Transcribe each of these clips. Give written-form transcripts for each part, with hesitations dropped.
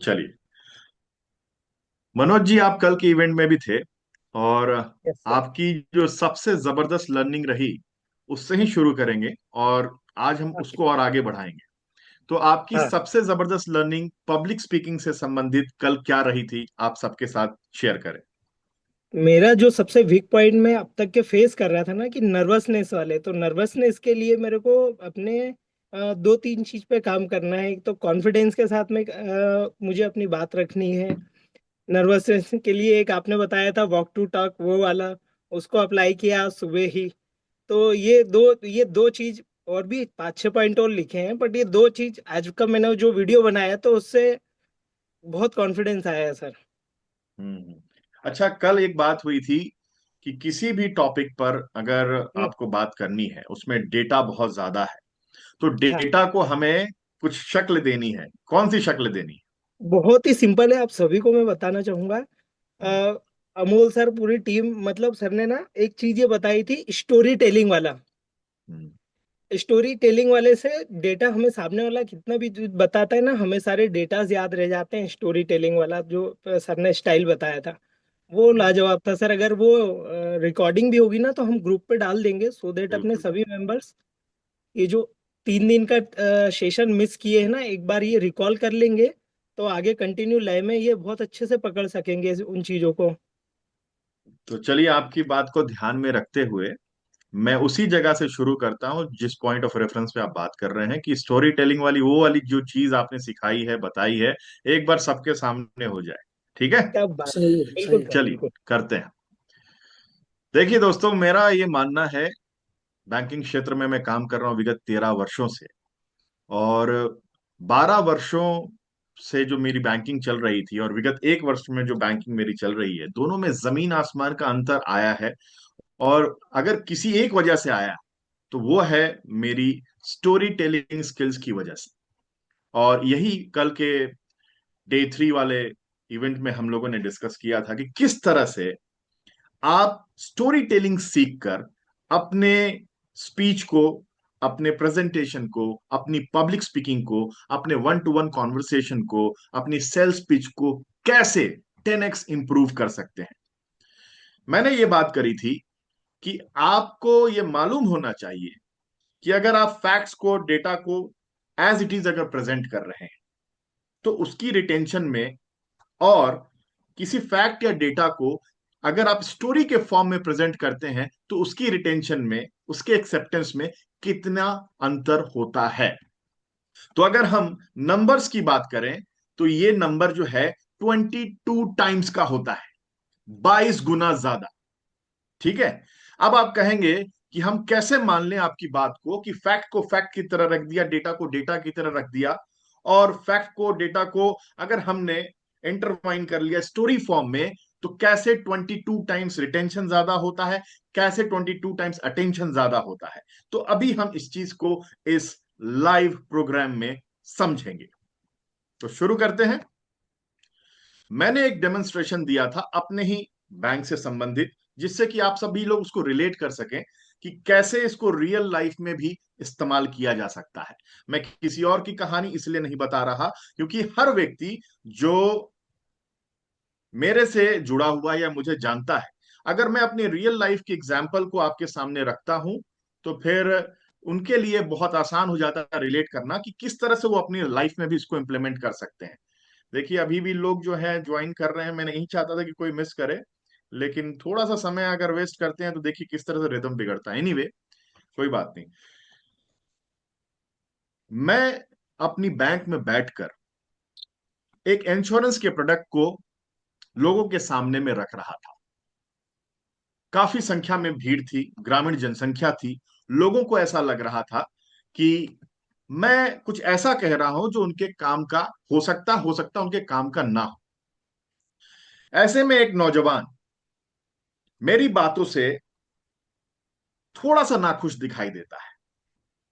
चलिए। मनोज जी, आप कल के इवेंट में भी थे और यस सर। आपकी जो सबसे जबरदस्त लर्निंग रही उससे ही शुरू करेंगे और आज हम ओके। उसको और आगे बढ़ाएंगे। तो आपकी हाँ, सबसे जबरदस्त लर्निंग पब्लिक स्पीकिंग से संबंधित कल क्या रही थी, आप सबके साथ शेयर करें। मेरा जो सबसे वीक पॉइंट मैं अब तक के फेस कर रहा था ना कि नर्वसनेस वाले, तो नर्वसनेस के लिए मेरे को अपने दो तीन चीज पे काम करना है। एक तो कॉन्फिडेंस के साथ में मुझे अपनी बात रखनी है। नर्वसनेस के लिए एक आपने बताया था वॉक टू टॉक, वो वाला उसको अप्लाई किया आज सुबह ही। तो ये दो चीज, और भी पाँच छह पॉइंट और लिखे हैं, बट ये दो चीज आज का मैंने जो वीडियो बनाया तो उससे बहुत कॉन्फिडेंस आया है सर। हम्म। अच्छा, कल एक बात हुई थी कि किसी भी टॉपिक पर अगर हम्म, आपको बात करनी है उसमें डेटा बहुत ज्यादा है, तो हाँ। डेटा को हमें कुछ शक्ल देनी है। कौन सी शक्ल देनी बहुत ही सिंपल है, आप सभी को मैं बताना चाहूंगा। है? अमोल सर, पूरी टीम, मतलब सर ने ना एक चीज ये बताई थी, स्टोरी टेलिंग वाला। हम्म। स्टोरी टेलिंग वाले से डेटा हमें सामने वाला कितना भी जो बताता है ना, हमें सारे डेटास याद रह जाते हैं। स्टोरी टेलिंग वाला जो सर ने स्टाइल बताया था वो लाजवाब था सर। अगर वो रिकॉर्डिंग भी होगी ना तो हम ग्रुप पे डाल देंगे, सो देट अपने बिल्कुल। सभी मेंबर्स ये जो 3 दिन का सेशन मिस किए हैं ना, एक बार ये रिकॉल कर लेंगे तो आगे कंटिन्यू लाइव में ये बहुत अच्छे से पकड़ सकेंगे उन चीजों को। तो चलिए, आपकी बात को ध्यान में रखते हुए मैं उसी जगह से शुरू करता हूं जिस पॉइंट ऑफ रेफरेंस पे आप बात कर रहे हैं कि स्टोरी टेलिंग वाली वो वाली जो चीज आपने सिखाई है, बताई है, एक बार सबके सामने हो जाए। ठीक है। क्या बात, सही है, बिल्कुल सर, चलिए, बिल्कुल। करते हैं। देखिए दोस्तों, मेरा ये मानना है, बैंकिंग क्षेत्र में मैं काम कर रहा हूं विगत 13 वर्षों से। और 12 वर्षों से जो मेरी बैंकिंग चल रही थी और विगत 1 वर्ष में जो बैंकिंग मेरी चल रही है, दोनों में जमीन आसमान का अंतर आया है। और अगर किसी एक वजह से आया तो वो है मेरी स्टोरी टेलिंग स्किल्स की वजह से। और यही कल के डे 3 वाले इवेंट में हम लोगों ने डिस्कस किया था कि किस तरह से आप स्टोरी टेलिंग सीखकर अपने स्पीच को, अपने प्रेजेंटेशन को, अपनी पब्लिक स्पीकिंग को, अपने वन टू वन कॉन्वर्सेशन को, अपनी सेल्स पिच को कैसे 10x इंप्रूव कर सकते हैं। मैंने ये बात करी थी कि आपको ये मालूम होना चाहिए कि अगर आप फैक्ट्स को, डेटा को एज इट इज अगर प्रेजेंट कर रहे हैं तो उसकी रिटेंशन में, और किसी फैक्ट या डेटा को अगर आप स्टोरी के फॉर्म में प्रेजेंट करते हैं तो उसकी रिटेंशन में, उसके एक्सेप्टेंस में कितना अंतर होता है। तो अगर हम नंबर्स की बात करें तो ये नंबर जो है 22 टाइम्स का होता है, 22 गुना ज्यादा। ठीक है। अब आप कहेंगे कि हम कैसे मान लें आपकी बात को फैक्ट की तरह रख दिया, डेटा को डेटा की तरह रख दिया, और फैक्ट को, डेटा को अगर हमने इंटरवाइन कर लिया स्टोरी फॉर्म में, तो कैसे 22 टाइम्स रिटेंशन ज्यादा होता है, कैसे 22 टाइम्स अटेंशन ज्यादा होता है। तो अभी हम इस चीज को इस लाइव प्रोग्राम में समझेंगे। तो शुरू करते हैं। मैंने एक डेमोन्स्ट्रेशन दिया था अपने ही बैंक से संबंधित, जिससे कि आप सभी लोग उसको रिलेट कर सकें कि कैसे इसको रियल लाइफ में भी इस्तेमाल किया जा सकता है। मैं किसी और की कहानी इसलिए नहीं बता रहा क्योंकि हर व्यक्ति जो मेरे से जुड़ा हुआ या मुझे जानता है, अगर मैं अपनी रियल लाइफ की एग्जाम्पल को आपके सामने रखता हूं तो फिर उनके लिए बहुत आसान हो जाता है रिलेट करना कि किस तरह से वो अपनी लाइफ में भी इसको इम्प्लीमेंट कर सकते हैं। देखिए, अभी भी लोग जो है ज्वाइन कर रहे हैं, मैं नहीं चाहता था कि कोई मिस करे, लेकिन थोड़ा सा समय अगर वेस्ट करते हैं तो देखिए किस तरह से रिदम बिगड़ता है। एनीवे, कोई बात नहीं। मैं अपनी बैंक में बैठकर एक इंश्योरेंस के प्रोडक्ट को लोगों के सामने में रख रहा था। काफी संख्या में भीड़ थी, ग्रामीण जनसंख्या थी। लोगों को ऐसा लग रहा था कि मैं कुछ ऐसा कह रहा हूं जो उनके काम का हो सकता उनके काम का ना हो। ऐसे में एक नौजवान मेरी बातों से थोड़ा सा नाखुश दिखाई देता है।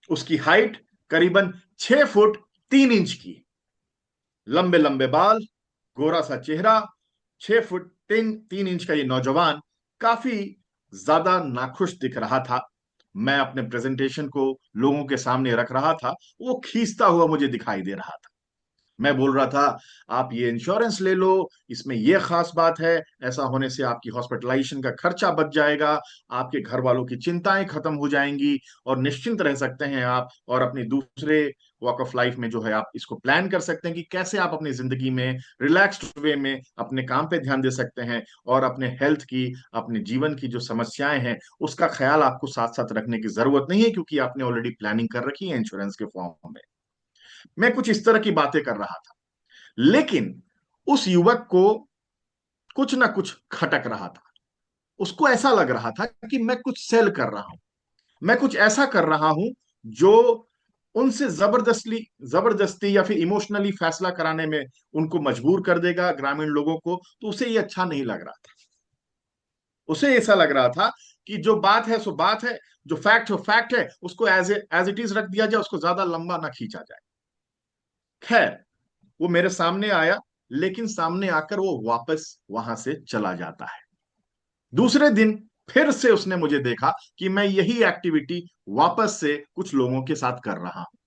उसकी हाइट करीबन 6 फुट 3 इंच की, लंबे लंबे बाल, गोरा सा चेहरा। 6 फुट 3 इंच का ये नौजवान काफी ज्यादा नाखुश दिख रहा था। मैं अपने प्रेजेंटेशन को लोगों के सामने रख रहा था, वो खींचता हुआ मुझे दिखाई दे रहा था। मैं बोल रहा था आप ये इंश्योरेंस ले लो, इसमें ये खास बात है, ऐसा होने से आपकी हॉस्पिटलाइजेशन का खर्चा बच जाएगा, आपके घर वालों की चिंताएं खत्म हो जाएंगी, और निश्चिंत रह सकते हैं आप, और अपनी दूसरे वॉक ऑफ लाइफ में जो है आप इसको प्लान कर सकते हैं कि कैसे आप अपनी जिंदगी में रिलैक्स्ड वे में अपने काम पे ध्यान दे सकते हैं, और अपने हेल्थ की, अपने जीवन की जो समस्याएं हैं उसका ख्याल आपको साथ साथ रखने की जरूरत नहीं है, क्योंकि आपने ऑलरेडी प्लानिंग कर रखी है इंश्योरेंस के फॉर्म में। मैं कुछ इस तरह की बातें कर रहा था, लेकिन उस युवक को कुछ ना कुछ खटक रहा था। उसको ऐसा लग रहा था कि मैं कुछ सेल कर रहा हूं, मैं कुछ ऐसा कर रहा हूं जो उनसे जबरदस्ती जबरदस्ती या फिर इमोशनली फैसला कराने में उनको मजबूर कर देगा ग्रामीण लोगों को, तो उसे ये अच्छा नहीं लग रहा था। उसे ऐसा लग रहा था कि जो बात है सो बात है, जो फैक्ट है फैक्ट है, उसको एज इट इज रख दिया जाए, उसको ज्यादा लंबा ना खींचा जाए। खैर, वो मेरे सामने आया, लेकिन सामने आकर वो वापस वहां से चला जाता है। दूसरे दिन फिर से उसने मुझे देखा कि मैं यही एक्टिविटी वापस से कुछ लोगों के साथ कर रहा हूं।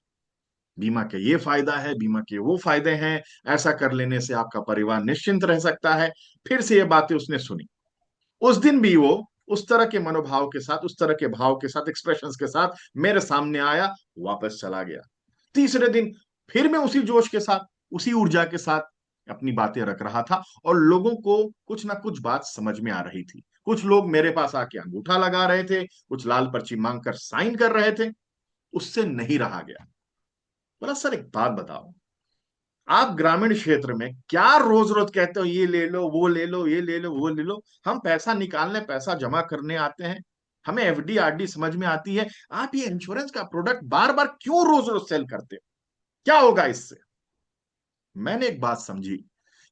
बीमा के ये फायदा है, बीमा के वो फायदे हैं, ऐसा कर लेने से आपका परिवार निश्चिंत रह सकता है। फिर से ये बातें उसने सुनी। उस दिन भी वो उस तरह के मनोभाव के साथ, उस तरह के भाव के साथ, एक्सप्रेशंस के साथ मेरे सामने आया, वापस चला गया। तीसरे दिन फिर मैं उसी जोश के साथ, उसी ऊर्जा के साथ अपनी बातें रख रहा था, और लोगों को कुछ ना कुछ बात समझ में आ रही थी। कुछ लोग मेरे पास आके अंगूठा लगा रहे थे, कुछ लाल पर्ची मांगकर साइन कर रहे थे। उससे नहीं रहा गया। बोला सर एक बात बताओ, आप ग्रामीण क्षेत्र में क्या रोज रोज कहते हो ये ले लो वो ले लो, ये ले लो वो ले लो। हम पैसा निकालने, पैसा जमा करने आते हैं, हमें एफडी आरडी समझ में आती है, आप ये इंश्योरेंस का प्रोडक्ट बार बार क्यों रोज रोज सेल करते हो? क्या होगा इससे? मैंने एक बात समझी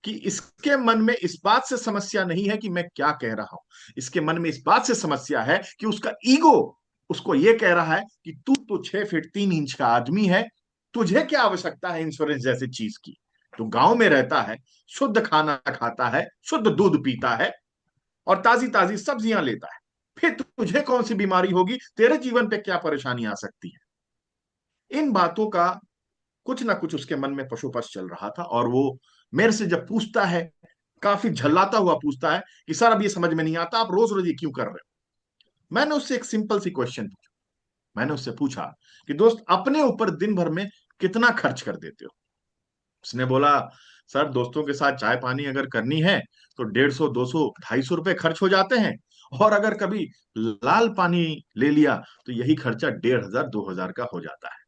कि इसके मन में इस बात से समस्या नहीं है कि मैं क्या कह रहा हूं, इसके मन में इस बात से समस्या है कि उसका ईगो उसको यह कह रहा है कि तू तो 6 फीट 3 इंच का आदमी है, तुझे क्या आवश्यकता है इंश्योरेंस जैसी चीज की? तू गांव में रहता है, शुद्ध खाना खाता है, शुद्ध दूध पीता है, और ताजी ताजी सब्जियां लेता है, फिर तुझे कौन सी बीमारी होगी, तेरे जीवन पे क्या परेशानी आ सकती है? इन बातों का कुछ ना कुछ उसके मन में पशुपश चल रहा था, और वो मेरे से जब पूछता है, काफी झल्लाता हुआ पूछता है कि सर अब ये समझ में नहीं आता, आप रोज रोज ये क्यों कर रहे हो? मैंने उससे एक सिंपल सी क्वेश्चन पूछा। मैंने उससे पूछा कि दोस्त, अपने ऊपर दिन भर में कितना खर्च कर देते हो? उसने बोला, सर दोस्तों के साथ चाय पानी अगर करनी है तो 150, 200, 250 रुपए खर्च हो जाते हैं, और अगर कभी लाल पानी ले लिया तो यही खर्चा 1,500, 2,000 का हो जाता है।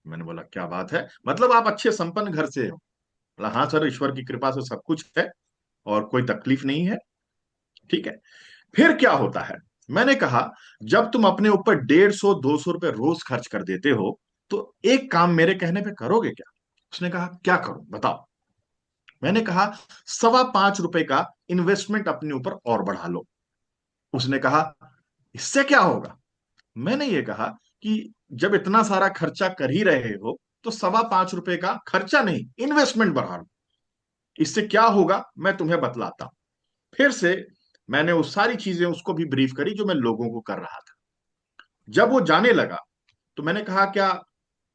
मैंने बोला क्या बात है, मतलब आप अच्छे संपन्न घर से हो? बोला हाँ सर, ईश्वर की कृपा से सब कुछ है, और कोई तकलीफ नहीं है। ठीक है, फिर क्या होता है? मैंने कहा, जब तुम अपने ऊपर 150, 200 रुपए रोज खर्च कर देते हो, तो एक काम मेरे कहने पे करोगे क्या? उसने कहा क्या करूं बताओ। मैंने कहा, 5.25 रुपए का इन्वेस्टमेंट अपने ऊपर और बढ़ा लो। उसने कहा इससे क्या होगा? मैंने ये कहा कि जब इतना सारा खर्चा कर ही रहे हो, तो 5.25 रुपए का खर्चा नहीं, इन्वेस्टमेंट बढ़ा लो। इससे क्या होगा मैं तुम्हें बतलाता हूं। फिर से मैंने वो सारी चीजें उसको भी ब्रीफ करी जो मैं लोगों को कर रहा था। जब वो जाने लगा, तो मैंने कहा क्या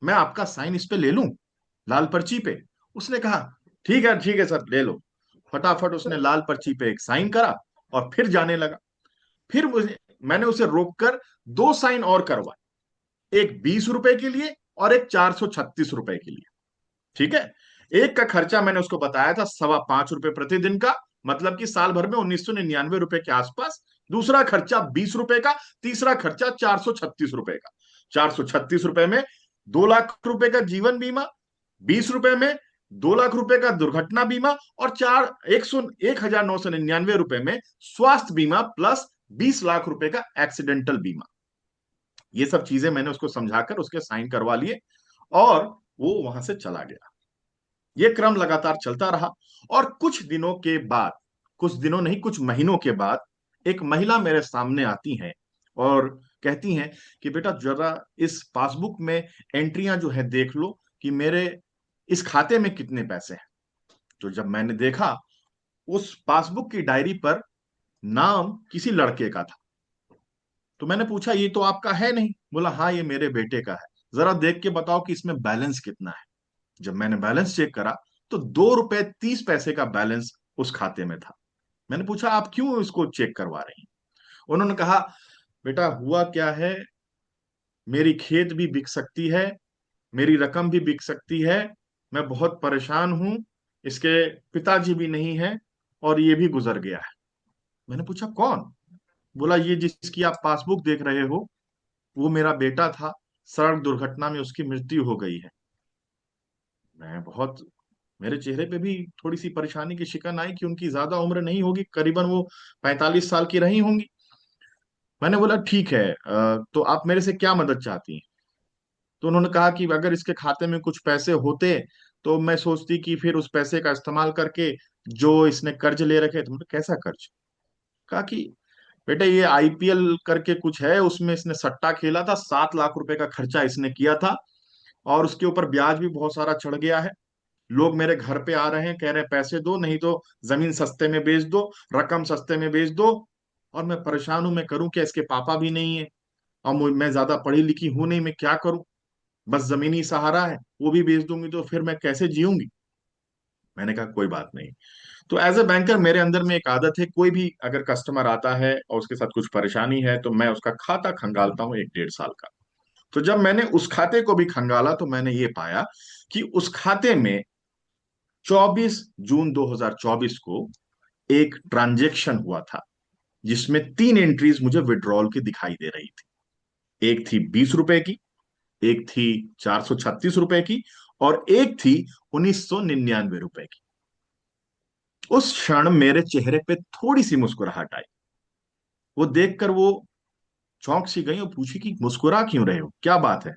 मैं आपका साइन इस पे ले लूं, लाल पर्ची पे? उसने कहा ठीक है सर ले लो। फटाफट उसने लाल पर्ची पे एक साइन करा, और फिर जाने लगा। फिर मुझे मैंने उसे रोककर 2 साइन और करवाए, एक 20 रुपए के लिए और एक 436 रुपए के लिए। ठीक है, एक का खर्चा मैंने उसको बताया था 5.25 रुपए प्रतिदिन का, मतलब कि साल भर में 1999 रुपए के आसपास। दूसरा खर्चा 20 रुपए का, तीसरा खर्चा 436 रुपए का। 436 रुपए में 2 लाख रुपए का जीवन बीमा, 20 रुपए में 2 लाख रुपए का दुर्घटना बीमा, और 1,999 रुपए में स्वास्थ्य बीमा प्लस 20 लाख रुपए का एक्सीडेंटल बीमा। ये सब चीजें मैंने उसको समझाकर उसके साइन करवा लिए, और वो वहां से चला गया। ये क्रम लगातार चलता रहा, और कुछ दिनों के बाद, कुछ दिनों नहीं कुछ महीनों के बाद, एक महिला मेरे सामने आती हैं और कहती हैं कि बेटा जरा इस पासबुक में एंट्रियां जो है देख लो कि मेरे इस खाते में कितने पैसे हैं। तो जब मैंने देखा, उस पासबुक की डायरी पर नाम किसी लड़के का था। तो मैंने पूछा ये तो आपका है नहीं। बोला हाँ ये मेरे बेटे का है, जरा देख के बताओ कि इसमें बैलेंस कितना है। जब मैंने बैलेंस चेक करा तो 2 रुपए 30 पैसे का बैलेंस उस खाते में था। मैंने पूछा आप क्यों इसको चेक करवा रही हैं? उन्होंने कहा बेटा हुआ क्या है, मेरी खेत भी बिक सकती है, मेरी रकम भी बिक सकती है, मैं बहुत परेशान हूं, इसके पिताजी भी नहीं है और ये भी गुजर गया है। मैंने पूछा कौन? बोला ये जिसकी आप पासबुक देख रहे हो वो मेरा बेटा था, सड़क दुर्घटना में उसकी मृत्यु हो गई है। मैं बहुत, मेरे चेहरे पे भी थोड़ी सी परेशानी की शिकन आई कि उनकी ज्यादा उम्र नहीं होगी, करीबन वो 45 साल की रही होंगी। मैंने बोला ठीक है, तो आप मेरे से क्या मदद चाहती हैं? तो उन्होंने कहा कि अगर इसके खाते में कुछ पैसे होते तो मैं सोचती कि फिर उस पैसे का इस्तेमाल करके जो इसने कर्ज ले रखे थे। मतलब कैसा कर्ज? कहा कि बेटा ये आईपीएल करके कुछ है, उसमें इसने सट्टा खेला था, 7 लाख रुपए का खर्चा इसने किया था और उसके ऊपर ब्याज भी बहुत सारा चढ़ गया है। लोग मेरे घर पे आ रहे हैं, कह रहे हैं पैसे दो, नहीं तो जमीन सस्ते में बेच दो, रकम सस्ते में बेच दो। और मैं परेशान हूं, मैं करूं क्या? इसके पापा भी नहीं है और मैं ज्यादा पढ़ी लिखी हूं नहीं, मैं क्या करूं? बस जमीनी सहारा है, वो भी बेच दूंगी तो फिर मैं कैसे जीऊंगी? मैंने कहा कोई बात नहीं। तो एज ए बैंकर मेरे अंदर में एक आदत है, कोई भी अगर कस्टमर आता है और उसके साथ कुछ परेशानी है तो मैं उसका खाता खंगालता हूँ 1 1.5 साल का। तो जब मैंने उस खाते को भी खंगाला तो मैंने ये पाया कि उस खाते में 24 जून 2024 को एक ट्रांजेक्शन हुआ था जिसमें 3 एंट्रीज मुझे विड्रॉल की दिखाई दे रही थी। एक थी 20 रुपए की, एक थी 436 रुपए की और एक थी 1999 रुपए की। उस क्षण मेरे चेहरे पे थोड़ी सी मुस्कुराहट आई। वो देखकर वो चौंक सी गई और पूछी कि मुस्कुरा क्यों रहे हो, क्या बात है?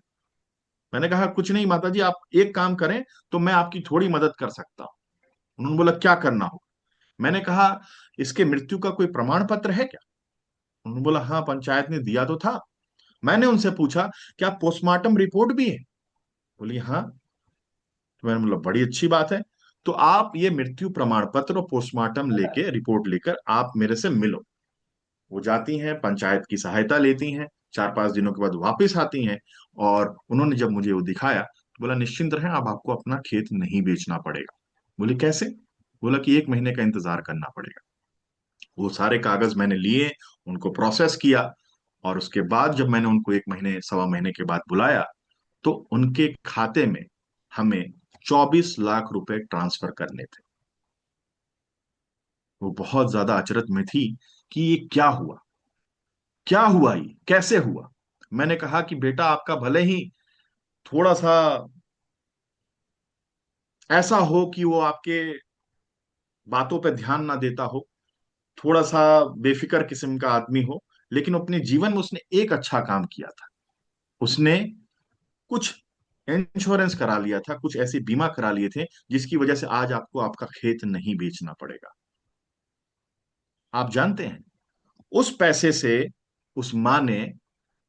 मैंने कहा कुछ नहीं माता जी, आप एक काम करें तो मैं आपकी थोड़ी मदद कर सकता हूँ। उन्होंने बोला क्या करना हो? मैंने कहा इसके मृत्यु का कोई प्रमाण पत्र है क्या? उन्होंने बोला हाँ, पंचायत ने दिया तो था। मैंने उनसे पूछा क्या पोस्टमार्टम रिपोर्ट भी है? बोली हाँ। तो मैंने बोला बड़ी अच्छी बात है, तो आप ये मृत्यु प्रमाण पत्र और पोस्टमार्टम लेके रिपोर्ट लेकर आप मेरे से मिलो। वो जाती हैं, पंचायत की सहायता लेती हैं, 4 5 दिनों के बाद वापस आती हैं। और उन्होंने जब मुझे वो दिखाया तो बोला निश्चिंत रहें, अब आपको अपना खेत नहीं बेचना पड़ेगा। बोले कैसे? बोला कि 1 महीने का इंतजार करना पड़ेगा। वो सारे कागज मैंने लिए, उनको प्रोसेस किया और उसके बाद जब मैंने उनको 1 महीने 1.25 महीने के बाद बुलाया तो उनके खाते में हमें 24 लाख रुपए ट्रांसफर करने थे। वो बहुत ज्यादा अचरज में थी कि ये क्या हुआ, क्या हुआ, ये कैसे हुआ? मैंने कहा कि बेटा आपका भले ही थोड़ा सा ऐसा हो कि वो आपके बातों पे ध्यान ना देता हो, थोड़ा सा बेफिक्र किस्म का आदमी हो, लेकिन अपने जीवन में उसने एक अच्छा काम किया था। उसने कुछ इंश्योरेंस करा लिया था, कुछ ऐसे बीमा करा लिए थे जिसकी वजह से आज आपको आपका खेत नहीं बेचना पड़ेगा। आप जानते हैं उस पैसे से उस माँ ने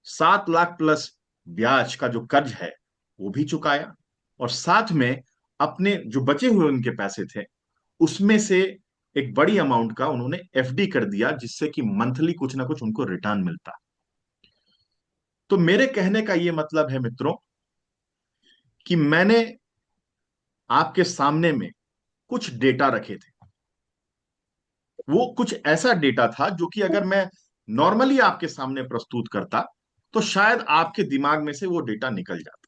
7 लाख प्लस ब्याज का जो कर्ज है वो भी चुकाया और साथ में अपने जो बचे हुए उनके पैसे थे उसमें से एक बड़ी अमाउंट का उन्होंने एफडी कर दिया जिससे कि मंथली कुछ ना कुछ उनको रिटर्न मिलता। तो मेरे कहने का ये मतलब है मित्रों कि मैंने आपके सामने में कुछ डेटा रखे थे। वो कुछ ऐसा डेटा था जो कि अगर मैं नॉर्मली आपके सामने प्रस्तुत करता तो शायद आपके दिमाग में से वो डेटा निकल जाता।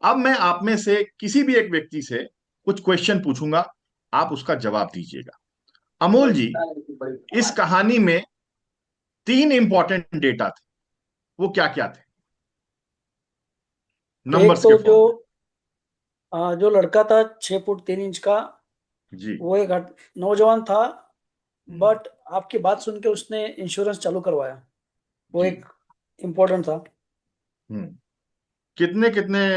अब मैं आप में से किसी भी एक व्यक्ति से कुछ क्वेश्चन पूछूंगा, आप उसका जवाब दीजिएगा। अमोल जी, इस कहानी में 3 इंपॉर्टेंट डेटा थे, वो क्या क्या थे एक नंबर्स के तो जो फॉर्म में? जो लड़का था 6 फुट 3 इंच का, जी। वो एक नौजवान था। हम्म। बट आपकी बात सुन के उसने इंश्योरेंस चालू करवाया, वो जी। एक इम्पोर्टेंट था। हम्म। कितने कितने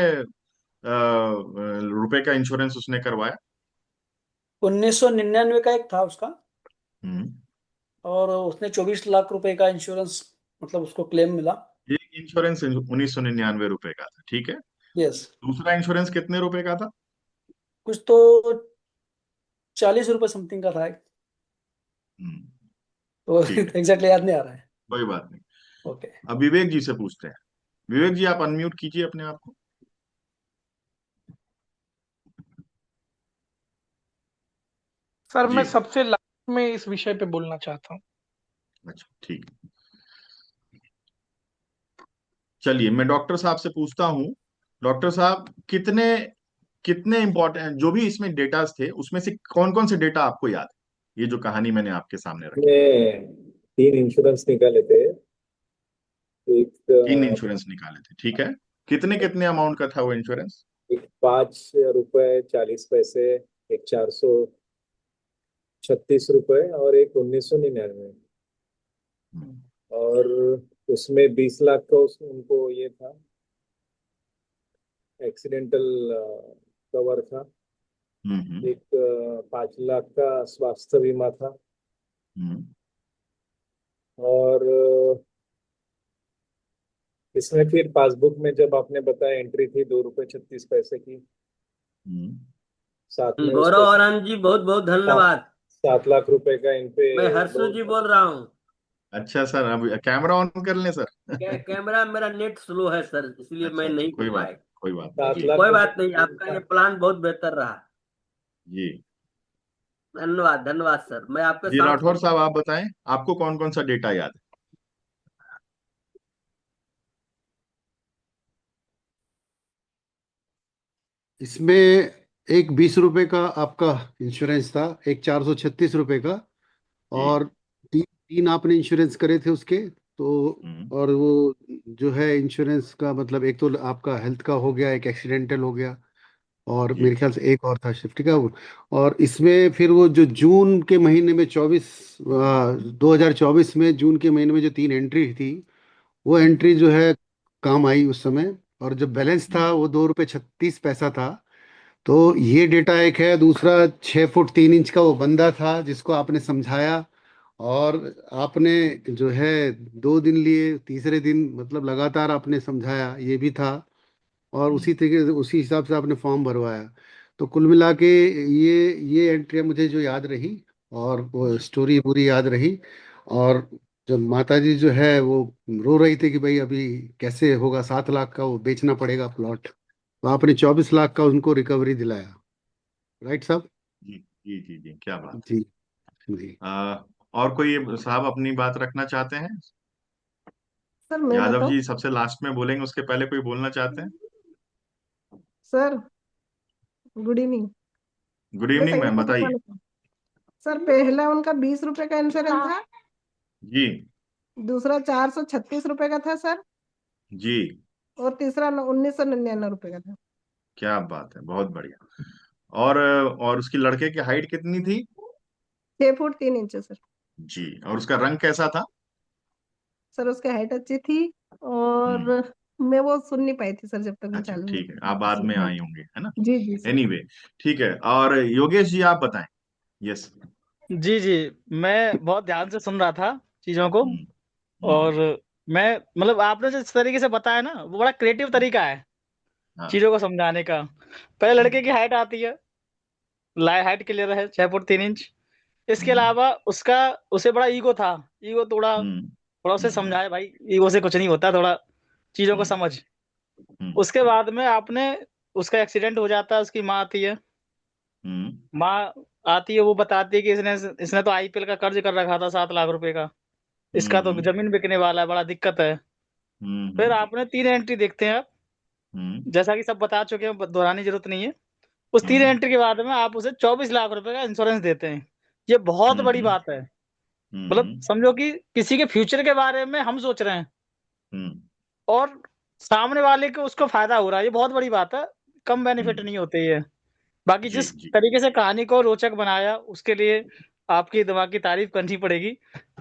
रुपए का इंश्योरेंस उसने करवाया? 1999 का एक था उसका, हम्म। और उसने 24 लाख रुपए का इंश्योरेंस, मतलब उसको क्लेम मिला। एक इंश्योरेंस 1999 रुपए का था, ठीक है। यस। दूसरा इंश्योरेंस कितने रुपए का था? कुछ तो 40 रुपए समथिंग का था। हम्म। तो ठीक है, एग्जैक्टली याद नहीं आ रहा है। कोई बात नहीं। ओके। अब विवेक जी से पूछते हैं। विवेक जी आप अनम्यूट कीजिए अपने आप को। सर मैं जी। सबसे लास्ट में इस विषय पे बोलना चाहता हूँ। अच्छा ठीक। चलिए मैं डॉक्टर साहब से पूछता हूँ। डॉक्टर साहब, कितने कितने इंपॉर्टेंट जो भी इसमें डेटास थे, उसमें से कौन कौन से डेटा आपको याद है, ये जो कहानी मैंने आपके सामने रखी। में 3 इंश्योरेंस निकाले थे। एक तीन इंश्योरेंस निकाले थे, ठीक है। कितने कितने अमाउंट का था वो इंश्योरेंस? एक 5 रुपए 40 पैसे, एक 436 रुपए और एक 1999। हम्म। और उसमें 20 लाख का उनको ये था, एक्सीडेंटल कवर था। हम्म। एक 5 लाख का स्वास्थ्य बीमा था। हम्म। और इसमें फिर पासबुक में जब आपने बताया एंट्री थी 2 रुपए 36 पैसे की। हम्म। साथ में उस गौरव पे आनंद जी, बहुत बहुत सात धन्यवाद। 7 लाख रुपए का इन पे मैं हर्षु जी लोन। बोल रहा हूँ। अच्छा सर, अब कैमरा ऑन कर लें सर। कैमरा मेरा नेट स्लो है सर, इसलिए अच्छा मैं अच्छा, नहीं कर पाए। कोई बात नहीं सात जी। लाख कोई रुपए बात नहीं, का लोन आपका था। ये प्लान बहुत बेहतर रहा। जी। धन्यवाद धन्यवाद सर, मैं आपके जी साथ राठौर हूँ। साहब, आप बताएं, आपको कौन कौन सा डेटा याद इसमें एक 20 रुपए का आपका इंश्योरेंस था, एक 436 रुपए का, है? जी। और तीन आपने इंश्योरेंस करे थे उसके। तो हम्म। और वो जो है इंश्योरेंस का मतलब, एक तो आपका हेल्थ का हो गया, एक एक्सीडेंटल हो गया, और जी। मेरे ख्याल से एक और था शिफ्ट का वो। और इसमें फिर वो जो जून के महीने में 2024 में जून के महीने में जो 3 एंट्री थी, वो हम्म। एंट्री जो है काम आई उस समय। और जो बैलेंस हम्म। था वो 2 रुपये 36 पैसा था। तो ये डेटा एक है। दूसरा, 6 फुट 3 इंच का वो बंदा था जिसको आपने समझाया, और आपने जो है 2 दिन लिए, तीसरे दिन मतलब लगातार आपने समझाया, ये भी था। और हम्म। उसी तरीके से उसी हिसाब से आपने फॉर्म भरवाया। तो कुल मिला के ये एंट्रियाँ मुझे जो याद रही, और वो जी। स्टोरी पूरी याद रही। और जब माता जी जो है वो रो रही थी कि भाई अभी कैसे होगा, 7 लाख का वो बेचना पड़ेगा प्लॉट, तो आपने 24 लाख का उनको रिकवरी दिलाया। राइट साहब? जी। जी। जी। जी, क्या बात है। जी जी। और कोई साहब अपनी बात रखना चाहते हैं? सर मैं यादव बताऊं। जी सबसे लास्ट में बोलेंगे, उसके पहले कोई बोलना चाहते हैं? Sir good evening. गुड मैं इवनिंग सही मैम, से बताइए। बताना चाहूँ। सर पहला उनका 20 रुपए का इंश्योरेंस था। जी। दूसरा 436 रुपए का था सर। जी। और तीसरा 1999 रुपए का था। क्या बात है, बहुत बढ़िया। और उसकी लड़के की हाइट कितनी थी? 6 फुट 3 इंच सर। जी। और उसका रंग कैसा था? सर उसकी हाइट अच्छी थी। और हम्म। मैं वो सुन नहीं पाई थी सर जब तक मैं अच्छा चालू नहीं ठीक है, की आप बाद उसकी में हाइट। आए होंगे, है ना। जी जी सर। एनीवे, ठीक है। और योगेश जी आप बताएं। यस। जी जी, मैं बहुत ध्यान से सुन रहा था चीजों को। हम्म। और हम्म। मैं मतलब आपने जिस तरीके से बताया ना, वो बड़ा क्रिएटिव तरीका है हाँ। चीजों को समझाने का। पहले लड़के की हाइट आती है, लाए हाइट क्लियर है 6 फुट 3 इंच। इसके हम्म। अलावा उसका उसे बड़ा ईगो था। ईगो थोड़ा हम्म। थोड़ा उसे हम्म। समझाए, भाई ईगो से कुछ नहीं होता, थोड़ा चीजों को हम्म। समझ। हम्म। उसके बाद में आपने उसका एक्सीडेंट हो जाता है, उसकी माँ आती है। हम्म। माँ आती है, वो बताती है कि इसने इसने तो आईपीएल का कर्ज कर रखा था 7 लाख रुपए का। इसका तो हम्म। जमीन बिकने वाला है, बड़ा दिक्कत है। हम्म। फिर हम्म। आपने 3 एंट्री देखते हैं आप, हम्म। जैसा कि सब बता चुके हैं, दोहराने की जरूरत नहीं है। उस तीन हम्म। एंट्री के बाद में आप उसे 24 लाख रुपए का इंश्योरेंस देते हैं। ये बहुत हम्म। बड़ी हम्म। बात है। मतलब हम्म। समझो कि किसी के फ्यूचर के बारे में हम सोच रहे हैं, हम्म। और सामने वाले को उसको फायदा हो रहा है। ये बहुत बड़ी बात है। कम बेनिफिट हम्म। नहीं होते ये। बाकी जी। जिस जी। तरीके से कहानी को रोचक बनाया, उसके लिए आपकी दिमाग की तारीफ करनी पड़ेगी।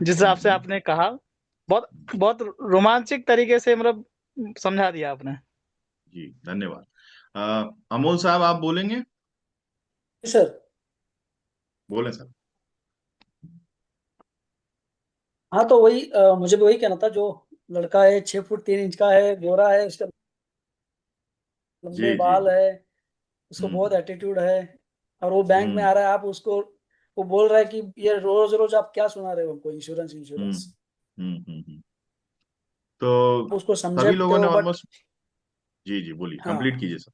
जिस हिसाब से हम्म। आपने कहा, बहुत बहुत रोमांचक तरीके से मतलब समझा दिया आपने। जी धन्यवाद। अमोल साहब आप बोलेंगे? सर। बोले सर। हाँ तो वही मुझे भी वही कहना था। जो लड़का है 6 फुट 3 इंच का है, गोरा है, उसके जी। लंबे जी। बाल है, उसको बहुत हम्म। एटीट्यूड है, और वो बैंक में हम्म। आ रहा है। आप उसको, वो बोल रहा है कि ये रोज रोज आप क्या सुना रहे हो हमको, इंश्योरेंस हम्म। इंश्योरेंस। तो आप उसको सभी लोगों समझाते ने हो बट। ऑलमोस्ट। जी जी, बोलिए, कंप्लीट हाँ। कीजिए सर।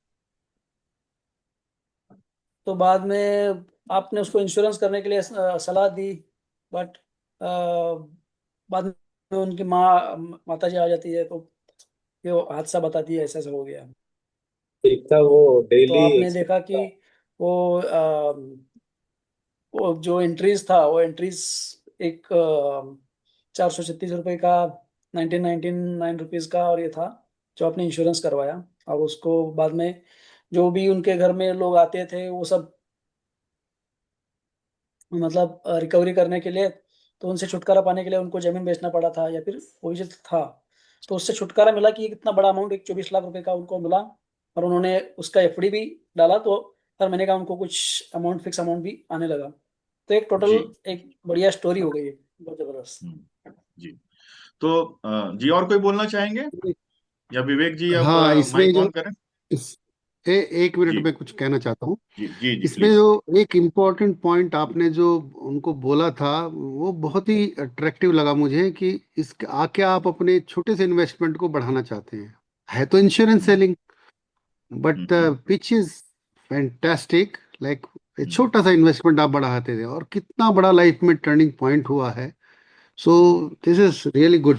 तो बाद में आपने उसको इंश्योरेंस करने के लिए सलाह दी, बट बाद में उनकी माता जी आ जाती है, तो ये हादसा बताती है ऐसा ऐसा हो गया। ठीक था वो तो डेली आपने देखा कि वो वो जो एंट्रीज था, वो एंट्रीज एक 436 रुपये का, 1999 रुपीज का, और ये था जो आपने इंश्योरेंस करवाया। और उसको बाद में जो भी उनके घर में लोग आते थे वो सब मतलब रिकवरी करने के लिए, तो उनसे छुटकारा पाने के लिए उनको जमीन बेचना पड़ा था या फिर कोई चीज था, तो उससे छुटकारा मिला कि इतना बड़ा अमाउंट, एक 24 लाख रुपए का उनको मिला। और उन्होंने उसका एफडी भी डाला, तो हर महीने का उनको कुछ अमाउंट, फिक्स अमाउंट भी आने लगा। तो एक टोटल जी। एक बढ़िया स्टोरी हो गई है, बहुत जबरदस्त। जी। तो जी और कोई बोलना चाहेंगे या विवेक जी अब हाँ, इसमें माइक जो ऑन करें? इस एक मिनट जी में कुछ कहना चाहता हूँ। जी जी जी इसमें प्लीज। जो एक इम्पोर्टेंट पॉइंट आपने जो उनको बोला था, वो बहुत ही अट्रैक्टिव लगा मुझे, कि इस आके आप अपने छोटे से इन्वेस्टमेंट को बढ़ाना चाहते हैं। है तो insurance hmm selling, but hmm pitch is fantastic. Like hmm छोटा सा इन्वेस्टमेंट आप बढ़ाते थे, और कितना बड़ा लाइफ में टर्निंग पॉइंट हुआ है। So this is really good,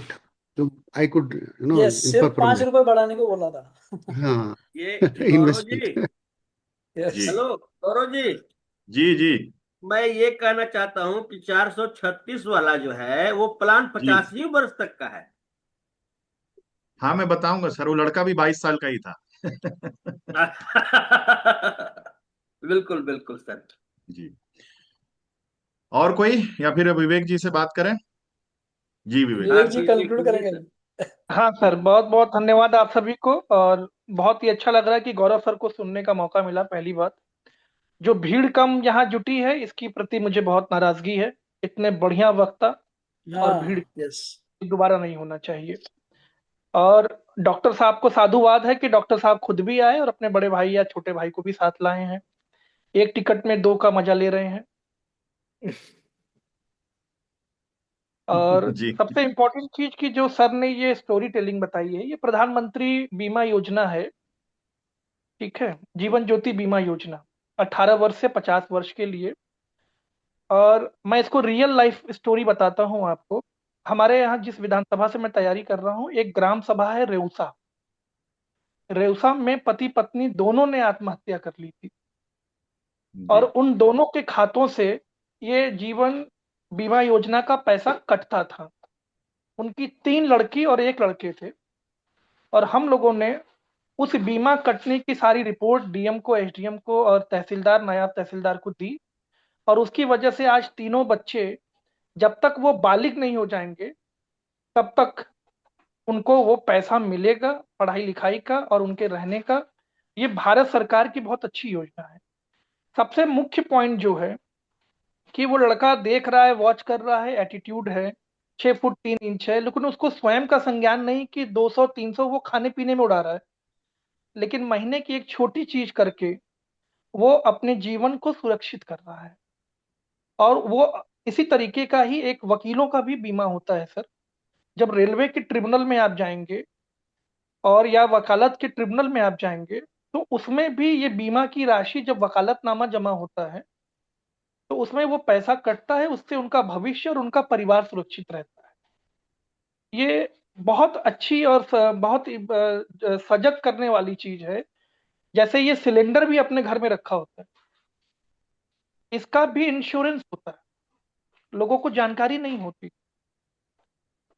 जो आई कुड ये सिर्फ इम्पर फ्रॉम 5 रुपए बढ़ाने को बोला था। हाँ, ये गौरव जी, इन्वेस्टमेंट। यस। जी हेलो गौरव जी, जी जी मैं ये कहना चाहता हूँ कि 436 वाला जो है वो प्लान जी। 85 वर्ष तक का है। हाँ मैं बताऊंगा सर, वो लड़का भी 22 साल का ही था। बिल्कुल बिल्कुल सर। जी। और कोई, या फिर विवेक जी से बात करें? जी विवेक। हाँ विवेक जी कीजिए कंक्लूड कीजिए करेंगे। सर। हाँ सर, बहुत बहुत धन्यवाद आप सभी को। और बहुत ही अच्छा लग रहा है कि गौरव सर को सुनने का मौका मिला। पहली बात, जो भीड़ कम यहाँ जुटी है इसकी प्रति मुझे बहुत नाराजगी है। इतने बढ़िया वक्ता और भीड़ हाँ, यस। दोबारा नहीं होना चाहिए। और डॉक्टर साहब को साधुवाद है कि डॉक्टर साहब खुद भी आए और अपने बड़े भाई या छोटे भाई को भी साथ लाए हैं। एक टिकट में दो का मजा ले रहे हैं। और जी सबसे इम्पोर्टेंट चीज की जो सर ने ये स्टोरी टेलिंग बताई है, ये प्रधानमंत्री बीमा योजना है। ठीक है, जीवन ज्योति बीमा योजना 18 वर्ष से 50 वर्ष के लिए। और मैं इसको रियल लाइफ स्टोरी बताता हूँ आपको। हमारे यहाँ जिस विधानसभा से मैं तैयारी कर रहा हूँ, एक ग्राम सभा है रेउसा। रेउसा में पति पत्नी दोनों ने आत्महत्या कर ली थी। और जी उन दोनों के खातों से ये जीवन बीमा योजना का पैसा कटता था। उनकी 3 लड़की और एक लड़के थे। और हम लोगों ने उस बीमा कटने की सारी रिपोर्ट डीएम को, एसडीएम को और तहसीलदार, नायब तहसीलदार को दी। और उसकी वजह से आज तीनों बच्चे, जब तक वो बालिग नहीं हो जाएंगे तब तक उनको वो पैसा मिलेगा पढ़ाई लिखाई का और उनके रहने का। ये भारत सरकार की बहुत अच्छी योजना है। सबसे मुख्य पॉइंट जो है कि वो लड़का देख रहा है, वॉच कर रहा है, एटीट्यूड है, 6 फुट 3 इंच है, लेकिन उसको स्वयं का संज्ञान नहीं कि 200 300 वो खाने पीने में उड़ा रहा है। लेकिन महीने की एक छोटी चीज करके वो अपने जीवन को सुरक्षित कर रहा है। और वो इसी तरीके का ही एक वकीलों का भी बीमा होता है सर। जब रेलवे के ट्रिब्यूनल में आप जाएंगे और या वकालत के ट्रिब्यूनल में आप जाएंगे, तो उसमें भी ये बीमा की राशि जब वकालतनामा जमा होता है तो उसमें वो पैसा कटता है। उससे उनका भविष्य और उनका परिवार सुरक्षित रहता है। ये बहुत अच्छी और बहुत ही, सजग करने वाली चीज है। जैसे ये सिलेंडर भी अपने घर में रखा होता है, इसका भी इंश्योरेंस होता है, लोगों को जानकारी नहीं होती।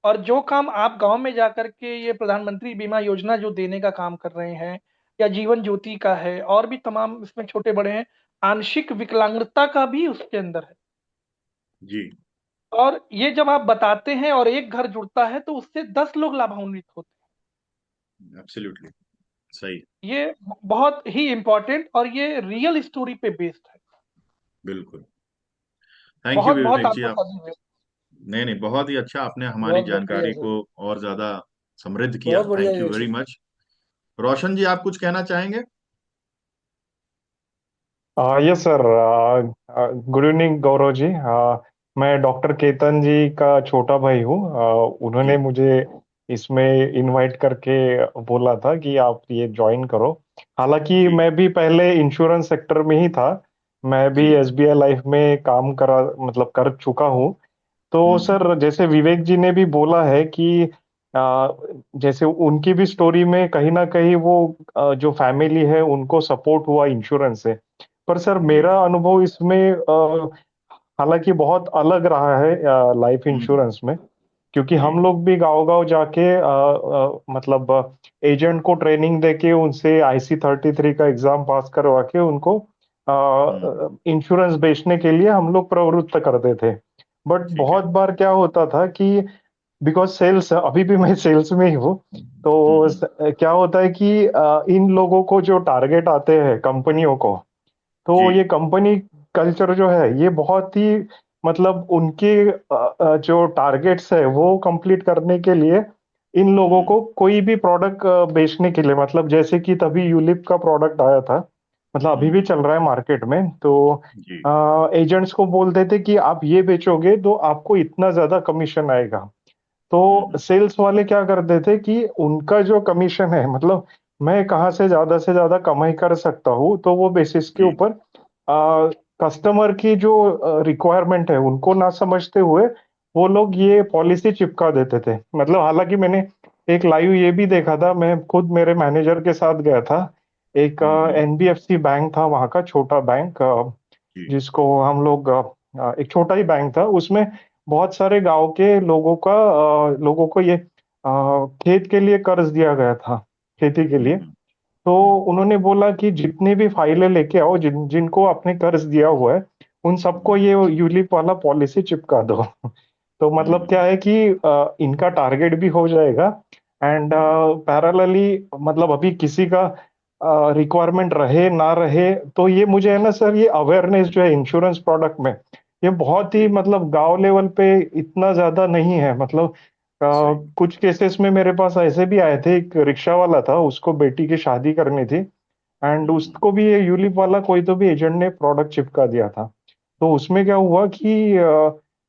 और जो काम आप गांव में जाकर के ये प्रधानमंत्री बीमा योजना जो देने का काम कर रहे हैं, या जीवन ज्योति का है, और भी तमाम इसमें छोटे बड़े हैं, आंशिक विकलांगता का भी उसके अंदर है। जी। और ये जब आप बताते हैं और एक घर जुड़ता है तो उससे 10 लोग लाभान्वित होते एब्सोल्युटली सही। हैं। ये बहुत ही इंपॉर्टेंट और ये रियल स्टोरी पे बेस्ड है। बिल्कुल। थैंक यू बहुत बहुत विवेक जी। आपका आप, धन्यवाद। नहीं नहीं, बहुत ही अच्छा, आपने हमारी बहुत बढ़िया जानकारी सर, को और ज्यादा समृद्ध किया। बहुत बढ़िया thank you Vivek very sir. Much. Roshan ji, आप कुछ कहना चाहेंगे? Yes sir. Good evening Gaurav ji. मैं डॉक्टर केतन जी का छोटा भाई हूँ। उन्होंने जी मुझे इसमें इनवाइट करके बोला था कि आप ये ज्वाइन करो। हालांकि जी मैं भी पहले इंश्योरेंस सेक्टर में ही था। मैं भी जी। एसबीआई लाइफ में काम करा मतलब कर चुका हूँ। तो सर जैसे विवेक जी ने भी बोला है कि आ, जैसे उनकी भी स्टोरी में कहीं ना कहीं वो जो फैमिली है उनको सपोर्ट हुआ इंश्योरेंस से। पर सर जी। मेरा अनुभव इसमें हालांकि बहुत अलग रहा है लाइफ हम्म। इंश्योरेंस में। क्योंकि जी। हम लोग भी गांव-गांव जाके मतलब एजेंट को ट्रेनिंग देके उनसे IC33 का एग्जाम पास करवा के उनको हम्म। इंश्योरेंस बेचने के लिए हम लोग प्रवृत्त करते थे। बट ठीक है। बहुत बार क्या होता था कि बिकॉज सेल्स अभी भी मैं सेल्स में ही हूँ। तो हम्म। क्या होता है कि इन लोगों को जो टारगेट आते हैं कंपनियों को, जी। तो ये कंपनी कल्चर जो है ये बहुत ही मतलब उनके जो टारगेट्स है वो कंप्लीट करने के लिए इन लोगों हम्म। को कोई भी प्रोडक्ट बेचने के लिए, मतलब जैसे कि तभी यूलिप का प्रोडक्ट आया था, मतलब अभी भी हम्म। चल रहा है मार्केट में। तो जी। एजेंट्स को बोलते थे कि आप ये बेचोगे तो आपको इतना ज्यादा कमीशन आएगा। तो हम्म। सेल्स वाले क्या करते थे कि उनका जो कमीशन है, मतलब मैं कहाँ से ज्यादा कमाई कर सकता हूँ, तो वो बेसिस के जी। ऊपर कस्टमर की जो रिक्वायरमेंट है उनको ना समझते हुए वो लोग ये पॉलिसी चिपका देते थे। मतलब हालांकि मैंने एक लाइव ये भी देखा था, मैं खुद मेरे मैनेजर के साथ गया था। एक हम्म। एनबीएफसी बैंक था वहाँ का, छोटा बैंक, जी। जिसको हम लोग एक छोटा ही बैंक था, उसमें बहुत सारे गांव के लोगों को ये खेत के लिए कर्ज दिया गया था, खेती के लिए। हम्म। तो हम्म। उन्होंने बोला कि जितनी भी फाइलें लेके आओ जिनको आपने कर्ज दिया हुआ है उन सबको हम्म। ये यूलिप वाला पॉलिसी चिपका दो। तो मतलब क्या हम्म। है कि इनका टारगेट भी हो जाएगा एंड हम्म। पैरेलली मतलब अभी किसी का रिक्वायरमेंट रहे ना रहे, तो ये मुझे है ना सर, ये अवेयरनेस जो है इंश्योरेंस प्रोडक्ट में ये बहुत ही जी। मतलब गांव लेवल पे इतना ज्यादा नहीं है। मतलब सही। कुछ केसेस में मेरे पास ऐसे भी आए थे, एक रिक्शा वाला था, उसको बेटी की शादी करनी थी एंड हम्म। उसको भी ये यूलिप वाला कोई तो भी एजेंट ने प्रोडक्ट चिपका दिया था। तो उसमें क्या हुआ कि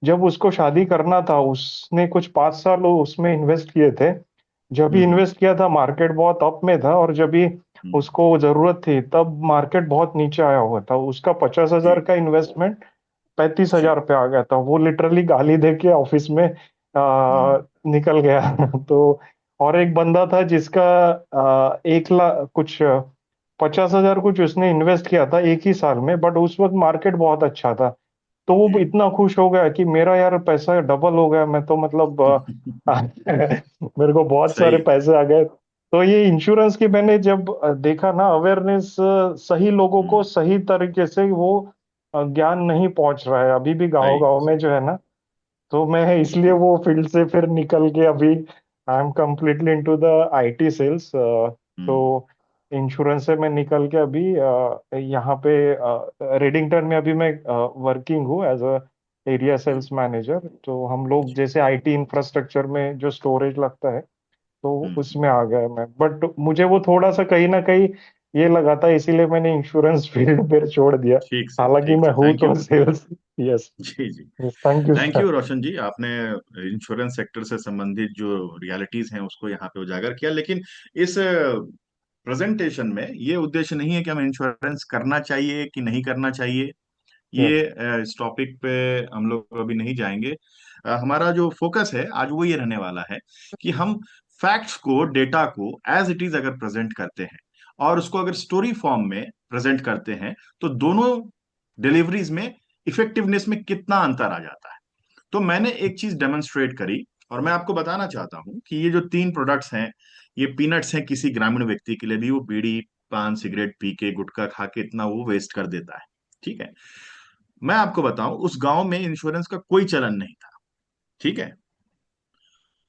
जब उसको शादी करना था उसने कुछ 5 साल उसमें इन्वेस्ट किए थे। जब भी हम्म। इन्वेस्ट किया था मार्केट बहुत अप में था, और जब भी हम्म। उसको जरूरत थी तब मार्केट बहुत नीचे आया हुआ था। उसका 50,000 जी। का इन्वेस्टमेंट पैंतीस जी। हजार पे आ गया था। वो लिटरली गाली दे के ऑफिस में हम्म। निकल गया। तो और एक बंदा था जिसका 1 लाख कुछ 50,000 कुछ उसने इन्वेस्ट किया था एक ही साल में, बट उस वक्त मार्केट बहुत अच्छा था। तो वो जी। इतना खुश हो गया कि मेरा यार पैसा डबल हो गया, मैं तो मतलब मेरे को बहुत सारे सही। पैसे आ गए। तो ये इंश्योरेंस की मैंने जब देखा ना अवेयरनेस, सही लोगों को हम्म। सही तरीके से वो ज्ञान नहीं पहुंच रहा है अभी भी गांव सही। गांव में जो है ना। तो मैं इसलिए बिल्कुल। वो फील्ड से फिर निकल के अभी I am completely into the IT sales. तो हम्म। इंश्योरेंस से मैं निकल के अभी यहाँ पे रेडिंगटन में अभी मैं वर्किंग हूँ as a area sales manager. तो हम लोग जैसे आईटी इंफ्रास्ट्रक्चर में जो स्टोरेज लगता है तो हम्म। उसमें आ गया मैं। बट मुझे वो थोड़ा सा कहीं ना कहीं ये लगा था, इसीलिए मैंने इंश्योरेंस फील्ड फिर छोड़ दिया। ठीक से, हालांकि ठीक मैं से, हूँ थैंक तो यू। सेल्स। यस। जी। जी। Yes, thank you thank sir. You Roshan ji, आपने इंश्योरेंस सेक्टर से संबंधित जो रियलिटीज हैं उसको यहाँ पे उजागर किया। लेकिन इस प्रेजेंटेशन में ये उद्देश्य नहीं है कि हमें इंश्योरेंस करना चाहिए कि नहीं करना चाहिए। यस। ये इस टॉपिक पे हम लोग अभी नहीं जाएंगे। हमारा जो फोकस है आज वो ये रहने वाला है कि हम फैक्ट्स को, डेटा को एज इट इज अगर प्रेजेंट करते हैं और उसको अगर स्टोरी फॉर्म में प्रेजेंट करते हैं तो दोनों डिलीवरीज में इफेक्टिवनेस में कितना अंतर आ जाता है। तो मैंने एक चीज डेमोन्स्ट्रेट करी और मैं आपको बताना चाहता हूं कि ये जो तीन प्रोडक्ट्स हैं ये पीनट्स हैं किसी ग्रामीण व्यक्ति के लिए भी, वो बीड़ी पान सिगरेट पी के गुटखा खा के इतना वो वेस्ट कर देता है। ठीक है। मैं आपको बताऊं उस गांव में इंश्योरेंस का कोई चलन नहीं था। ठीक है।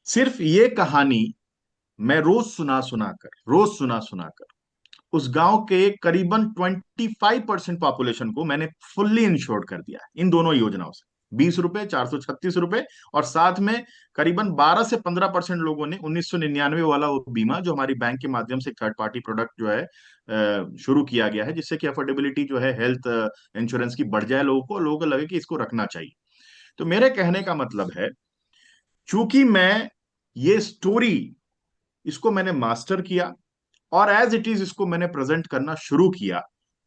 सिर्फ ये कहानी मैं रोज सुना सुना कर उस गांव के करीबन 25% पॉपुलेशन को मैंने फुल्ली इंश्योर्ड कर दिया है इन दोनों योजनाओं से। 20 रुपए, 436 रुपए, और साथ में करीबन 12 से 15% लोगों ने 1999 वाला वो बीमा जो हमारी बैंक के माध्यम से थर्ड पार्टी प्रोडक्ट जो है शुरू किया गया है, जिससे कि अफोर्डेबिलिटी जो है हेल्थ इंश्योरेंस की बढ़ जाए, लोगों को लगे कि इसको रखना चाहिए। तो मेरे कहने का मतलब है, चूंकि मैं ये स्टोरी इसको मैंने मास्टर किया और एज इट इज इसको मैंने प्रेजेंट करना शुरू किया,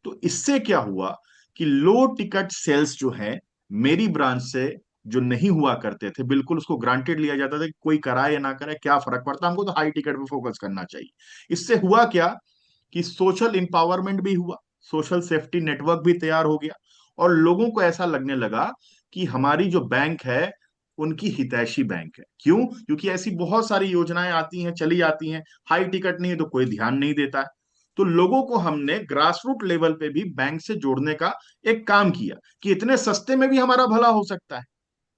तो इससे क्या हुआ कि लो टिकट सेल्स जो है मेरी ब्रांच से जो नहीं हुआ करते थे, बिल्कुल उसको ग्रांटेड लिया जाता था कि कोई कराए या ना कराए क्या फर्क पड़ता, हमको तो हाई टिकट पे फोकस करना चाहिए। इससे हुआ क्या कि सोशल इंपावरमेंट भी हुआ, सोशल सेफ्टी नेटवर्क भी तैयार हो गया, और लोगों को ऐसा लगने लगा कि हमारी जो बैंक है उनकी हितैषी बैंक है। क्यों? क्योंकि ऐसी बहुत सारी योजनाएं आती हैं चली आती हैं, हाई टिकट नहीं है तो कोई ध्यान नहीं देता है। तो लोगों को हमने ग्रास रूट लेवल पे भी बैंक से जोड़ने का एक काम किया कि इतने सस्ते में भी हमारा भला हो सकता है।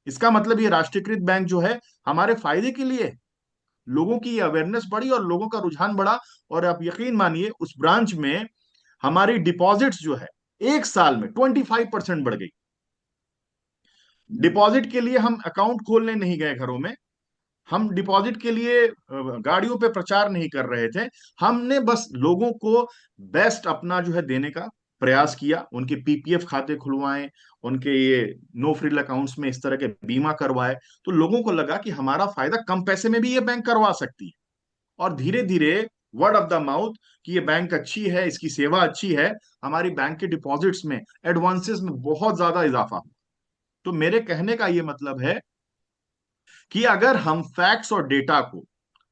इसका मतलब ये राष्ट्रीयकृत बैंक जो है हमारे फायदे के लिए है। लोगों की अवेयरनेस बढ़ी और लोगों का रुझान बढ़ा, और आप यकीन मानिए उस ब्रांच में हमारी डिपॉजिट्स जो है एक साल में 25% बढ़ गई। डिपॉजिट के लिए हम अकाउंट खोलने नहीं गए घरों में, हम डिपॉजिट के लिए गाड़ियों पे प्रचार नहीं कर रहे थे, हमने बस लोगों को बेस्ट अपना जो है देने का प्रयास किया। उनके पीपीएफ खाते खुलवाएं, उनके ये नो फ्रिल अकाउंट्स में इस तरह के बीमा करवाए, तो लोगों को लगा कि हमारा फायदा कम पैसे में भी ये बैंक करवा सकती है। और धीरे धीरे वर्ड ऑफ द माउथ कि ये बैंक अच्छी है, इसकी सेवा अच्छी है, हमारी बैंक के डिपॉजिट्स में, एडवांसेस में बहुत ज्यादा इजाफा हुआ। तो मेरे कहने का ये मतलब है कि अगर हम फैक्ट्स और डेटा को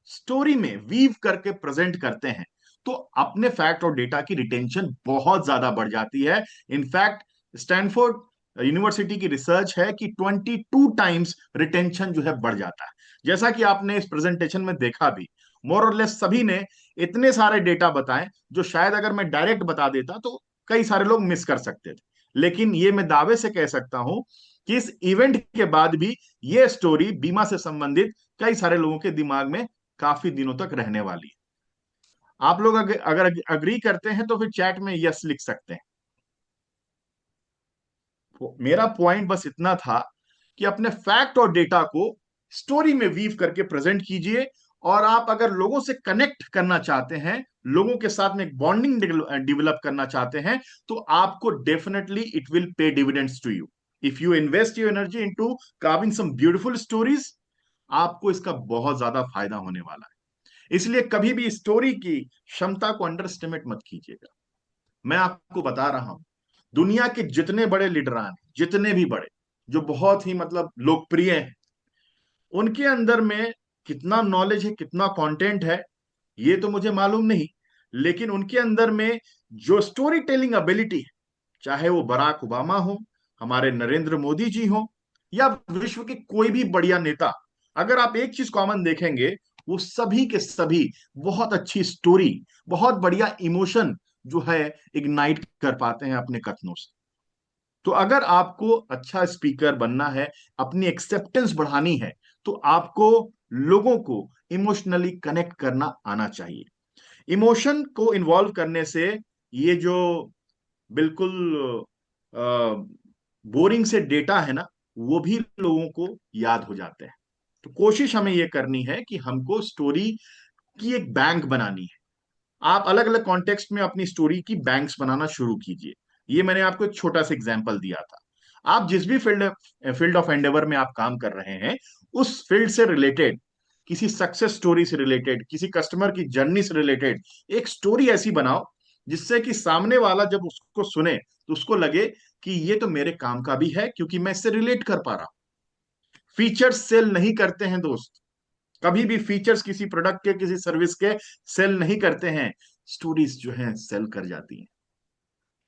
स्टोरी में वीव करके प्रेजेंट करते हैं तो अपने फैक्ट और डेटा की रिटेंशन बहुत ज्यादा बढ़ जाती है। इनफैक्ट स्टैनफोर्ड यूनिवर्सिटी की रिसर्च है कि 22 टाइम्स रिटेंशन जो है बढ़ जाता है। जैसा कि आपने इस प्रेजेंटेशन में देखा भी, मोर और लेस सभी ने इतने सारे डेटा बताए जो शायद अगर मैं डायरेक्ट बता देता तो कई सारे लोग मिस कर सकते थे। लेकिन ये मैं दावे से कह सकता हूं कि इस इवेंट के बाद भी ये स्टोरी बीमा से संबंधित कई सारे लोगों के दिमाग में काफी दिनों तक रहने वाली है। आप लोग अगर अग्री करते हैं तो फिर चैट में यस लिख सकते हैं। मेरा पॉइंट बस इतना था कि अपने फैक्ट और डेटा को स्टोरी में वीव करके प्रेजेंट कीजिए, और आप अगर लोगों से कनेक्ट करना चाहते हैं, लोगों के साथ में एक बॉन्डिंग डेवलप करना चाहते हैं, तो आपको definitely it will pay dividends to you if you invest your energy into carving some beautiful stories. आपको इसका बहुत ज्यादा फायदा होने वाला है। इसलिए कभी भी स्टोरी की क्षमता को अंडर एस्टिमेट मत कीजिएगा। मैं आपको बता रहा हूं, दुनिया के जितने बड़े लीडरान हैं, जितने भी बड़े जो बहुत ही मतलब लोकप्रिय हैं, उनके अंदर में कितना नॉलेज है, कितना कंटेंट है, ये तो मुझे मालूम नहीं, लेकिन उनके अंदर में जो स्टोरी टेलिंग एबिलिटी है, चाहे वो बराक ओबामा हो, हमारे नरेंद्र मोदी जी हो, या विश्व के कोई भी बढ़िया नेता, अगर आप एक चीज कॉमन देखेंगे, वो सभी के सभी बहुत अच्छी स्टोरी, बहुत बढ़िया इमोशन जो है इग्नाइट कर पाते हैं अपने कथनों से। तो अगर आपको अच्छा स्पीकर बनना है, अपनी एक्सेप्टेंस बढ़ानी है, तो आपको लोगों को इमोशनली कनेक्ट करना आना चाहिए। इमोशन को इन्वॉल्व करने से ये जो बिल्कुल बोरिंग से डेटा है ना, वो भी लोगों को याद हो जाते हैं। तो कोशिश हमें ये करनी है कि हमको स्टोरी की एक बैंक बनानी है। आप अलग अलग कॉन्टेक्स्ट में अपनी स्टोरी की बैंक्स बनाना शुरू कीजिए। ये मैंने आपको एक छोटा सा एग्जांपल दिया था। आप जिस भी फील्ड ऑफ एंडेवर में आप काम कर रहे हैं, उस फील्ड से रिलेटेड, किसी सक्सेस स्टोरी से रिलेटेड, किसी कस्टमर की जर्नी से रिलेटेड एक स्टोरी ऐसी बनाओ जिससे कि सामने वाला जब उसको सुने तो उसको लगे कि ये तो मेरे काम का भी है, क्योंकि मैं इससे रिलेट कर पा रहा हूं। फीचर्स सेल नहीं करते हैं दोस्त, कभी भी फीचर्स किसी प्रोडक्ट के, किसी सर्विस के सेल नहीं करते हैं, स्टोरीज जो हैं सेल कर जाती हैं।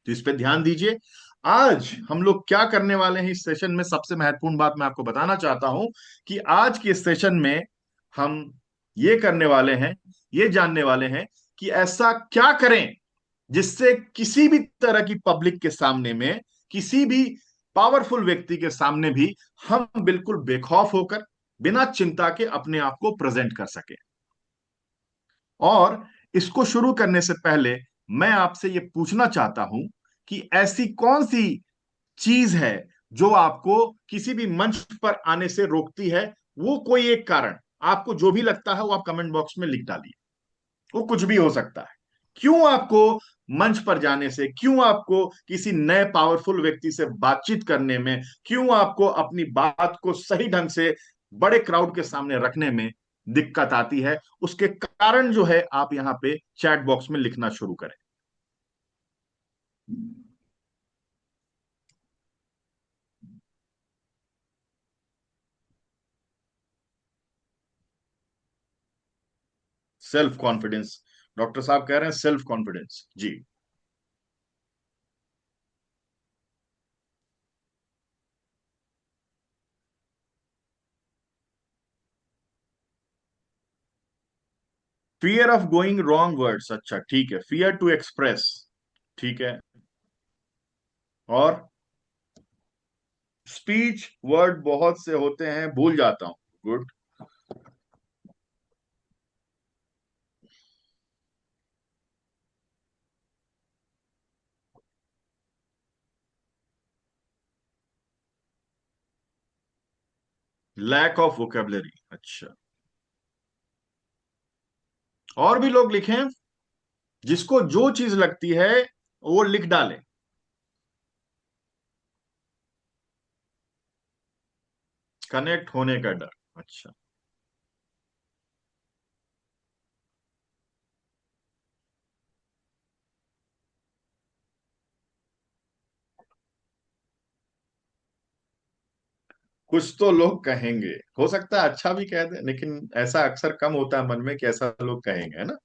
तो इस पे ध्यान दीजिए। आज हम लोग क्या करने वाले हैं इस सेशन में, सबसे महत्वपूर्ण बात मैं आपको बताना चाहता हूं कि आज के सेशन में हम ये करने वाले हैं, ये जानने वाले हैं कि ऐसा क्या करें जिससे किसी भी तरह की पब्लिक के सामने में, किसी भी पावरफुल व्यक्ति के सामने भी हम बिल्कुल बेखौफ होकर, बिना चिंता के अपने आप को प्रेजेंट कर सके। और इसको शुरू करने से पहले मैं आपसे यह पूछना चाहता हूं कि ऐसी कौन सी चीज है जो आपको किसी भी मंच पर आने से रोकती है। वो कोई एक कारण आपको जो भी लगता है वो आप कमेंट बॉक्स में लिख डालिए, वो कुछ भी हो सकता है। क्यों आपको मंच पर जाने से, क्यों आपको किसी नए पावरफुल व्यक्ति से बातचीत करने में, क्यों आपको अपनी बात को सही ढंग से बड़े क्राउड के सामने रखने में दिक्कत आती है, उसके कारण जो है आप यहां पे चैट बॉक्स में लिखना शुरू करें। Self confidence. डॉक्टर साहब कह रहे हैं सेल्फ कॉन्फिडेंस। जी। Fear of going wrong words, अच्छा ठीक है। फियर टू एक्सप्रेस, ठीक है। और स्पीच वर्ड बहुत से होते हैं, भूल जाता हूं, गुड। लैक ऑफ वोकेबलरी, अच्छा। और भी लोग लिखें, जिसको जो चीज लगती है वो लिख डाले। कनेक्ट होने का डर, अच्छा। कुछ तो लोग कहेंगे, हो सकता है अच्छा भी कह दे, लेकिन ऐसा अक्सर कम होता है मन में कि ऐसा लोग कहेंगे, है ना।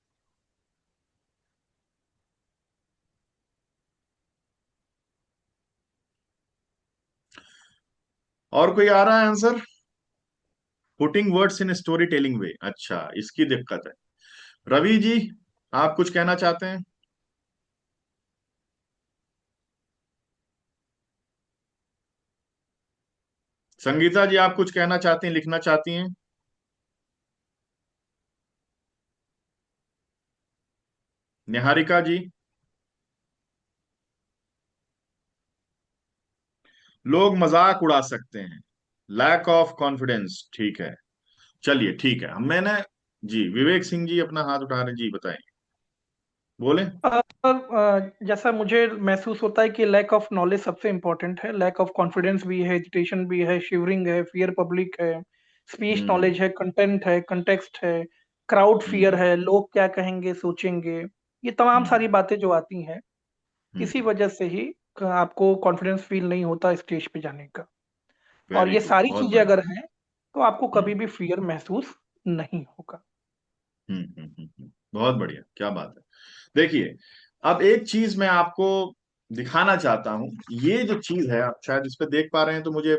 और कोई आ रहा है answer? Putting words in storytelling way, अच्छा, इसकी दिक्कत है। रवि जी, आप कुछ कहना चाहते हैं? संगीता जी, आप कुछ कहना चाहती हैं, लिखना चाहती हैं? निहारिका जी? लोग मजाक उड़ा सकते हैं, लैक ऑफ कॉन्फिडेंस, ठीक है। चलिए ठीक है, मैंने, जी विवेक सिंह जी अपना हाथ उठा रहे हैं, जी बताएं, बोले। जैसा मुझे महसूस होता है कि लैक ऑफ नॉलेज सबसे इम्पोर्टेंट है, लैक ऑफ कॉन्फिडेंस भी है, हेजिटेशन भी है, शिवरिंग है, फियर पब्लिक है, स्पीच हम्म। नॉलेज है, कंटेंट है, कंटेक्स्ट है, क्राउड फियर हम्म। है, लोग क्या कहेंगे सोचेंगे, ये तमाम हम्म। सारी बातें जो आती हैं, इसी हम्म। वजह से ही आपको कॉन्फिडेंस फील नहीं होता स्टेज पे जाने का। और वेरी ये गुड, सारी बहुत चीजें बढ़िया। अगर हैं तो आपको हम्म। कभी भी फियर महसूस नहीं होगा। बहुत बढ़िया, क्या बात है। देखिए, अब एक चीज मैं आपको दिखाना चाहता हूं। ये जो चीज है, आप शायद इस पे देख पा रहे हैं, तो मुझे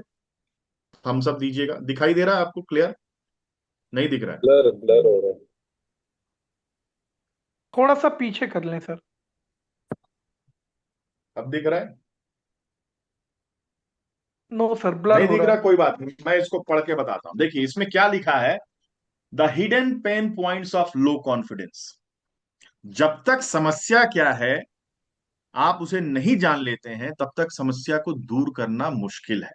थम्स अप दीजिएगा। दिखाई दे रहा है आपको क्लियर? नहीं दिख रहा है? ब्लर ब्लर हो रहा है। थोड़ा सा पीछे कर लें सर। अब दिख रहा है? नो सर, ब्लर नहीं हो दिख रहा रहा, है। कोई बात नहीं, मैं इसको पढ़ के बताता हूं। देखिए इसमें क्या लिखा है, the hidden pen points of low confidence. जब तक समस्या क्या है आप उसे नहीं जान लेते हैं, तब तक समस्या को दूर करना मुश्किल है।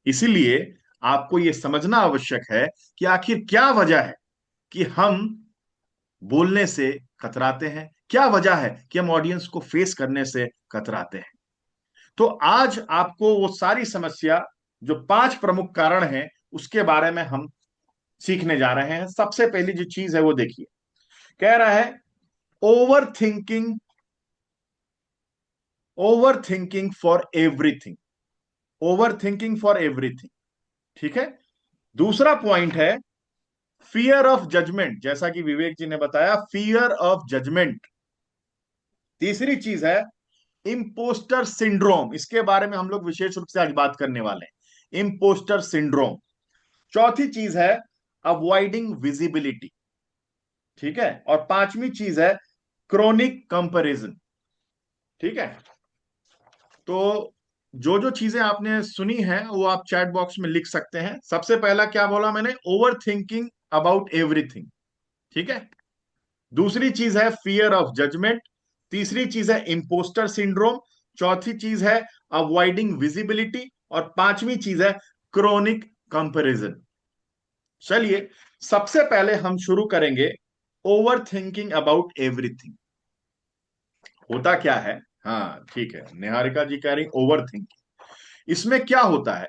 इसीलिए आपको यह समझना आवश्यक है कि आखिर क्या वजह है कि हम बोलने से कतराते हैं, क्या वजह है कि हम ऑडियंस को फेस करने से कतराते हैं। तो आज आपको वो सारी समस्या, जो 5 प्रमुख कारण हैं, उसके बारे में हम सीखने जा रहे हैं। सबसे पहली जो चीज है वो देखिए, कह रहा है over thinking, over thinking for everything, over thinking for everything, ठीक है। दूसरा पॉइंट है फियर ऑफ जजमेंट, जैसा कि विवेक जी ने बताया, फियर ऑफ जजमेंट। तीसरी चीज है इम्पोस्टर सिंड्रोम, इसके बारे में हम लोग विशेष रूप से आज बात करने वाले हैं, इम्पोस्टर सिंड्रोम। चौथी चीज है अवॉइडिंग विजिबिलिटी, ठीक है। और पांचवी चीज है क्रोनिक कंपैरिजन, ठीक है। तो जो जो चीजें आपने सुनी हैं वो आप चैट बॉक्स में लिख सकते हैं। सबसे पहला क्या बोला मैंने, ओवर थिंकिंग अबाउट एवरीथिंग, ठीक है। दूसरी चीज है फियर ऑफ जजमेंट। तीसरी चीज है इम्पोस्टर सिंड्रोम। चौथी चीज है अवॉइडिंग विजिबिलिटी। और पांचवी चीज है क्रोनिक कंपैरिजन। चलिए, सबसे पहले हम शुरू करेंगे ओवर थिंकिंग अबाउट एवरीथिंग। होता क्या है, हाँ ठीक है, निहारिका जी कह रही ओवर थिंकिंग। इसमें क्या होता है,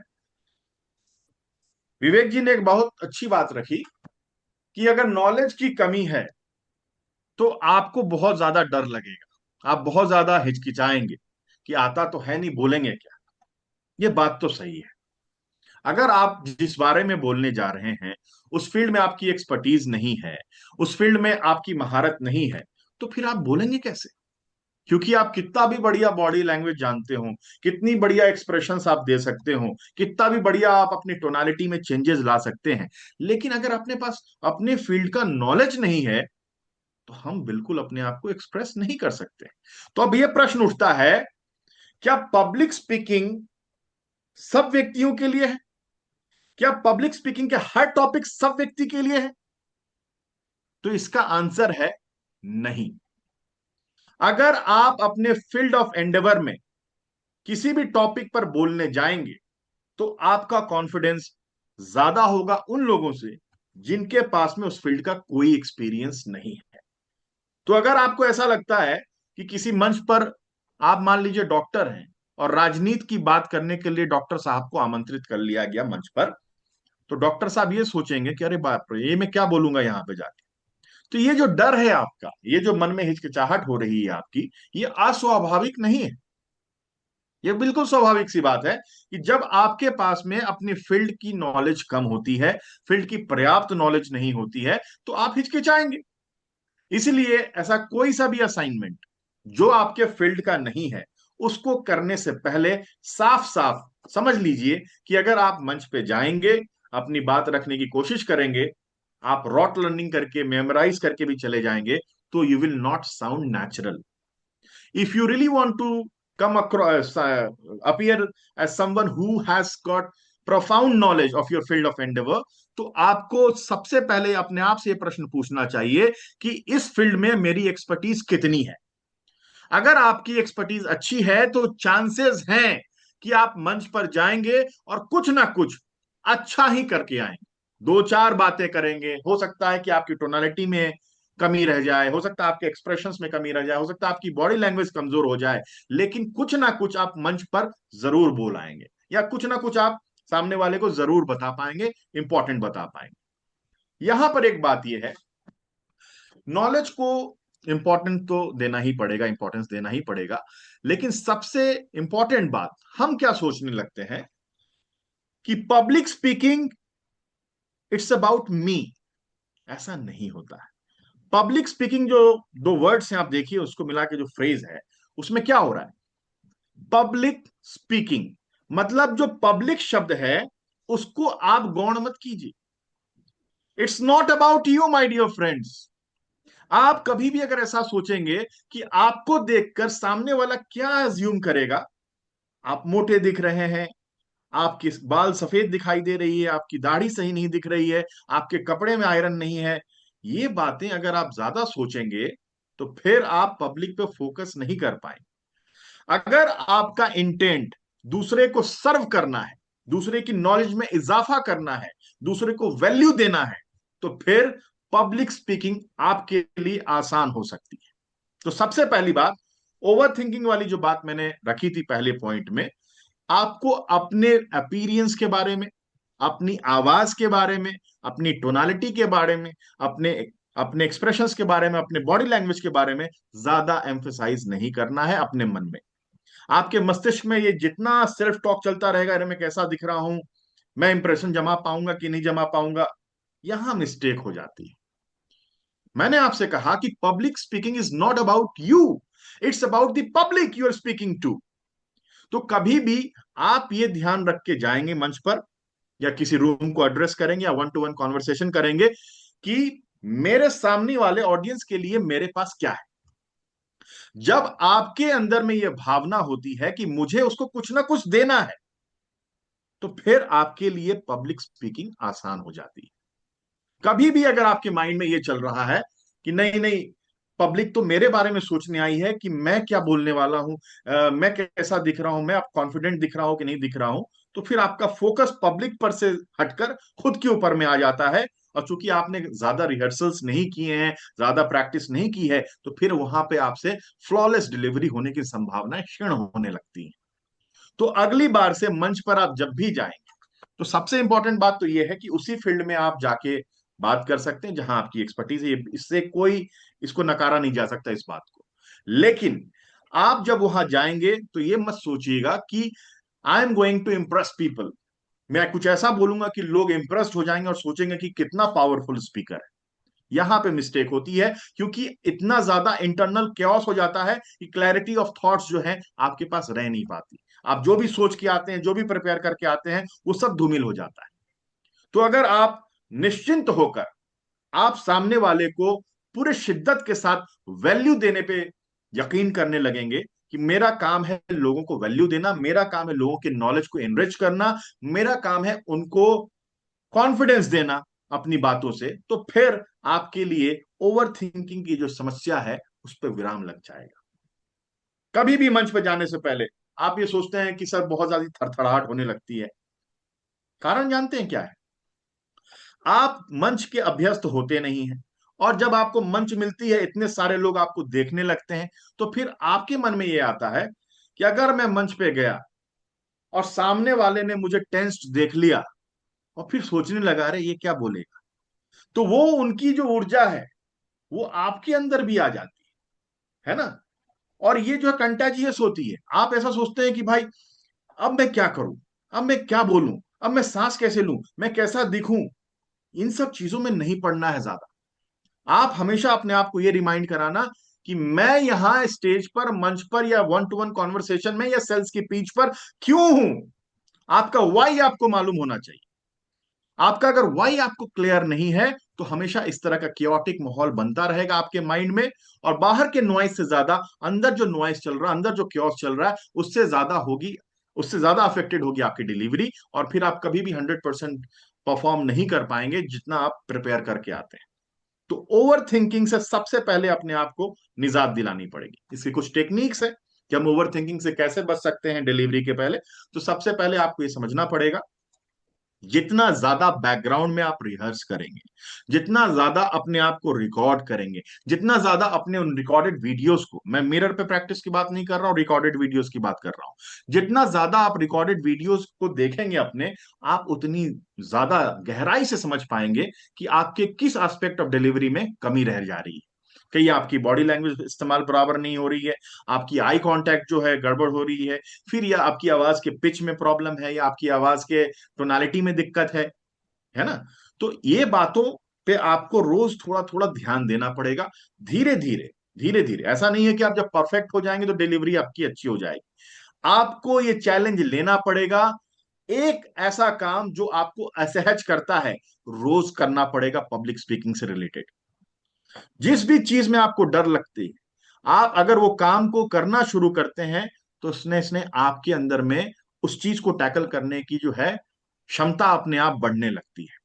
विवेक जी ने एक बहुत अच्छी बात रखी कि अगर नॉलेज की कमी है तो आपको बहुत ज्यादा डर लगेगा, आप बहुत ज्यादा हिचकिचाएंगे कि आता तो है नहीं, बोलेंगे क्या। ये बात तो सही है। अगर आप जिस बारे में बोलने जा रहे हैं उस फील्ड में आपकी एक्सपर्टीज नहीं है, उस फील्ड में आपकी महारत नहीं है, तो फिर आप बोलेंगे कैसे? क्योंकि आप कितना भी बढ़िया बॉडी लैंग्वेज जानते हो, कितनी बढ़िया एक्सप्रेशंस आप दे सकते हो, कितना भी बढ़िया आप अपनी टोनालिटी में चेंजेस ला सकते हैं, लेकिन अगर अपने पास अपने फील्ड का नॉलेज नहीं है तो हम बिल्कुल अपने आप को एक्सप्रेस नहीं कर सकते। तो अब यह प्रश्न उठता है, क्या पब्लिक स्पीकिंग सब व्यक्तियों के लिए है? क्या पब्लिक स्पीकिंग के हर टॉपिक सब व्यक्ति के लिए है? तो इसका आंसर है नहीं। अगर आप अपने फील्ड ऑफ एंडेवर में किसी भी टॉपिक पर बोलने जाएंगे तो आपका कॉन्फिडेंस ज्यादा होगा उन लोगों से जिनके पास में उस फील्ड का कोई एक्सपीरियंस नहीं है। तो अगर आपको ऐसा लगता है कि किसी मंच पर आप मान लीजिए डॉक्टर हैं और राजनीति की बात करने के लिए डॉक्टर साहब को आमंत्रित कर लिया गया मंच पर, तो डॉक्टर साहब ये सोचेंगे कि अरे बाप रे, ये मैं क्या बोलूंगा यहां पे जाके। तो ये जो डर है आपका, ये जो मन में हिचकिचाहट हो रही है आपकी, ये अस्वाभाविक नहीं है। ये बिल्कुल स्वाभाविक सी बात है कि जब आपके पास में अपनी फील्ड की नॉलेज कम होती है, फील्ड की पर्याप्त नॉलेज नहीं होती है, तो आप हिचकिचाएंगे। इसलिए ऐसा कोई सा भी असाइनमेंट जो आपके फील्ड का नहीं है, उसको करने से पहले साफ साफ समझ लीजिए कि अगर आप मंच पे जाएंगे, अपनी बात रखने की कोशिश करेंगे, आप रॉट लर्निंग करके मेमोराइज करके भी चले जाएंगे, तो you will not sound natural. If you really want to come across, appear as someone who has got profound knowledge of your field of endeavor, तो आपको सबसे पहले अपने आप से ये प्रश्न पूछना चाहिए कि इस फील्ड में मेरी एक्सपर्टीज कितनी है। अगर आपकी एक्सपर्टीज अच्छी है तो चांसेस हैं कि आप मंच पर जाएंगे और कुछ ना कुछ अच्छा ही करके आएंगे। दो चार बातें करेंगे, हो सकता है कि आपकी टोनालिटी में कमी रह जाए, हो सकता है आपके एक्सप्रेशंस में कमी रह जाए, हो सकता है आपकी बॉडी लैंग्वेज कमजोर हो जाए, लेकिन कुछ ना कुछ आप मंच पर जरूर बोल आएंगे, या कुछ ना कुछ आप सामने वाले को जरूर बता पाएंगे, इंपॉर्टेंट बता पाएंगे। यहां पर एक बात यह है, नॉलेज को इंपॉर्टेंट तो देना ही पड़ेगा, इंपॉर्टेंस देना ही पड़ेगा, लेकिन सबसे इंपॉर्टेंट बात हम क्या सोचने लगते हैं कि public speaking it's about me. ऐसा नहीं होता है। पब्लिक स्पीकिंग, जो दो वर्ड्स हैं आप देखिए, उसको मिला के जो फ्रेज है, उसमें क्या हो रहा है? पब्लिक स्पीकिंग मतलब जो पब्लिक शब्द है उसको आप गौण मत कीजिए। It's not about you my dear friends. आप कभी भी अगर ऐसा सोचेंगे कि आपको देखकर सामने वाला क्या अज्यूम करेगा, आप मोटे दिख रहे हैं, आपके बाल सफेद दिखाई दे रही है, आपकी दाढ़ी सही नहीं दिख रही है, आपके कपड़े में आयरन नहीं है, ये बातें अगर आप ज्यादा सोचेंगे तो फिर आप पब्लिक पे फोकस नहीं कर पाएंगे। अगर आपका इंटेंट दूसरे को सर्व करना है, दूसरे की नॉलेज में इजाफा करना है, दूसरे को वैल्यू देना है, तो फिर पब्लिक स्पीकिंग आपके लिए आसान हो सकती है। तो सबसे पहली बात, ओवर थिंकिंग वाली जो बात मैंने रखी थी पहले पॉइंट में, आपको अपने अपीयरेंस के बारे में, अपनी आवाज के बारे में, अपनी टोनालिटी के बारे में, अपने अपने एक्सप्रेशंस के बारे में, अपने बॉडी लैंग्वेज के बारे में ज्यादा एम्फेसाइज नहीं करना है अपने मन में। आपके मस्तिष्क में ये जितना सेल्फ टॉक चलता रहेगा, अरे मैं कैसा दिख रहा हूं, मैं इंप्रेशन जमा पाऊंगा कि नहीं जमा पाऊंगा, यहां मिस्टेक हो जाती है। मैंने आपसे कहा कि public speaking is not about you, it's about the public you are speaking to. तो कभी भी आप ये ध्यान रख के जाएंगे मंच पर, या किसी रूम को एड्रेस करेंगे, या वन टू वन कॉन्वर्सेशन करेंगे, कि मेरे सामने वाले ऑडियंस के लिए मेरे पास क्या है। जब आपके अंदर में यह भावना होती है कि मुझे उसको कुछ ना कुछ देना है, तो फिर आपके लिए पब्लिक स्पीकिंग आसान हो जाती है। कभी भी अगर आपके माइंड में यह चल रहा है कि नहीं नहीं, पब्लिक तो मेरे बारे में सोचने आई है कि मैं क्या बोलने वाला हूं, मैं कैसा दिख रहा हूं, मैं आप कॉन्फिडेंट दिख रहा हूं कि नहीं दिख रहा हूं, तो फिर आपका फोकस पब्लिक पर से हटकर खुद के ऊपर में आ जाता है। और चूंकि आपने ज्यादा रिहर्सल्स नहीं किए हैं, ज्यादा प्रैक्टिस नहीं की है, तो फिर वहां पे आपसे फ्लॉलेस डिलीवरी होने की संभावनाएं क्षीण होने लगती हैं। तो अगली बार से मंच पर आप जब भी जाएंगे, तो सबसे इंपॉर्टेंट बात तो यह है कि उसी फील्ड में आप जाके बात कर सकते हैं जहां आपकी एक्सपर्टीज है। इससे कोई इसको नकारा नहीं जा सकता इस बात को। लेकिन आप जब वहां जाएंगे तो ये मत सोचिएगा कि I am going to impress people, मैं कुछ ऐसा बोलूंगा कि लोग इंप्रेस्ड हो जाएंगे और सोचेंगे कि कितना पावरफुल स्पीकर है। यहां पे मिस्टेक होती है, क्योंकि इतना ज्यादा इंटरनल कैओस हो जाता है कि क्लैरिटी ऑफ थॉट्स जो है आपके पास रह नहीं पाती। आप जो भी सोच के आते हैं, जो भी प्रिपेयर करके आते हैं, वो सब धूमिल हो जाता है। तो अगर आप निश्चिंत होकर आप सामने वाले को पूरे शिद्दत के साथ वैल्यू देने पे यकीन करने लगेंगे कि मेरा काम है लोगों को वैल्यू देना, मेरा काम है लोगों के नॉलेज को एनरिच करना, मेरा काम है उनको कॉन्फिडेंस देना अपनी बातों से, तो फिर आपके लिए ओवर थिंकिंग की जो समस्या है उस पर विराम लग जाएगा। कभी भी मंच पर जाने से पहले आप ये सोचते हैं कि सर बहुत ज्यादा थरथराहट होने लगती है, कारण जानते हैं क्या है? आप मंच के अभ्यस्त होते नहीं हैं, और जब आपको मंच मिलती है, इतने सारे लोग आपको देखने लगते हैं, तो फिर आपके मन में यह आता है कि अगर मैं मंच पे गया और सामने वाले ने मुझे टेंस्ड देख लिया और फिर सोचने लगा, अरे ये क्या बोलेगा, तो वो उनकी जो ऊर्जा है वो आपके अंदर भी आ जाती है ना। और ये जो है कंटेजियस होती है। आप ऐसा सोचते हैं कि भाई अब मैं क्या करूं, अब मैं क्या बोलूं, अब मैं सांस कैसे लूं, मैं कैसा दिखूं, इन सब चीजों में नहीं पड़ना है ज्यादा। आप हमेशा अपने आप को ये रिमाइंड कराना कि मैं यहां स्टेज पर, मंच पर, या वन टू वन कॉन्वर्सेशन में, या सेल्स की पीच पर क्यों हूं। आपका वाई आपको मालूम होना चाहिए। आपका अगर वाई आपको क्लियर नहीं है तो हमेशा इस तरह का क्योटिक माहौल बनता रहेगा आपके माइंड में, और बाहर के नॉइस से ज्यादा अंदर जो नॉइस चल रहा है, अंदर जो क्योस चल रहा है, उससे ज्यादा होगी, उससे ज्यादा अफेक्टेड होगी आपकी डिलीवरी, और फिर आप कभी भी 100% परफॉर्म नहीं कर पाएंगे जितना आप प्रिपेयर करके आते हैं। तो ओवर थिंकिंग से सबसे पहले अपने आप को निजात दिलानी पड़ेगी। इसकी कुछ टेक्निक्स है कि हम ओवर थिंकिंग से कैसे बच सकते हैं डिलीवरी के पहले। तो सबसे पहले आपको ये समझना पड़ेगा, जितना ज्यादा बैकग्राउंड में आप रिहर्स करेंगे, जितना ज्यादा अपने आप को रिकॉर्ड करेंगे, जितना ज्यादा अपने उन रिकॉर्डेड वीडियोस को, मैं मिरर पे प्रैक्टिस की बात नहीं कर रहा हूं, रिकॉर्डेड वीडियोस की बात कर रहा हूं, जितना ज्यादा आप रिकॉर्डेड वीडियोस को देखेंगे अपने, आप उतनी ज्यादा गहराई से समझ पाएंगे कि आपके किस एस्पेक्ट ऑफ डिलीवरी में कमी रह जा रही है। कहीं आपकी बॉडी लैंग्वेज इस्तेमाल बराबर नहीं हो रही है, आपकी आई कांटेक्ट जो है गड़बड़ हो रही है, फिर या आपकी आवाज के पिच में प्रॉब्लम है, या आपकी आवाज के टोनालिटी में दिक्कत है ना। तो ये बातों पे आपको रोज थोड़ा थोड़ा ध्यान देना पड़ेगा, धीरे धीरे, धीरे धीरे। ऐसा नहीं है कि आप जब परफेक्ट हो जाएंगे तो डिलीवरी आपकी अच्छी हो जाएगी। आपको ये चैलेंज लेना पड़ेगा। एक ऐसा काम जो आपको असहज करता है, रोज करना पड़ेगा पब्लिक स्पीकिंग से रिलेटेड। जिस भी चीज में आपको डर लगती है, आप अगर वो काम को करना शुरू करते हैं तो उसने इसने आपके अंदर में उस चीज को टैकल करने की जो है क्षमता अपने आप बढ़ने लगती है।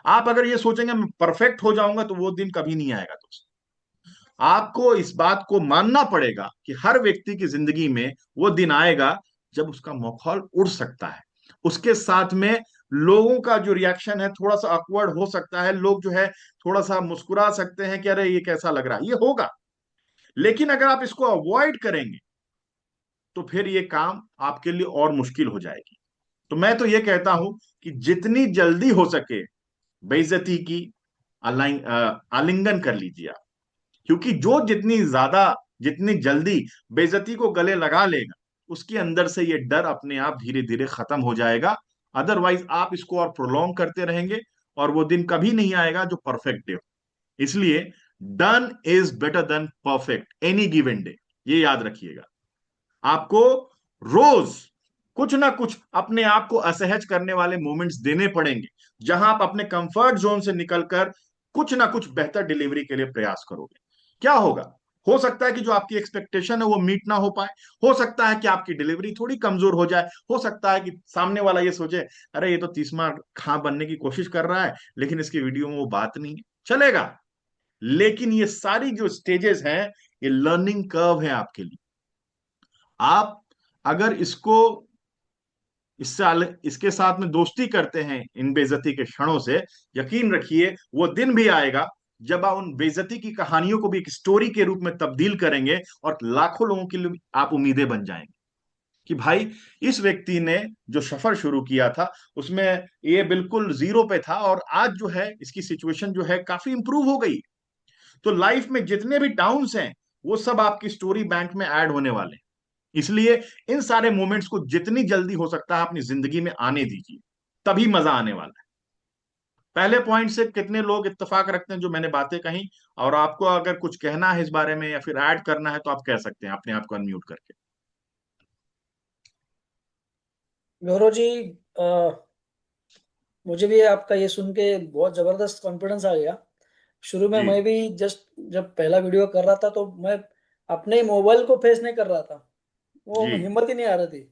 आप अगर ये सोचेंगे मैं परफेक्ट हो जाऊंगा तो वो दिन कभी नहीं आएगा दोस्त। आपको इस बात को मानना पड़ेगा कि हर व्यक्ति की जिंदगी में वो दिन आएगा जब उसका माहौल उड़ सकता है, उसके साथ में लोगों का जो रिएक्शन है थोड़ा सा अकवर्ड हो सकता है, लोग जो है थोड़ा सा मुस्कुरा सकते हैं कि अरे ये कैसा लग रहा है, ये होगा। लेकिन अगर आप इसको अवॉइड करेंगे तो फिर ये काम आपके लिए और मुश्किल हो जाएगी। तो मैं तो ये कहता हूं कि जितनी जल्दी हो सके बेइज्जती की आलिंगन कर लीजिए आप, क्योंकि जो जितनी जल्दी बेइज्जती को गले लगा लेगा, उसके अंदर से ये डर अपने आप धीरे धीरे खत्म हो जाएगा। अदरवाइज आप इसको और प्रोलॉन्ग करते रहेंगे और वो दिन कभी नहीं आएगा जो परफेक्ट डे हो। इसलिए done is better than perfect any given day, ये याद रखिएगा। आपको रोज कुछ ना कुछ अपने आप को असहज करने वाले मोमेंट्स देने पड़ेंगे, जहां आप अपने कंफर्ट जोन से निकलकर कुछ ना कुछ बेहतर डिलीवरी के लिए प्रयास करोगे। क्या होगा? हो सकता है कि जो आपकी एक्सपेक्टेशन है वो मीट ना हो पाए, हो सकता है कि आपकी डिलीवरी थोड़ी कमजोर हो जाए, हो सकता है कि सामने वाला ये सोचे अरे ये तो तीसरा खां बनने की कोशिश कर रहा है लेकिन इसकी वीडियो में वो बात नहीं है, चलेगा। लेकिन ये सारी जो स्टेजेस हैं ये लर्निंग कर्व है आपके लिए। आप अगर इसके साथ में दोस्ती करते हैं इन बेइज्जती के क्षणों से, यकीन रखिए वो दिन भी आएगा जब आप उन बेइज्जती की कहानियों को भी एक स्टोरी के रूप में तब्दील करेंगे और लाखों लोगों के लिए आप उम्मीदें बन जाएंगे कि भाई इस व्यक्ति ने जो सफर शुरू किया था उसमें ये बिल्कुल जीरो पे था और आज जो है इसकी सिचुएशन जो है काफी इंप्रूव हो गई। तो लाइफ में जितने भी डाउन्स हैं वो सब आपकी स्टोरी बैंक में ऐड होने वाले हैं। इसलिए इन सारे मोमेंट्स को जितनी जल्दी हो सकता है अपनी जिंदगी में आने दीजिए। तभी मजा आने वाला है। पहले पॉइंट से कितने लोग इत्तेफाक रखते हैं जो मैंने बातें कही? और आपको अगर कुछ कहना है इस बारे में या फिर ऐड करना है तो आप कह सकते हैं अपने आप को अनम्यूट करके। गौरव जी, मुझे भी आपका ये सुन के बहुत जबरदस्त कॉन्फिडेंस आ गया। शुरू में जी मैं भी जस्ट जब पहला वीडियो कर रहा था तो मैं अपने मोबाइल को फेस नहीं कर रहा था, वो जी। हिम्मत ही नहीं आ रही थी।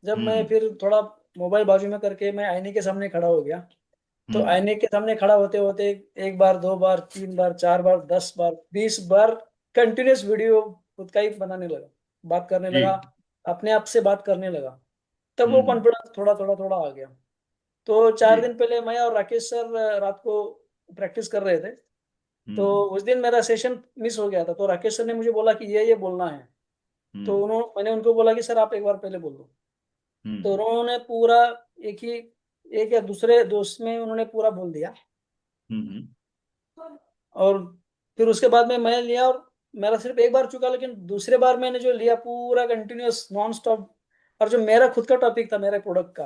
जब मैं हम्म फिर थोड़ा मोबाइल बाजू में करके मैं आईने के सामने खड़ा हो गया, तो हम्म आईने के सामने खड़ा होते होते एक बार, दो बार, तीन बार, चार बार, 10 बार, 20 बार कंटिन्यूस वीडियो खुद का ही बनाने लगा, बात करने जी। लगा, अपने आप से बात करने लगा। तब वो हम्म। कॉन्फिडेंस थोड़ा थोड़ा थोड़ा आ गया। तो जी। 4 दिन पहले मैं और राकेश सर रात को प्रैक्टिस कर रहे थे। तो हम्म उस दिन मेरा सेशन मिस हो गया था, तो राकेश सर ने मुझे बोला कि ये बोलना है। तो हम्म मैंने उनको बोला कि सर आप एक बार पहले बोल दो। तो हम्म उन्होंने पूरा एक ही एक या दूसरे दोस्त में उन्होंने पूरा बोल दिया। हम्म और फिर उसके बाद में मैं लिया, और मेरा सिर्फ एक बार चुका, लेकिन दूसरे बार मैंने जो लिया पूरा कंटिन्यूअस नॉन स्टॉप। और जो मेरा खुद का टॉपिक था मेरे प्रोडक्ट का,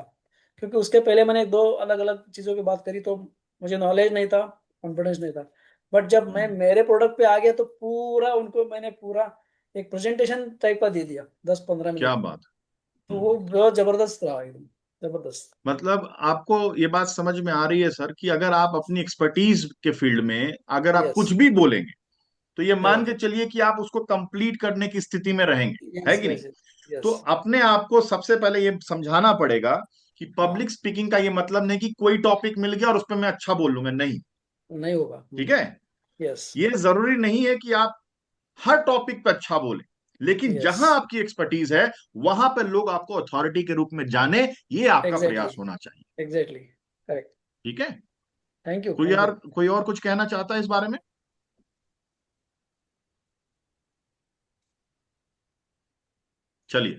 क्योंकि उसके पहले मैंने दो अलग अलग चीज़ों की बात करी तो मुझे नॉलेज नहीं था, कॉन्फिडेंस नहीं था। बट जब मैं हम्म। मेरे प्रोडक्ट पे आ गया तो पूरा उनको मैंने पूरा एक प्रेजेंटेशन टाइप का दे दिया 10-15 मिनट क्या में। बात। तो वो बहुत जबरदस्त रहा, एकदम जबरदस्त। मतलब आपको ये बात समझ में आ रही है सर कि अगर आप अपनी एक्सपर्टीज के फील्ड में अगर आप यस, कुछ भी बोलेंगे तो ये मान राइट, के चलिए कि आप उसको कंप्लीट करने की स्थिति में रहेंगे, है यस, कि नहीं? यस, तो यस। अपने आप को सबसे पहले ये समझाना पड़ेगा कि हाँ, पब्लिक स्पीकिंग का ये मतलब नहीं कि कोई टॉपिक मिल गया और उस पर मैं अच्छा बोल लूंगा, नहीं। नहीं होगा। ठीक है। यस, ये जरूरी नहीं है कि आप हर टॉपिक पे अच्छा बोले, लेकिन यस, जहां आपकी एक्सपर्टीज है वहां पर लोग आपको अथॉरिटी के रूप में जाने, ये आपका एग्जैक्टली, प्रयास होना चाहिए। Exactly, correct. ठीक है। थैंक यू, कोई थैंक यार, यू। कोई और कुछ कहना चाहता है इस बारे में? चलिए।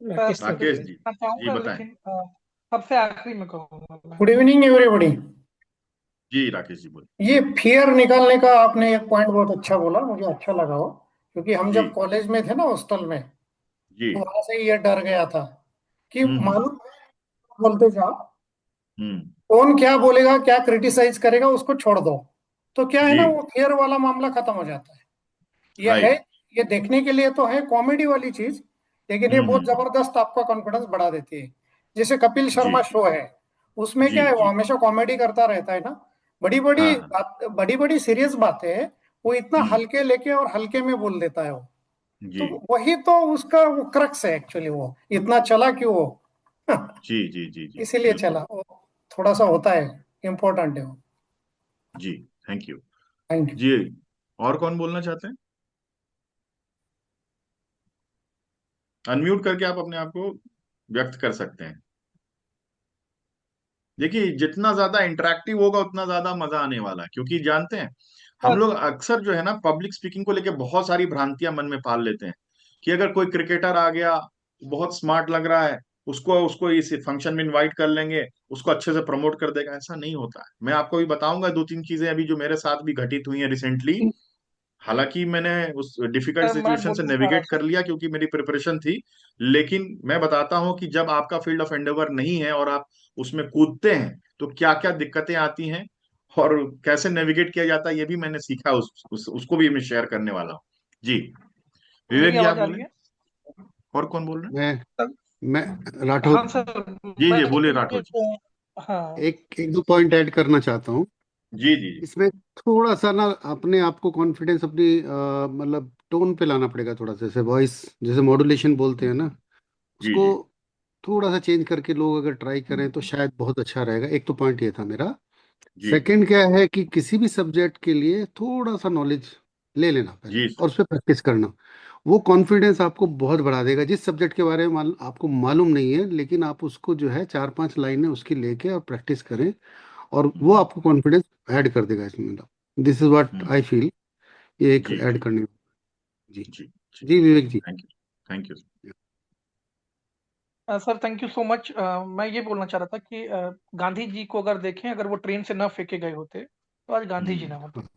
राकेश सर राकेश बोले। जी। मैं जी चाहूंगा, बताएं। लेकिन सबसे आखिरी में कहूंगा मैं। Good evening everybody. जी राकेश जी बोले। ये फियर निकालने का आपने एक पॉइंट बहुत अच्छा बोला, मुझे अच्छा लगा वो। क्योंकि हम जी जब कॉलेज में थे ना हॉस्टल में, जी। तो वहां से ये डर गया था कि हम्म मालूम बोलते जाओ, हम्म। कौन क्या बोलेगा, क्या क्रिटिसाइज करेगा, उसको छोड़ दो। तो क्या है जी। ना, वो फियर वाला मामला खत्म हो जाता है। ये है, राइट। ये देखने के लिए तो है कॉमेडी वाली चीज, लेकिन ये बहुत हम्म। जबरदस्त आपका कॉन्फिडेंस बढ़ा देती है। जैसे कपिल जी शर्मा शो है, उसमें जी क्या है, वो जी। हमेशा कॉमेडी करता रहता है ना। बड़ी हाँ बड़ी हाँ। बात, बड़ी बड़ी सीरियस बातें हैं, वो इतना हम्म। हल्के लेके और हल्के में बोल देता है वो। जी तो वही तो उसका वो क्रक्स है एक्चुअली, वो इतना चला क्यों वो जी जी जी जी। इसीलिए बिल्कुल। चला वो, थोड़ा सा होता है, इम्पोर्टेंट है वो। जी। Thank you. Thank you. जी। और कौन बोलना चाहते हैं? अनम्यूट करके आप अपने आप को व्यक्त कर सकते हैं। देखिए, जितना ज्यादा इंटरेक्टिव होगा उतना ज्यादा मजा आने वाला है, क्योंकि जानते हैं हम और लोग अक्सर जो है ना पब्लिक स्पीकिंग को लेके बहुत सारी भ्रांतियां मन में पाल लेते हैं कि अगर कोई क्रिकेटर आ गया, बहुत स्मार्ट लग रहा है, उसको उसको इस फंक्शन में इनवाइट कर लेंगे, उसको अच्छे से प्रमोट कर देगा। ऐसा नहीं होता है। मैं आपको भी बताऊंगा दो तीन चीजें अभी जो मेरे साथ भी घटित हुई हैं रिसेंटली। हालांकि मैंने उस डिफिकल्ट मैं सिचुएशन से बोलना चाह रहा नेविगेट कर लिया क्योंकि मेरी प्रिपरेशन थी। लेकिन मैं बताता हूं कि जब आपका फील्ड ऑफ एंडेवर नहीं है और आप उसमें कूदते हैं तो क्या क्या दिक्कतें आती हैं और कैसे नेविगेट किया जाता है, ये भी मैंने सीखा। उसको भी मैं शेयर करने वाला हूँ। जी। था। मेरी विवेक जी आप आवाज आ बोले। रही है? और कौन बोल रहे हैं? मैं तब- मैं हाँ राठौर, सर। जी मैं जी बोलिए ये राठौर जी। हाँ। एक एक दो पॉइंट ऐड करना चाहता हूँ जी जी इसमें। थोड़ा सा ना अपने आप को कॉन्फिडेंस अपनी मतलब टोन पे लाना पड़ेगा थोड़ा सा, जैसे वॉइस, जैसे मॉड्यूलेशन बोलते हैं ना, जी उसको जी थोड़ा सा चेंज करके लोग अगर ट्राई करें तो शायद बहुत अच्छा रहेगा। एक तो पॉइंट ये था मेरा। जी सेकंड क्या है कि किसी भी सब्जेक्ट के लिए थोड़ा सा नॉलेज ले लेना पहले जी और उस पर प्रैक्टिस करना। वो कॉन्फिडेंस आपको बहुत बढ़ा देगा। जिस सब्जेक्ट के बारे में आपको मालूम नहीं है, लेकिन आप उसको जो है 4-5 लाइनें उसकी लेके और प्रैक्टिस करें, और वो आपको कॉन्फिडेंस ऐड कर देगा इसमें। This is what hmm. I feel. ये एक जी ऐड जी करने। जी। जी जी। जी Vivek ji. Thank you. Thank you. Sir thank you so much. मैं ये बोलना चाह रहा था कि गांधी जी को अगर देखें, अगर वो ट्रेन से न फेंके गए होते तो आज गांधी जी ना होते। हाँ,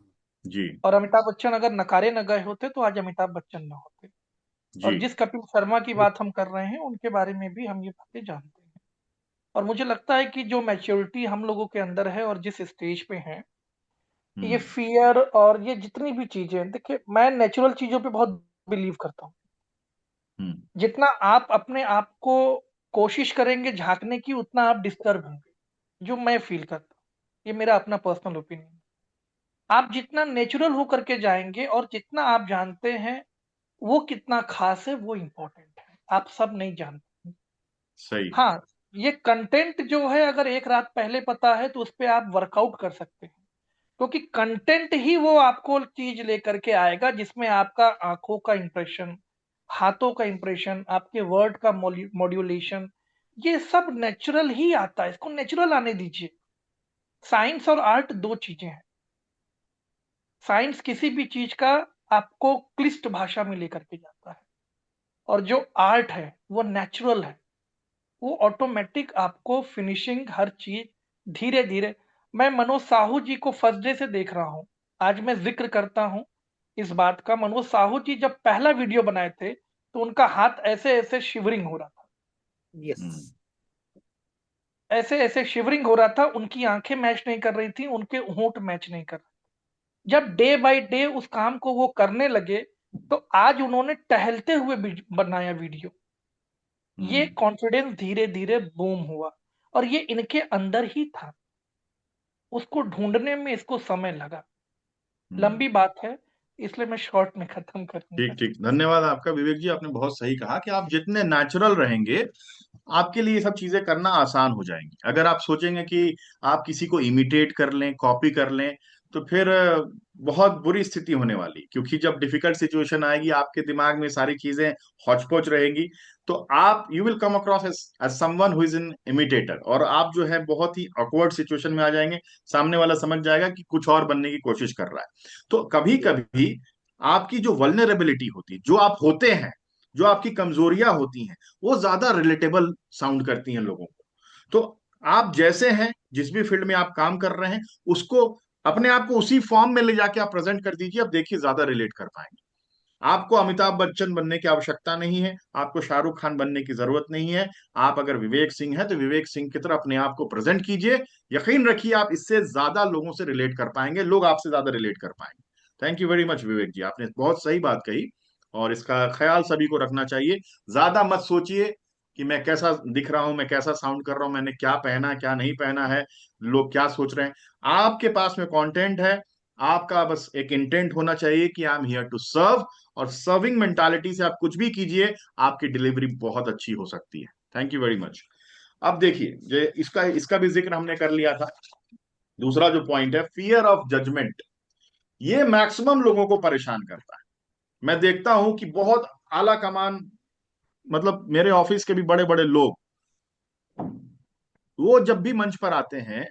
जी और अमिताभ बच्चन अगर नकारे न गए होते तो आज अमिताभ बच्चन न होते। जी और जिस कपिल शर्मा की बात हम कर रहे हैं उनके बारे में भी हम ये बातें जानते हैं। और मुझे लगता है कि जो मैच्योरिटी हम लोगों के अंदर है और जिस स्टेज पे हैं, ये फियर और ये जितनी भी चीजें हैं, देखिए मैं नेचुरल चीजों पे बहुत बिलीव करता हूँ। जितना आप अपने आप को कोशिश करेंगे झांकने की, उतना आप डिस्टर्ब होंगे, जो मैं फील करता हूँ। ये मेरा अपना पर्सनल ओपिनियन। आप जितना नेचुरल होकर के जाएंगे और जितना आप जानते हैं वो कितना खास है, वो इम्पोर्टेंट है। आप सब नहीं जानते। सही। हाँ, ये कंटेंट जो है अगर एक रात पहले पता है तो उस पे आप वर्कआउट कर सकते हैं, क्योंकि कंटेंट ही वो आपको चीज लेकर के आएगा जिसमें आपका आंखों का इंप्रेशन, हाथों का इंप्रेशन, आपके वर्ड का मॉड्यूलेशन, ये सब नेचुरल ही आता है। इसको नेचुरल आने दीजिए। साइंस और आर्ट दो चीजें हैं। साइंस किसी भी चीज का आपको क्लिष्ट भाषा में लेकर के जाता है, और जो आर्ट है वो नेचुरल है। वो ऑटोमेटिक आपको फिनिशिंग हर चीज धीरे धीरे। मैं मनोज साहू जी को फर्स्ट डे से देख रहा हूं। आज मैं जिक्र करता हूं इस बात का। मनोज साहू जी जब पहला वीडियो बनाए थे तो उनका हाथ ऐसे ऐसे शिवरिंग हो रहा था। यस। ऐसे ऐसे शिवरिंग हो रहा था। उनकी आंखें मैच नहीं कर रही थी, उनके होंठ मैच नहीं कर रहे। जब डे बाय डे उस काम को वो करने लगे तो आज उन्होंने टहलते हुए बनाया वीडियो। ये कॉन्फिडेंस धीरे धीरे बूम हुआ, और ये इनके अंदर ही था। उसको ढूंढने में इसको समय लगा। लंबी बात है, इसलिए मैं शॉर्ट में खत्म करूंगा। ठीक ठीक, धन्यवाद आपका विवेक जी। आपने बहुत सही कहा कि आप जितने नेचुरल रहेंगे आपके लिए ये सब चीजें करना आसान हो जाएंगी। अगर आप सोचेंगे कि आप किसी को इमिटेट कर लें, कॉपी कर लें, तो फिर बहुत बुरी स्थिति होने वाली। क्योंकि जब डिफिकल्ट सिचुएशन आएगी, आपके दिमाग में सारी चीजें हौच पौच रहेंगी, तो आप you will come across as someone who is an imitator, और आप जो है बहुत ही ऑकवर्ड सिचुएशन में आ जाएंगे। सामने वाला समझ जाएगा कि कुछ और बनने की कोशिश कर रहा है। तो कभी कभी आपकी जो वल्नरेबिलिटी होती है, जो आप होते हैं, जो आपकी कमजोरियां होती हैं, वो ज्यादा रिलेटेबल साउंड करती हैं लोगों को। तो आप जैसे हैं, जिस भी फील्ड में आप काम कर रहे हैं, उसको अपने आप को उसी फॉर्म में ले जाके आप प्रेजेंट कर दीजिए। अब देखिए ज्यादा रिलेट कर पाएंगे। आपको अमिताभ बच्चन बनने की आवश्यकता नहीं है, आपको शाहरुख खान बनने की जरूरत नहीं है। आप अगर विवेक सिंह है तो विवेक सिंह की तरह अपने आप को प्रेजेंट कीजिए। यकीन रखिए आप इससे ज्यादा लोगों से रिलेट कर पाएंगे, लोग आपसे ज्यादा रिलेट कर पाएंगे। थैंक यू वेरी मच विवेक जी, आपने बहुत सही बात कही, और इसका ख्याल सभी को रखना चाहिए। ज्यादा मत सोचिए कि मैं कैसा दिख रहा हूं, मैं कैसा साउंड कर रहा हूं, मैंने क्या पहना क्या नहीं पहना है, लोग क्या सोच रहे हैं। आपके पास में कंटेंट है, आपका बस एक इंटेंट होना चाहिए कि I am here to serve, और सर्विंग मेंटालिटी से आप कुछ भी कीजिए, आपकी डिलीवरी बहुत अच्छी हो सकती है। Thank you very much. अब देखिए, जो इसका इसका भी जिक्र हमने कर लिया था। दूसरा जो पॉइंट है, फियर ऑफ जजमेंट, ये मैक्सिमम लोगों को परेशान करता है। मैं देखता हूं कि बहुत आला कमान, मतलब मेरे ऑफिस के भी बड़े बड़े लोग, वो जब भी मंच पर आते हैं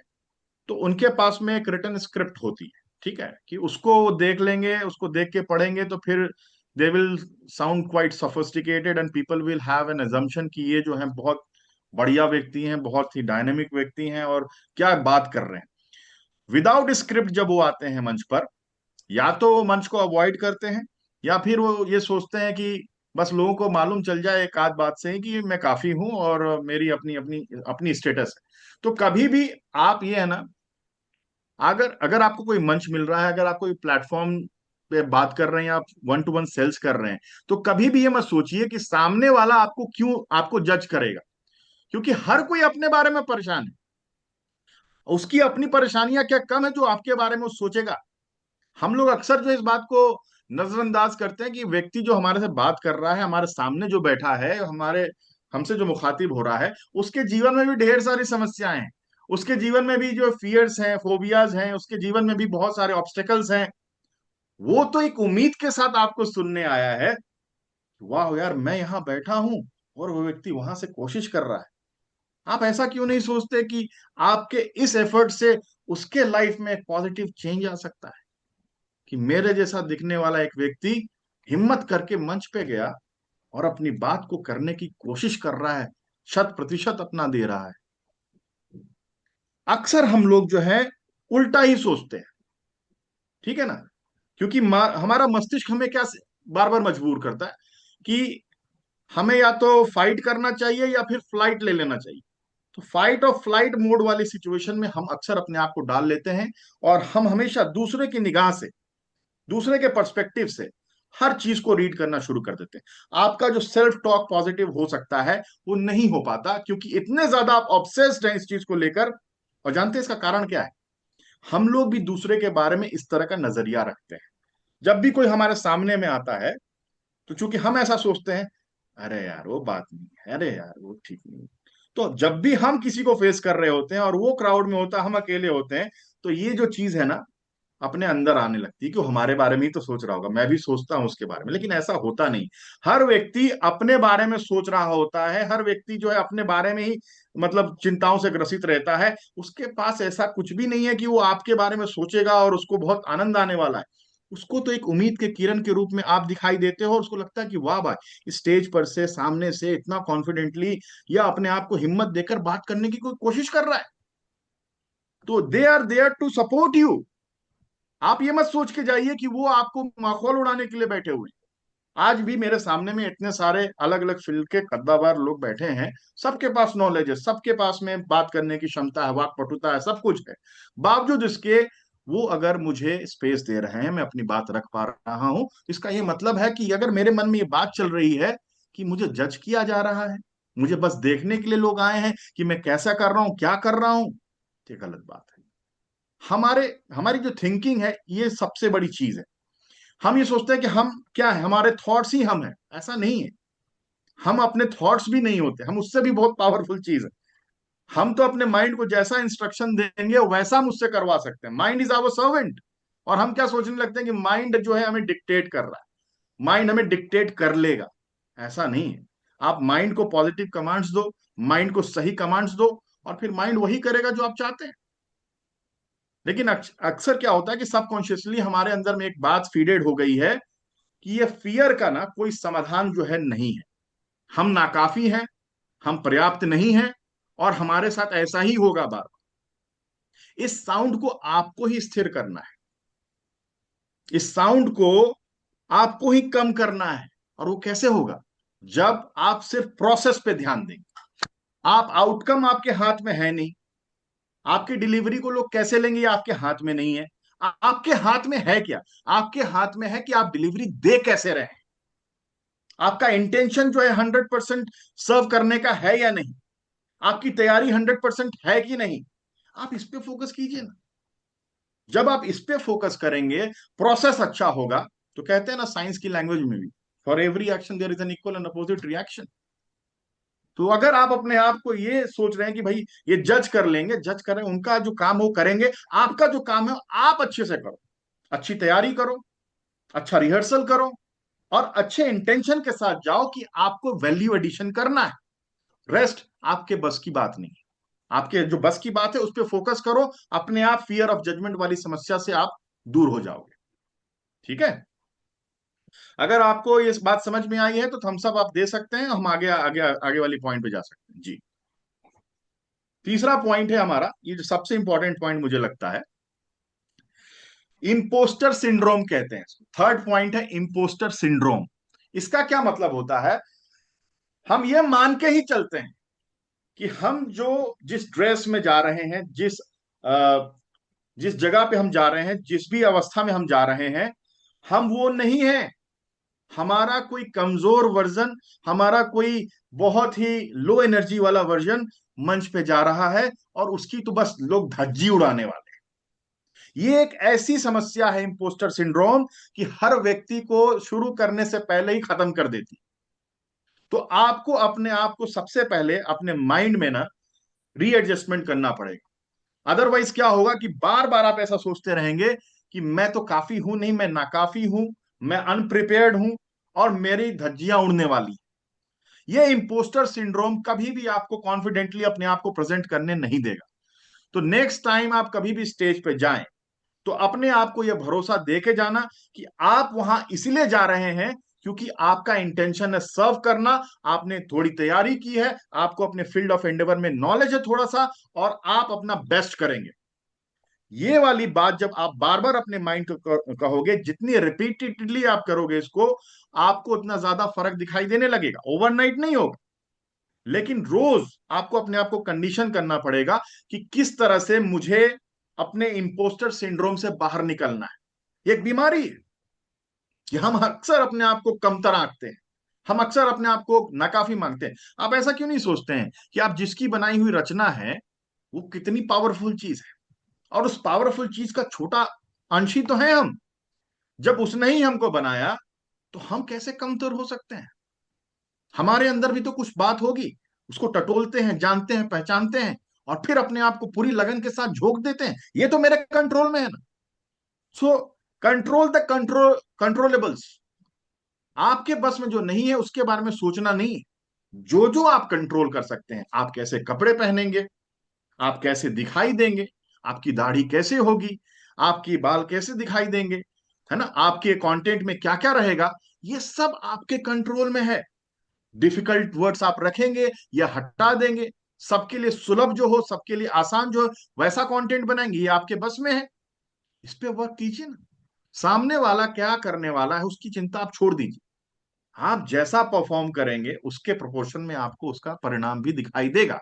तो उनके पास में एक रिटन स्क्रिप्ट होती है, ठीक है, कि उसको वो देख लेंगे, उसको देख के पढ़ेंगे, तो फिर they will sound quite sophisticated and people will have an assumption कि ये जो है बहुत बढ़िया व्यक्ति हैं, बहुत ही डायनेमिक व्यक्ति हैं, और क्या बात कर रहे हैं। विदाउट स्क्रिप्ट जब वो आते हैं मंच पर, या तो वो मंच को अवॉइड करते हैं, या फिर वो ये सोचते हैं कि बस लोगों को मालूम चल जाए एक आध बात से ही कि मैं काफी हूं और मेरी अपनी अपनी अपनी स्टेटस है। तो कभी भी आप ये है ना, अगर अगर आपको कोई मंच मिल रहा है, अगर आप कोई प्लेटफॉर्म पे बात कर रहे हैं, आप वन टू वन सेल्स कर रहे हैं, तो कभी भी ये मत सोचिए कि सामने वाला आपको क्यों आपको जज करेगा। क्योंकि हर कोई अपने बारे में परेशान है, उसकी अपनी परेशानियां क्या कम है जो आपके बारे में वो सोचेगा। हम लोग अक्सर जो इस बात को नजरअंदाज करते हैं कि व्यक्ति जो हमारे से बात कर रहा है, हमारे सामने जो बैठा है, हमारे हमसे जो मुखातिब हो रहा है, उसके जीवन में भी ढेर सारी समस्याएं हैं, उसके जीवन में भी जो फियर्स हैं, फोबियाज हैं, उसके जीवन में भी बहुत सारे ऑब्स्टेकल्स हैं। वो तो एक उम्मीद के साथ आपको सुनने आया है, वाह यार मैं यहाँ बैठा हूं और वो व्यक्ति वहां से कोशिश कर रहा है। आप ऐसा क्यों नहीं सोचते कि आपके इस एफर्ट से उसके लाइफ में एक पॉजिटिव चेंज आ सकता है, कि मेरे जैसा दिखने वाला एक व्यक्ति हिम्मत करके मंच पे गया और अपनी बात को करने की कोशिश कर रहा है, 100% अपना दे रहा है। अक्सर हम लोग जो है उल्टा ही सोचते हैं, ठीक है ना। क्योंकि हमारा मस्तिष्क हमें क्या बार बार मजबूर करता है कि हमें या तो फाइट करना चाहिए या फिर फ्लाइट ले लेना चाहिए। तो फाइट और फ्लाइट मोड वाली सिचुएशन में हम अक्सर अपने आप को डाल लेते हैं, और हम हमेशा दूसरे की निगाह से, दूसरे के पर्सपेक्टिव से हर चीज को रीड करना शुरू कर देते हैं। आपका जो सेल्फ टॉक पॉजिटिव हो सकता है वो नहीं हो पाता, क्योंकि इतने ज्यादा आप ऑब्सेस्ड हैं इस चीज को लेकर। और जानते हैं इसका कारण क्या है? हम लोग भी दूसरे के बारे में इस तरह का नजरिया रखते हैं। जब भी कोई हमारे सामने में आता है, तो चूंकि हम ऐसा सोचते हैं, अरे यार वो बात नहीं है, अरे यार वो ठीक नहीं है। तो जब भी हम किसी को फेस कर रहे होते हैं और वो क्राउड में होता है, हम अकेले होते हैं, तो ये जो चीज है ना, अपने अंदर आने लगती है कि वो हमारे बारे में ही तो सोच रहा होगा, मैं भी सोचता हूँ उसके बारे में। लेकिन ऐसा होता नहीं। हर व्यक्ति अपने बारे में सोच रहा होता है, हर व्यक्ति जो है अपने बारे में ही मतलब चिंताओं से ग्रसित रहता है। उसके पास ऐसा कुछ भी नहीं है कि वो आपके बारे में सोचेगा और उसको बहुत आनंद आने वाला है। उसको तो एक उम्मीद के किरण के रूप में आप दिखाई देते हो, और उसको लगता है कि वाह भाई, स्टेज पर से सामने से इतना कॉन्फिडेंटली या अपने आप को हिम्मत देकर बात करने की कोई कोशिश कर रहा है। तो they are there to support you. आप ये मत सोच के जाइए कि वो आपको माखौल उड़ाने के लिए बैठे हुए हैं। आज भी मेरे सामने में इतने सारे अलग अलग फील्ड के कद्दावर लोग बैठे हैं, सबके पास नॉलेज है, सबके पास में बात करने की क्षमता है, वाक्पटुता है, सब कुछ है। बावजूद इसके वो अगर मुझे स्पेस दे रहे हैं, मैं अपनी बात रख पा रहा हूं, इसका ये मतलब है कि अगर मेरे मन में ये बात चल रही है कि मुझे जज किया जा रहा है, मुझे बस देखने के लिए लोग आए हैं कि मैं कैसा कर रहा हूं, क्या कर रहा हूं, ये गलत बात है। हमारे हमारी जो थिंकिंग है, ये सबसे बड़ी चीज है। हम ये सोचते हैं कि हम क्या है, हमारे थॉट्स ही हम हैं। ऐसा नहीं है। हम अपने थॉट्स भी नहीं होते, हम उससे भी बहुत पावरफुल चीज है। हम तो अपने माइंड को जैसा इंस्ट्रक्शन देंगे वैसा हम उससे करवा सकते हैं। Mind is our servant. और हम क्या सोचने लगते हैं कि माइंड जो है हमें डिक्टेट कर रहा है, माइंड हमें डिक्टेट कर लेगा। ऐसा नहीं है। आप माइंड को पॉजिटिव कमांड्स दो, माइंड को सही कमांड्स दो, और फिर माइंड वही करेगा जो आप चाहते हैं। लेकिन अक्सर क्या होता है कि सबकॉन्शियसली हमारे अंदर में एक बात फीडेड हो गई है कि ये फियर का ना कोई समाधान जो है नहीं है। हम नाकाफी हैं, हम पर्याप्त नहीं हैं, और हमारे साथ ऐसा ही होगा बार बार। इस साउंड को आपको ही स्थिर करना है, इस साउंड को आपको ही कम करना है। और वो कैसे होगा? जब आप सिर्फ प्रोसेस पे ध्यान देंगे। आप आउटकम आपके हाथ में है नहीं। आपकी डिलीवरी को लोग कैसे लेंगे ये आपके हाथ में नहीं है। आपके हाथ में है क्या? आपके हाथ में है कि आप डिलीवरी दे कैसे रहे हैं। आपका इंटेंशन जो है 100% सर्व करने का है या नहीं, आपकी तैयारी 100% है कि नहीं। आप इस पे फोकस कीजिए ना। जब आप इस पे फोकस करेंगे, प्रोसेस अच्छा होगा। तो कहते हैं ना साइंस की लैंग्वेज में भी, for every action there is an equal and opposite reaction. तो अगर आप अपने आप को ये सोच रहे हैं कि भाई ये जज कर लेंगे, जज करें, उनका जो काम वो करेंगे, आपका जो काम है आप अच्छे से करो, अच्छी तैयारी करो, अच्छा रिहर्सल करो, और अच्छे इंटेंशन के साथ जाओ कि आपको वैल्यू एडिशन करना है। रेस्ट आपके बस की बात नहीं है। आपके जो बस की बात है उस पर फोकस करो। अपने आप फियर ऑफ जजमेंट वाली समस्या से आप दूर हो जाओगे। ठीक है? अगर आपको ये बात समझ में आई है तो थम्स अप आप दे सकते हैं, हम आगे आगे आगे वाली पॉइंट पे जा सकते हैं जी। तीसरा पॉइंट है हमारा, ये जो सबसे इंपॉर्टेंट पॉइंट मुझे लगता है, इम्पोस्टर सिंड्रोम कहते हैं इसको। थर्ड पॉइंट है इम्पोस्टर सिंड्रोम। इसका क्या मतलब होता है? हम ये मान के ही चलते हैं कि हम जो जिस ड्रेस में जा रहे हैं, जिस जगह पे हम जा रहे हैं, जिस भी अवस्था में हम जा रहे हैं, हम वो नहीं है। हमारा कोई कमजोर वर्जन, हमारा कोई बहुत ही लो एनर्जी वाला वर्जन मंच पे जा रहा है, और उसकी तो बस लोग धज्जी उड़ाने वाले हैं। ये एक ऐसी समस्या है इम्पोस्टर सिंड्रोम कि हर व्यक्ति को शुरू करने से पहले ही खत्म कर देती। तो आपको अपने आप को सबसे पहले अपने माइंड में ना रीएडजस्टमेंट करना पड़ेगा। अदरवाइज क्या होगा कि बार बार आप ऐसा सोचते रहेंगे कि मैं तो काफी हूं नहीं, मैं नाकाफी हूं, मैं अनप्रिपेयर्ड हूं, और मेरी धज्जियां उड़ने वाली। ये इंपोस्टर सिंड्रोम कभी भी आपको कॉन्फिडेंटली अपने आप को प्रेजेंट करने नहीं देगा। तो नेक्स्ट टाइम आप कभी भी स्टेज पे जाएं, तो अपने आप को यह भरोसा दे के जाना कि आप वहां इसलिए जा रहे हैं क्योंकि आपका इंटेंशन है सर्व करना। आपने थोड़ी तैयारी की है, आपको अपने फील्ड ऑफ एंडेवर में नॉलेज है थोड़ा सा, और आप अपना बेस्ट करेंगे। ये वाली बात जब आप बार बार अपने माइंड को कहोगे, जितनी रिपीटेडली आप करोगे इसको, आपको उतना ज्यादा फर्क दिखाई देने लगेगा। ओवरनाइट नहीं होगा, लेकिन रोज आपको अपने आप को कंडीशन करना पड़ेगा कि किस तरह से मुझे अपने इम्पोस्टर सिंड्रोम से बाहर निकलना है। ये एक बीमारी है कि हम अक्सर अपने आप को कमतर आंकते हैं, हम अक्सर अपने आप को नाकाफी मांगते हैं। आप ऐसा क्यों नहीं सोचते हैं कि आप जिसकी बनाई हुई रचना है वो कितनी पावरफुल चीज है, और उस पावरफुल चीज का छोटा अंश ही तो है हम। जब उसने ही हमको बनाया तो हम कैसे कमतर हो सकते हैं? हमारे अंदर भी तो कुछ बात होगी। उसको टटोलते हैं, जानते हैं, पहचानते हैं, और फिर अपने आप को पूरी लगन के साथ झोंक देते हैं। ये तो मेरे कंट्रोल में है ना। So control the controllables. आपके बस में जो नहीं है उसके बारे में सोचना नहीं है। जो जो आप कंट्रोल कर सकते हैं, आप कैसे कपड़े पहनेंगे, आप कैसे दिखाई देंगे, आपकी दाढ़ी कैसे होगी, आपकी बाल कैसे दिखाई देंगे, है ना, आपके कंटेंट में क्या क्या रहेगा, ये सब आपके कंट्रोल में है। डिफिकल्ट वर्ड्स आप रखेंगे या हटा देंगे, सबके लिए सुलभ जो हो, सबके लिए आसान जो हो, वैसा कंटेंट बनाएंगे, ये आपके बस में है। इस पे वर्क कीजिए ना। सामने वाला क्या करने वाला है उसकी चिंता आप छोड़ दीजिए। आप जैसा परफॉर्म करेंगे उसके प्रोपोर्शन में आपको उसका परिणाम भी दिखाई देगा।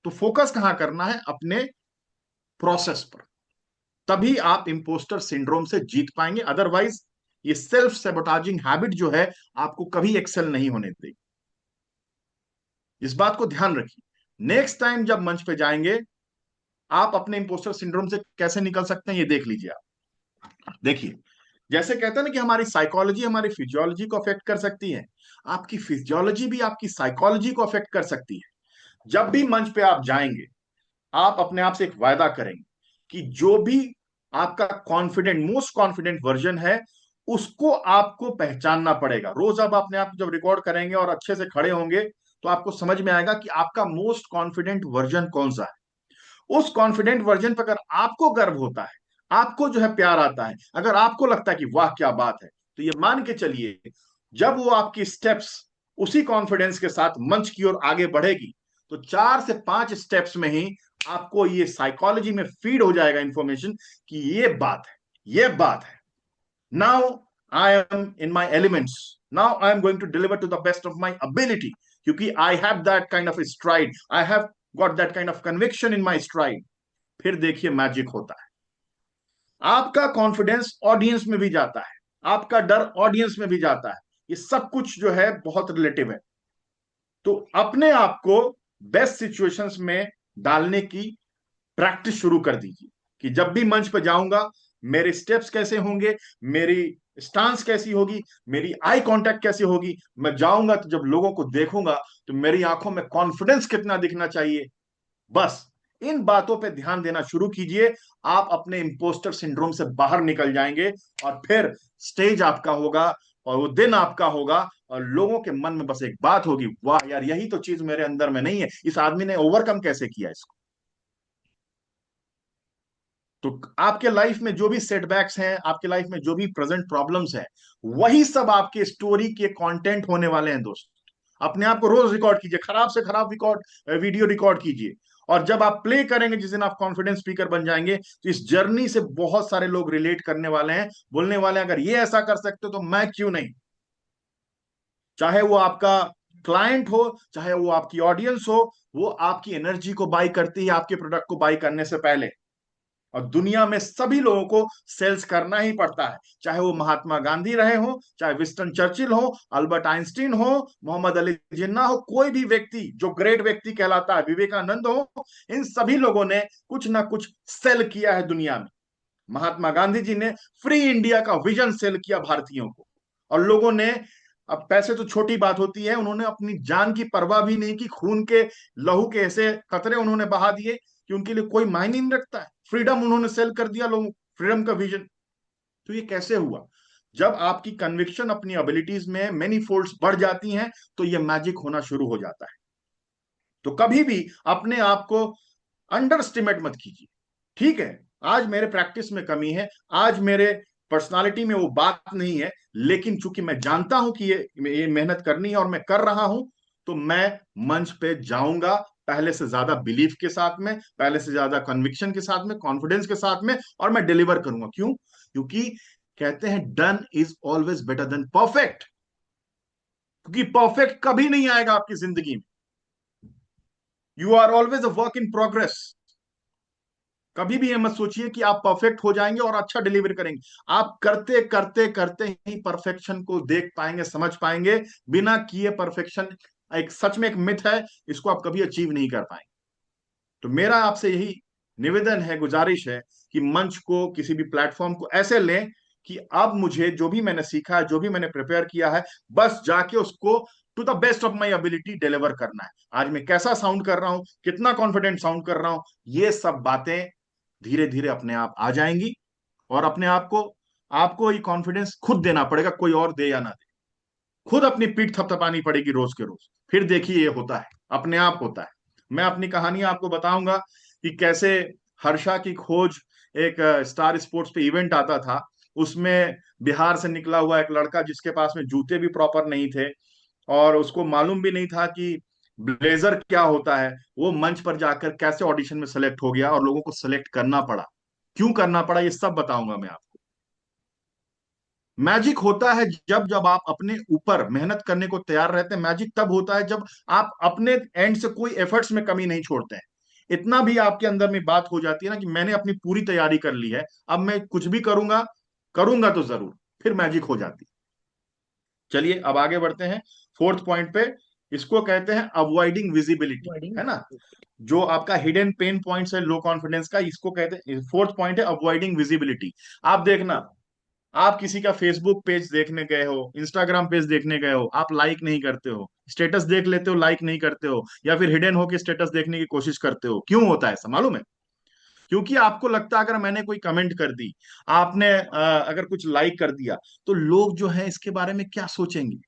तो फोकस कहां करना है? अपने प्रोसेस पर। तभी आप इंपोस्टर सिंड्रोम से जीत पाएंगे। अदरवाइज ये सेल्फ सेबोटाजिंग हैबिट जो है आपको कभी एक्सेल नहीं होने देगी। इस बात को ध्यान रखिए। नेक्स्ट टाइम जब मंच पे जाएंगे, आप अपने इंपोस्टर सिंड्रोम से कैसे निकल सकते हैं ये देख लीजिए। आप देखिए, जैसे कहते हैं ना कि हमारी साइकोलॉजी हमारी फिजियोलॉजी को अफेक्ट कर सकती है, आपकी फिजियोलॉजी भी आपकी साइकोलॉजी को अफेक्ट कर सकती है। जब भी मंच पे आप जाएंगे, आप अपने आप से एक वायदा करेंगे कि जो भी आपका कॉन्फिडेंट मोस्ट कॉन्फिडेंट वर्जन है उसको आपको पहचानना पड़ेगा। रोज आप अपने आप को जब रिकॉर्ड करेंगे और अच्छे से खड़े होंगे तो आपको समझ में आएगा कि आपका मोस्ट कॉन्फिडेंट वर्जन कौन सा है। उस कॉन्फिडेंट वर्जन पर अगर आपको गर्व होता है, आपको जो है प्यार आता है, अगर आपको लगता है कि वाह क्या बात है, तो ये मान के चलिए जब वो आपकी स्टेप्स उसी कॉन्फिडेंस के साथ मंच की ओर आगे बढ़ेगी तो 4 से 5 स्टेप्स में ही आपको ये साइकोलॉजी में फीड हो जाएगा इंफॉर्मेशन कि ये बात है, ये बात है। Now I am in my elements, now I am going to deliver to the best of my ability, क्योंकि I have that kind of stride, I have got that kind of conviction in my stride. फिर देखिए magic होता है। आपका confidence audience में भी जाता है, आपका डर ऑडियंस में भी जाता है। ये सब कुछ जो है बहुत रिलेटिव है। तो अपने आप को बेस्ट सिचुएशंस में डालने की प्रैक्टिस शुरू कर दीजिए कि जब भी मंच पर जाऊंगा मेरे स्टेप्स कैसे होंगे, मेरी स्टांस कैसी होगी, मेरी आई कांटेक्ट कैसी होगी। मैं जाऊंगा तो जब लोगों को देखूंगा तो मेरी आंखों में कॉन्फिडेंस कितना दिखना चाहिए। बस इन बातों पे ध्यान देना शुरू कीजिए, आप अपने इंपोस्टर सिंड्रोम से बाहर निकल जाएंगे और फिर स्टेज आपका होगा और वो दिन आपका होगा और लोगों के मन में बस एक बात होगी, वाह यार यही तो चीज मेरे अंदर में नहीं है, इस आदमी ने ओवरकम कैसे किया इसको। तो आपके लाइफ में जो भी सेटबैक्स हैं, आपके लाइफ में जो भी प्रेजेंट प्रॉब्लम्स हैं, वही सब आपके स्टोरी के कंटेंट होने वाले हैं दोस्त। अपने आप को रोज रिकॉर्ड कीजिए, खराब से खराब रिकॉर्ड वीडियो रिकॉर्ड कीजिए, और जब आप प्ले करेंगे जिस दिन आप कॉन्फिडेंस स्पीकर बन जाएंगे तो इस जर्नी से बहुत सारे लोग रिलेट करने वाले हैं, बोलने वाले हैं अगर ये ऐसा कर सकते हो तो मैं क्यों नहीं। चाहे वो आपका क्लाइंट हो, चाहे वो आपकी ऑडियंस हो, वो आपकी एनर्जी को बाई करती है आपके प्रोडक्ट को बाई करने से पहले। और दुनिया में सभी लोगों को सेल्स करना ही पड़ता है, चाहे वो महात्मा गांधी रहे हो, चाहे विंस्टन चर्चिल हो, अल्बर्ट आइंस्टीन हो, मोहम्मद अली जिन्ना हो, कोई भी व्यक्ति जो ग्रेट व्यक्ति कहलाता है, विवेकानंद हो, इन सभी लोगों ने कुछ ना कुछ सेल किया है दुनिया में। महात्मा गांधी जी ने फ्री इंडिया का विजन सेल किया भारतीयों को, और लोगों ने, अब पैसे तो छोटी बात होती है, उन्होंने अपनी जान की परवाह भी नहीं की, खून के लहू के ऐसे कतरे उन्होंने बहा दिए कि उनके लिए कोई मायने नहीं रखता है। फ्रीडम उन्होंने सेल कर दिया लोगों, फ्रीडम का विजन। तो ये कैसे हुआ? जब आपकी कन्विक्शन अपनी एबिलिटीज में मेनी फोल्ड्स बढ़ जाती हैं तो ये मैजिक होना शुरू हो जाता है। तो कभी भी अपने आप को अंडर एस्टिमेट मत कीजिए। ठीक है, आज मेरे प्रैक्टिस में कमी है, आज मेरे पर्सनालिटी में वो बात नहीं है, लेकिन चूंकि मैं जानता हूं कि ये मेहनत करनी है और मैं कर रहा हूं, तो मैं मंच पे जाऊंगा पहले से ज्यादा बिलीफ के साथ में, पहले से ज्यादा कन्विक्शन के साथ में, कॉन्फिडेंस के साथ में, और मैं डिलीवर करूंगा। क्यों? क्योंकि कहते हैं done is always better than perfect. क्योंकि परफेक्ट कभी नहीं आएगा आपकी जिंदगी में। You are always a work in progress. कभी भी ये मत सोचिए कि आप परफेक्ट हो जाएंगे और अच्छा डिलीवर करेंगे। आप करते करते करते ही परफेक्शन को देख पाएंगे, समझ पाएंगे। बिना किए परफेक्शन एक सच में एक मिथ है, इसको आप कभी अचीव नहीं कर पाएंगे। तो मेरा आपसे यही निवेदन है, गुजारिश है कि मंच को, किसी भी प्लेटफॉर्म को ऐसे लें कि अब मुझे जो भी मैंने सीखा है, जो भी मैंने प्रिपेयर किया है, बस जाके उसको to the best of my ability deliver करना है। आज मैं कैसा साउंड कर रहा हूं, कितना कॉन्फिडेंट साउंड कर रहा हूं, ये सब बातें धीरे धीरे अपने आप आ जाएंगी। और अपने आप को, आपको ये कॉन्फिडेंस खुद देना पड़ेगा, कोई और दे या ना दे। खुद अपनी पीठ थपथपानी पड़ेगी रोज के रोज, फिर देखिए ये होता है, अपने आप होता है। मैं अपनी कहानी आपको बताऊंगा कि कैसे हर्षा की खोज, एक स्टार स्पोर्ट्स पे इवेंट आता था, उसमें बिहार से निकला हुआ एक लड़का जिसके पास में जूते भी प्रॉपर नहीं थे और उसको मालूम भी नहीं था कि ब्लेजर क्या होता है, वो मंच पर जाकर कैसे ऑडिशन में सेलेक्ट हो गया और लोगों को सेलेक्ट करना पड़ा। क्यों करना पड़ा, ये सब बताऊंगा मैं आपको। मैजिक होता है जब जब आप अपने ऊपर मेहनत करने को तैयार रहते हैं। मैजिक तब होता है जब आप अपने एंड से कोई एफर्ट्स में कमी नहीं छोड़ते हैं। इतना भी आपके अंदर में बात हो जाती है ना कि मैंने अपनी पूरी तैयारी कर ली है, अब मैं कुछ भी करूंगा, करूंगा तो जरूर, फिर मैजिक हो जाती है। चलिए अब आगे बढ़ते हैं फोर्थ पॉइंट पे। इसको कहते हैं अवॉइडिंग विजिबिलिटी, है ना। जो आपका हिडन पेन पॉइंट्स है लो कॉन्फिडेंस का, इसको कहते हैं, फोर्थ पॉइंट है अवॉइडिंग विजिबिलिटी। आप देखना, आप किसी का फेसबुक पेज देखने गए हो, इंस्टाग्राम पेज देखने गए हो, आप लाइक नहीं करते हो, स्टेटस देख लेते हो, लाइक नहीं करते हो, या फिर हिडन होके स्टेटस देखने की कोशिश करते हो। क्यों होता है ऐसा मालूम है? क्योंकि आपको लगता है अगर मैंने कोई कमेंट कर दी, आपने अगर कुछ लाइक कर दिया, तो लोग जो है इसके बारे में क्या सोचेंगे।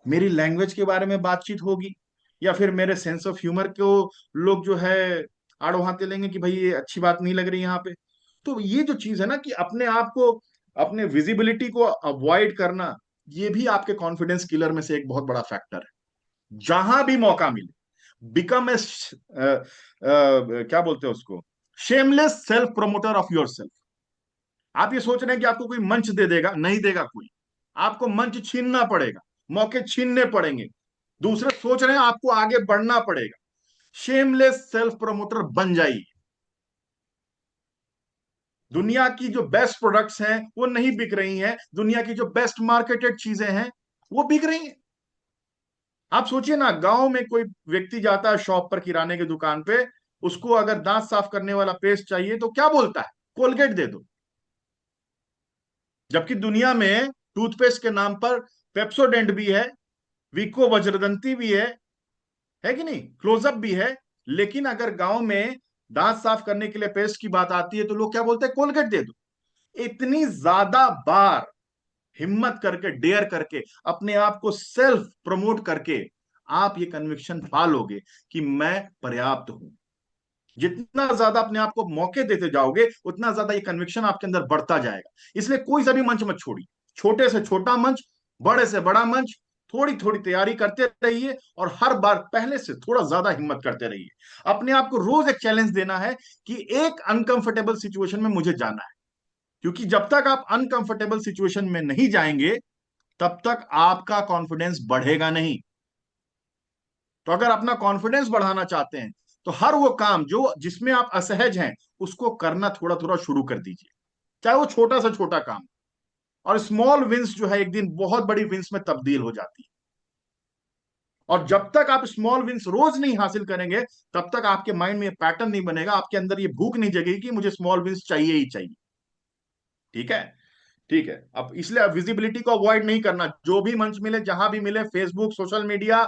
मेरी लैंग्वेज के बारे में बातचीत होगी, या फिर मेरे सेंस ऑफ ह्यूमर को लोग जो है आड़ो हाथे लेंगे कि भाई ये अच्छी बात नहीं लग रही यहाँ पे। तो ये जो चीज है ना कि अपने आप को, अपने विजिबिलिटी को अवॉइड करना, ये भी आपके कॉन्फिडेंस किलर में से एक बहुत बड़ा फैक्टर है। जहां भी मौका मिले, बिकम ए, क्या बोलते हैं उसको, shameless self promoter of your self. आप ये सोच रहे हैं कि आपको कोई मंच दे देगा, नहीं देगा कोई। आपको मंच छीनना पड़ेगा, मौके छीनने पड़ेंगे। दूसरे सोच रहे हैं, आपको आगे बढ़ना पड़ेगा। शेमलेस सेल्फ प्रमोटर बन जाइए। दुनिया की जो बेस्ट प्रोडक्ट्स हैं वो नहीं बिक रही हैं, दुनिया की जो बेस्ट मार्केटेड चीजें हैं वो बिक रही हैं। आप सोचिए ना, गांव में कोई व्यक्ति जाता है शॉप पर, किराने की दुकान पे, उसको अगर दांत साफ करने वाला पेस्ट चाहिए तो क्या बोलता है? कोलगेट दे दो। जबकि दुनिया में टूथपेस्ट के नाम पर पेप्सोडेंट भी है, विको वज्रदंती भी है कि नहीं, क्लोजअप भी है। लेकिन अगर गांव में दांत साफ करने के लिए पेस्ट की बात आती है तो लोग क्या बोलते हैं? कोलगेट दे दो। इतनी ज्यादा बार हिम्मत करके, डेयर करके, अपने आप को सेल्फ प्रमोट करके आप ये कन्विक्शन पालोगे कि मैं पर्याप्त हूं। जितना ज्यादा अपने आप को मौके देते जाओगे, उतना ज्यादा ये कन्विक्शन आपके अंदर बढ़ता जाएगा। इसलिए कोई सा भी मंच मत छोड़िए, छोटे से छोटा मंच, बड़े से बड़ा मंच, थोड़ी थोड़ी तैयारी करते रहिए और हर बार पहले से थोड़ा ज्यादा हिम्मत करते रहिए। अपने आप को रोज एक चैलेंज देना है कि एक अनकंफर्टेबल सिचुएशन में मुझे जाना है। क्योंकि जब तक आप अनकंफर्टेबल सिचुएशन में नहीं जाएंगे, तब तक आपका कॉन्फिडेंस बढ़ेगा नहीं। तो अगर अपना कॉन्फिडेंस बढ़ाना चाहते हैं तो हर वो काम जो जिसमें आप असहज हैं, उसको करना थोड़ा थोड़ा शुरू कर दीजिए, चाहे वो छोटा से छोटा काम। और स्मॉल विंस जो है एक दिन बहुत बड़ी विंस में तब्दील हो जाती है। और जब तक आप स्मॉल विंस रोज नहीं हासिल करेंगे, तब तक आपके माइंड में ये पैटर्न नहीं बनेगा, आपके अंदर ये भूख नहीं जगेगी कि मुझे स्मॉल विंस चाहिए ही चाहिए। ठीक है, ठीक है। अब इसलिए विजिबिलिटी को अवॉइड नहीं करना। जो भी मंच मिले, जहां भी मिले, फेसबुक, सोशल मीडिया,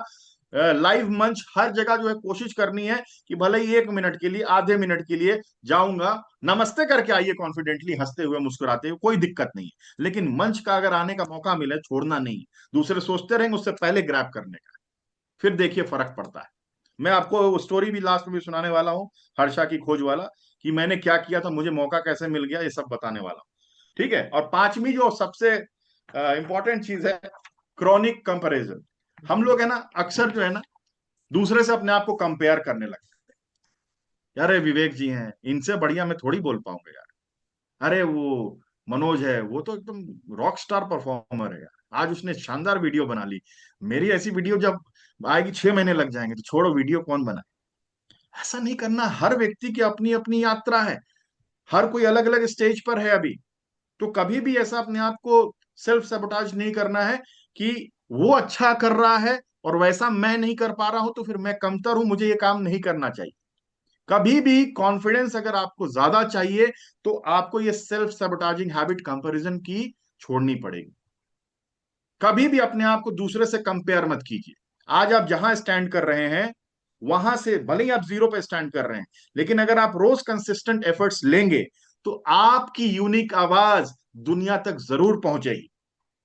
लाइव मंच, हर जगह जो है कोशिश करनी है कि भले ही 1 मिनट के लिए, आधे मिनट के लिए जाऊंगा, नमस्ते करके आइए, कॉन्फिडेंटली, हंसते हुए, मुस्कुराते हुए, कोई दिक्कत नहीं है। लेकिन मंच का अगर आने का मौका मिले, छोड़ना नहीं। दूसरे सोचते रहेंगे, उससे पहले ग्रैब करने का, फिर देखिए फर्क पड़ता है। मैं आपको स्टोरी भी लास्ट में भी सुनाने वाला हूँ, हर्षा की खोज वाला, कि मैंने क्या किया था, मुझे मौका कैसे मिल गया, ये सब बताने वाला हूँ। ठीक है। और पांचवी जो सबसे इंपॉर्टेंट चीज है, क्रॉनिक कंपैरिजन। हम लोग है ना, अक्सर जो है ना, दूसरे से अपने आप को कंपेयर करने लगते हैं। यार ये विवेक जी हैं, इनसे बढ़िया मैं थोड़ी बोल पाऊंगा यार। अरे वो मनोज है, वो तो एकदम रॉक स्टार परफॉर्मर है यार, आज उसने शानदार वीडियो बना ली। मेरी ऐसी वीडियो जब आएगी 6 महीने लग जाएंगे, तो छोड़ो वीडियो कौन बनाए। ऐसा नहीं करना। हर व्यक्ति की अपनी अपनी यात्रा है, हर कोई अलग अलग स्टेज पर है अभी। तो कभी भी ऐसा अपने आप को सेल्फ सेबोटाज नहीं करना है कि वो अच्छा कर रहा है और वैसा मैं नहीं कर पा रहा हूं तो फिर मैं कमतर हूं, मुझे ये काम नहीं करना चाहिए। कभी भी कॉन्फिडेंस अगर आपको ज्यादा चाहिए तो आपको ये सेल्फ सेबोटाजिंग हैबिट कंपैरिजन की छोड़नी पड़ेगी। कभी भी अपने आप को दूसरे से कंपेयर मत कीजिए। आज आप जहां स्टैंड कर रहे हैं वहां से भले ही आप जीरो पे स्टैंड कर रहे हैं, लेकिन अगर आप रोज कंसिस्टेंट एफर्ट्स लेंगे तो आपकी यूनिक आवाज दुनिया तक जरूर पहुंचेगी।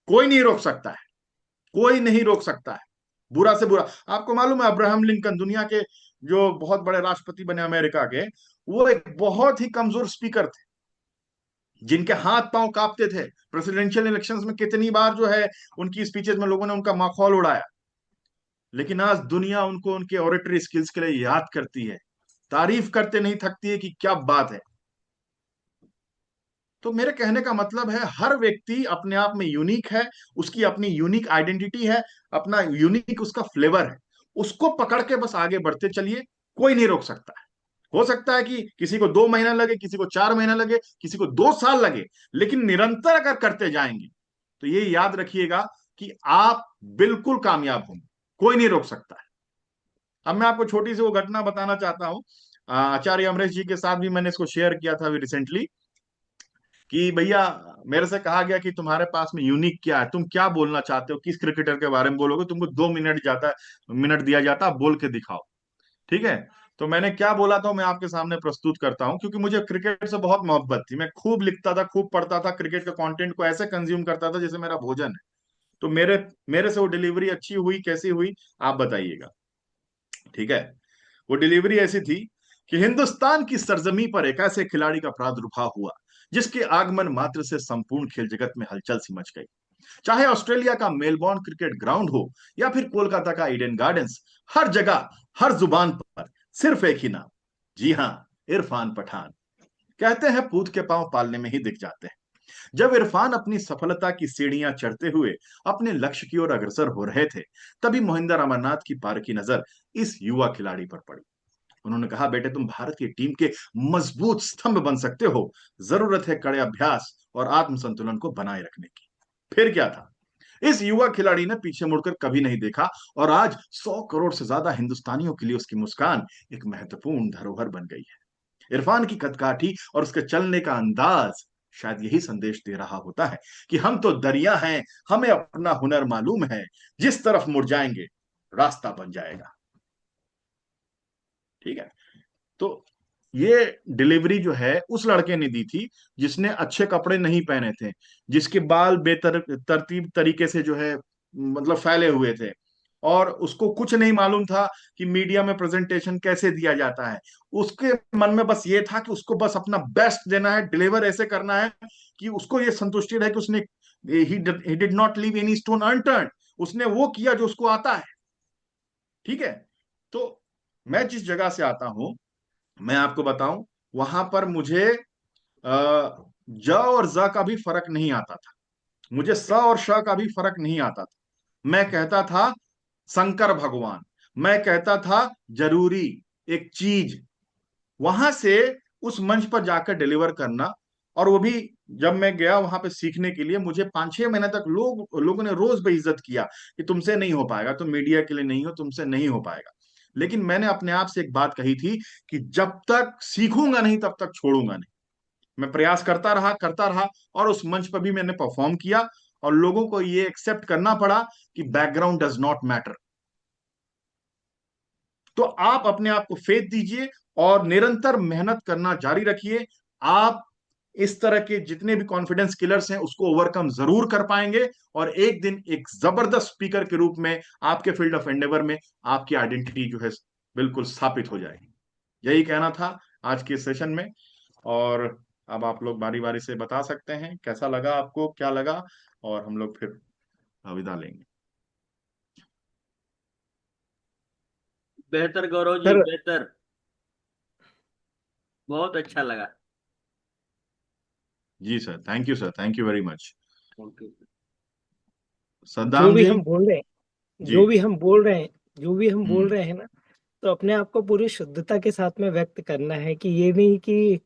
कोई नहीं रोक सकता है, कोई नहीं रोक सकता है। बुरा से बुरा, आपको मालूम है अब्राहम लिंकन दुनिया के जो बहुत बड़े राष्ट्रपति बने अमेरिका के, वो एक बहुत ही कमजोर स्पीकर थे, जिनके हाथ पांव कांपते थे। प्रेसिडेंशियल इलेक्शंस में कितनी बार जो है उनकी स्पीचेस में लोगों ने उनका माखौल उड़ाया, लेकिन आज दुनिया उनको उनके ऑरेटरी स्किल्स के लिए याद करती है, तारीफ करते नहीं थकती है कि क्या बात है। तो मेरे कहने का मतलब है हर व्यक्ति अपने आप में यूनिक है, उसकी अपनी यूनिक आइडेंटिटी है, अपना यूनिक उसका फ्लेवर है। उसको पकड़ के बस आगे बढ़ते चलिए, कोई नहीं रोक सकता है। हो सकता है कि किसी को 2 महीना लगे, किसी को 4 महीना लगे, किसी को 2 साल लगे, लेकिन निरंतर अगर करते जाएंगे तो ये याद रखिएगा कि आप बिल्कुल कामयाब होंगे, कोई नहीं रोक सकता है। अब मैं आपको छोटी सी वो घटना बताना चाहता हूँ। आचार्य अमरेश जी के साथ भी मैंने इसको शेयर किया था अभी रिसेंटली, कि भैया मेरे से कहा गया कि तुम्हारे पास में यूनिक क्या है, तुम क्या बोलना चाहते हो, किस क्रिकेटर के बारे में बोलोगे, तुमको 2 मिनट दिया जाता है, बोल के दिखाओ। ठीक है, तो मैंने क्या बोला था मैं आपके सामने प्रस्तुत करता हूं, क्योंकि मुझे क्रिकेट से बहुत मोहब्बत थी। मैं खूब लिखता था, खूब पढ़ता था, क्रिकेट के कंटेंट को ऐसे कंज्यूम करता था जैसे मेरा भोजन है। तो मेरे मेरे से वो डिलीवरी अच्छी हुई कैसी हुई आप बताइएगा। ठीक है, वो डिलीवरी ऐसी थी कि हिंदुस्तान की सरजमी पर एक ऐसे खिलाड़ी का प्रादुर्भाव हुआ जिसके आगमन मात्र से संपूर्ण खेल जगत में हलचल सी मच गई। चाहे ऑस्ट्रेलिया का मेलबोर्न क्रिकेट ग्राउंड हो या फिर कोलकाता का ईडन गार्डन्स, हर जगह हर जुबान पर सिर्फ एक ही नाम, जी हां, इरफान पठान। कहते हैं पूत के पांव पालने में ही दिख जाते हैं। जब इरफान अपनी सफलता की सीढ़ियां चढ़ते हुए अपने लक्ष्य की ओर अग्रसर हो रहे थे, तभी मोहिंदर अमरनाथ की पार की नजर इस युवा खिलाड़ी पर पड़ी। उन्होंने कहा, बेटे तुम भारत की टीम के मजबूत स्तंभ बन सकते हो, जरूरत है कड़े अभ्यास और आत्म संतुलन को बनाए रखने की। फिर क्या था, इस युवा खिलाड़ी ने पीछे मुड़कर कभी नहीं देखा और आज 100 करोड़ से ज्यादा हिंदुस्तानियों के लिए उसकी मुस्कान एक महत्वपूर्ण धरोहर बन गई है। इरफान की कदकाठी और उसके चलने का अंदाज शायद यही संदेश दे रहा होता है कि हम तो दरिया हैं, हमें अपना हुनर मालूम है, जिस तरफ मुड़ जाएंगे रास्ता बन जाएगा। ठीक है, तो ये डिलीवरी जो है उस लड़के ने दी थी जिसने अच्छे कपड़े नहीं पहने थे, जिसके बाल तरतीब तरीके से जो है मतलब फैले हुए थे, और उसको कुछ नहीं मालूम था कि मीडिया में प्रेजेंटेशन कैसे दिया जाता है। उसके मन में बस ये था कि उसको बस अपना बेस्ट देना है, डिलीवर ऐसे करना है कि उसको ये संतुष्टि रहे कि उसने he did not leave any stone unturned. उसने वो किया जो उसको आता है। ठीक है, तो मैं जिस जगह से आता हूं, मैं आपको बताऊं, वहां पर मुझे ज और ज का भी फर्क नहीं आता था, मुझे स और श का भी फर्क नहीं आता था। मैं कहता था शंकर भगवान, मैं कहता था जरूरी एक चीज। वहां से उस मंच पर जाकर डिलीवर करना, और वो भी जब मैं गया वहां पे सीखने के लिए, मुझे 5-6 महीने तक लोगों ने रोज बेइज्जत किया कि तुमसे नहीं हो पाएगा, तुम मीडिया के लिए नहीं हो, तुमसे नहीं हो पाएगा। लेकिन मैंने अपने आप से एक बात कही थी कि जब तक सीखूंगा नहीं तब तक छोड़ूंगा नहीं। मैं प्रयास करता रहा, और उस मंच पर भी मैंने परफॉर्म किया, और लोगों को ये एक्सेप्ट करना पड़ा कि बैकग्राउंड डज नॉट मैटर। तो आप अपने आप को फेथ दीजिए और निरंतर मेहनत करना जारी रखिए। आप इस तरह के जितने भी कॉन्फिडेंस किलर्स हैं उसको ओवरकम जरूर कर पाएंगे, और एक दिन एक जबरदस्त स्पीकर के रूप में आपके फील्ड ऑफ एंडेवर में आपकी आइडेंटिटी जो है बिल्कुल स्थापित हो जाएगी। यही कहना था आज के सेशन में। और अब आप लोग बारी बारी से बता सकते हैं कैसा लगा आपको, क्या लगा, और हम लोग फिर विदा लेंगे। बेहतर गौरव जी, सर बेहतर, बहुत अच्छा लगा। जी sir, thank you sir, thank you very much. Okay. जो सद्दाम भी जी। हम बोल रहे हैं जी। जो भी हम बोल रहे हैं जो भी हम बोल हम्म। रहे हैं ना, तो अपने आप को पूरी शुद्धता के साथ में व्यक्त करना है, कि ये नहीं कि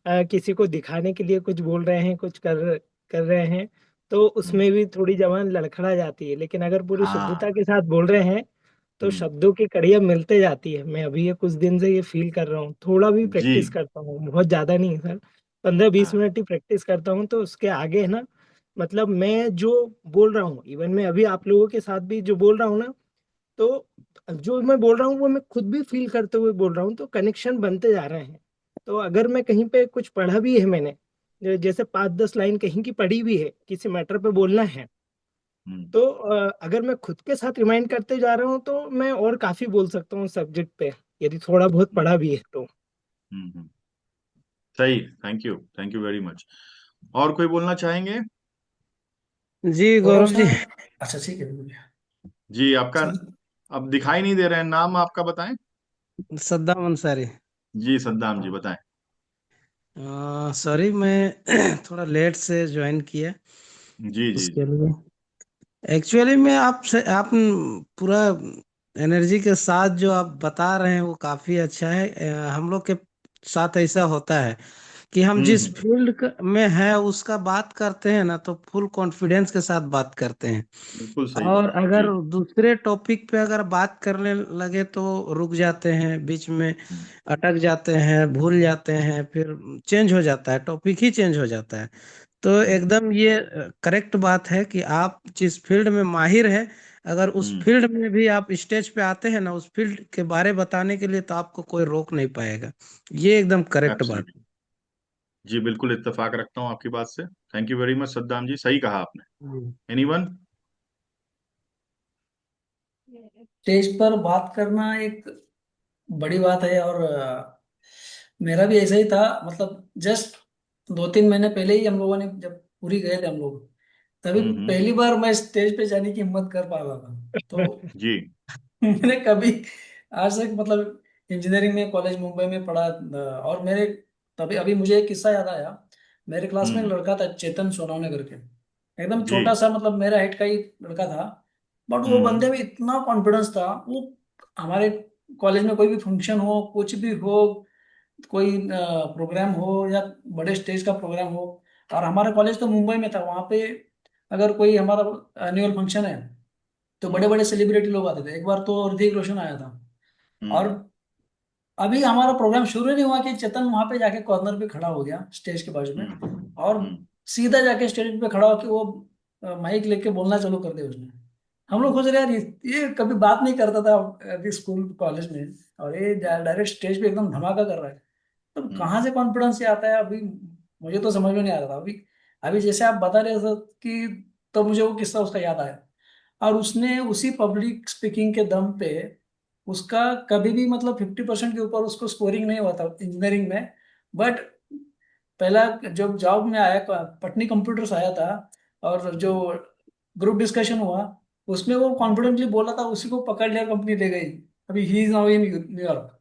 किसी को दिखाने के लिए कुछ बोल रहे हैं, कुछ कर कर रहे हैं, तो उसमें भी थोड़ी जबान लड़खड़ा जाती है। लेकिन अगर पूरी शुद्धता हाँ। के साथ बोल रहे हैं तो शब्दों की कड़ियाँ मिलते जाती है। मैं अभी ये कुछ दिन से ये फील कर रहा हूँ, थोड़ा भी जी। प्रैक्टिस करता हूँ, बहुत ज्यादा नहीं सर, 15-20 हाँ। मिनट ही प्रैक्टिस करता हूँ, तो उसके आगे है ना, मतलब मैं जो बोल रहा हूँ, इवन मैं अभी आप लोगों के साथ भी जो बोल रहा हूँ ना, तो जो मैं बोल रहा हूँ वो मैं खुद भी फील करते हुए बोल रहा हूँ, तो कनेक्शन बनते जा रहे हैं। तो अगर मैं कहीं पे कुछ पढ़ा भी है मैंने, जैसे 5-10 लाइन कहीं की पढ़ी भी है, किसी मैटर पे बोलना है, तो अगर मैं खुद के साथ रिमाइंड करते जा रहा हूँ तो मैं और काफी बोल सकता हूँ सब्जेक्ट पे, यदि थोड़ा बहुत पढ़ा भी है तो। हम्म। सही। Thank you very much. और कोई बोलना चाहेंगे? जी गौरव गौरव जी। सर, अच्छा ठीक है बोलिए। जी, आपका सर, अब दिखाई नहीं दे रहे हैं, नाम आपका बताएं। सद्दाम अंसारी। जी सद्दाम जी बताएं। सॉरी मैं थोड़ा लेट से ज्वाइन किया, जी जी उसके लिए एक्चुअली मैं आपसे आप पूरा एनर्जी के साथ जो आप बता रहे हैं वो काफी अच्छा है। हम लोग के साथ ऐसा होता है कि हम जिस हम्म। फील्ड में है उसका बात करते हैं ना, तो फुल कॉन्फिडेंस के साथ बात करते हैं। बिल्कुल सही और बात। अगर जी। दूसरे टॉपिक पे अगर बात करने लगे तो रुक जाते हैं बीच में, हम्म। अटक जाते हैं, भूल जाते हैं, फिर चेंज हो जाता है, टॉपिक ही चेंज हो जाता है। तो एकदम ये करेक्ट बात है कि आप जिस फील्ड में माहिर है, अगर उस हम्म। फील्ड में भी आप स्टेज पे आते हैं ना, उस फील्ड के बारे बताने के लिए, तो आपको कोई रोक नहीं पाएगा। ये एकदम करेक्ट बात। एब्सोल्युटली। जी बिल्कुल इत्तेफाक रखता हूँ आपकी बात से। Thank you very much Saddam ji, सही कहा आपने। हम्म। एनीवन? स्टेज पर बात करना एक बड़ी बात है, और मेरा भी ऐसा ही था। मतलब जस्ट 2-3 महीने पहले ही हम लोगों ने जब पूरी गए थे हम लोग, तभी हम्म। पहली बार मैं स्टेज पे जाने की हिम्मत कर पा रहा था। तो जी। मैंने कभी आज तक, मतलब इंजीनियरिंग में कॉलेज मुंबई में पढ़ा, और मेरे तभी अभी मुझे एक किस्सा याद आया। मेरे क्लास में एक हम्म। लड़का था, चेतन सोनवने करके, एकदम जी। छोटा सा, मतलब मेरा हाइट का ही लड़का था। बट वो बंदे हम्म। में इतना कॉन्फिडेंस था। वो हमारे कॉलेज में कोई भी फंक्शन हो, कुछ भी हो, कोई प्रोग्राम हो या बड़े स्टेज का प्रोग्राम हो, और हमारा कॉलेज तो मुंबई में था, वहाँ पे अगर कोई हमारा एनुअल फंक्शन है तो बड़े हम्म। बड़े सेलिब्रिटी लोग आते थे। एक बार तो ऋतिक रोशन आया था। और हम्म। अभी हमारा प्रोग्राम शुरू नहीं हुआ कि चेतन वहां पे जाके कॉर्नर पे खड़ा हो गया स्टेज के बाजू में, हम्म। और हम्म। सीधा जाके स्टेज पे खड़ा होकर वो माइक लेके बोलना चालू कर दिया उसने। हम लोग हम्म। सोच रहे यार, ये कभी बात नहीं करता था अभी स्कूल कॉलेज में, और ये डायरेक्ट स्टेज पे एकदम धमाका कर रहा है। तो हम्म। कहाँ से कॉन्फिडेंस ये आता है अभी, मुझे तो समझ में नहीं आ रहा था अभी। अभी जैसे आप बता रहे थे कि, तो मुझे वो किस्सा उसका याद आया। और उसने उसी पब्लिक स्पीकिंग के दम पे, उसका कभी भी मतलब 50% के ऊपर उसको स्कोरिंग नहीं हुआ था इंजीनियरिंग में। बट पहला जब जॉब में आया, पटनी कंप्यूटर्स आया था, और जो ग्रुप डिस्कशन हुआ उसमें वो कॉन्फिडेंटली बोला था, उसी को पकड़ लिया, कंपनी ले गई। अभी he is now in New York.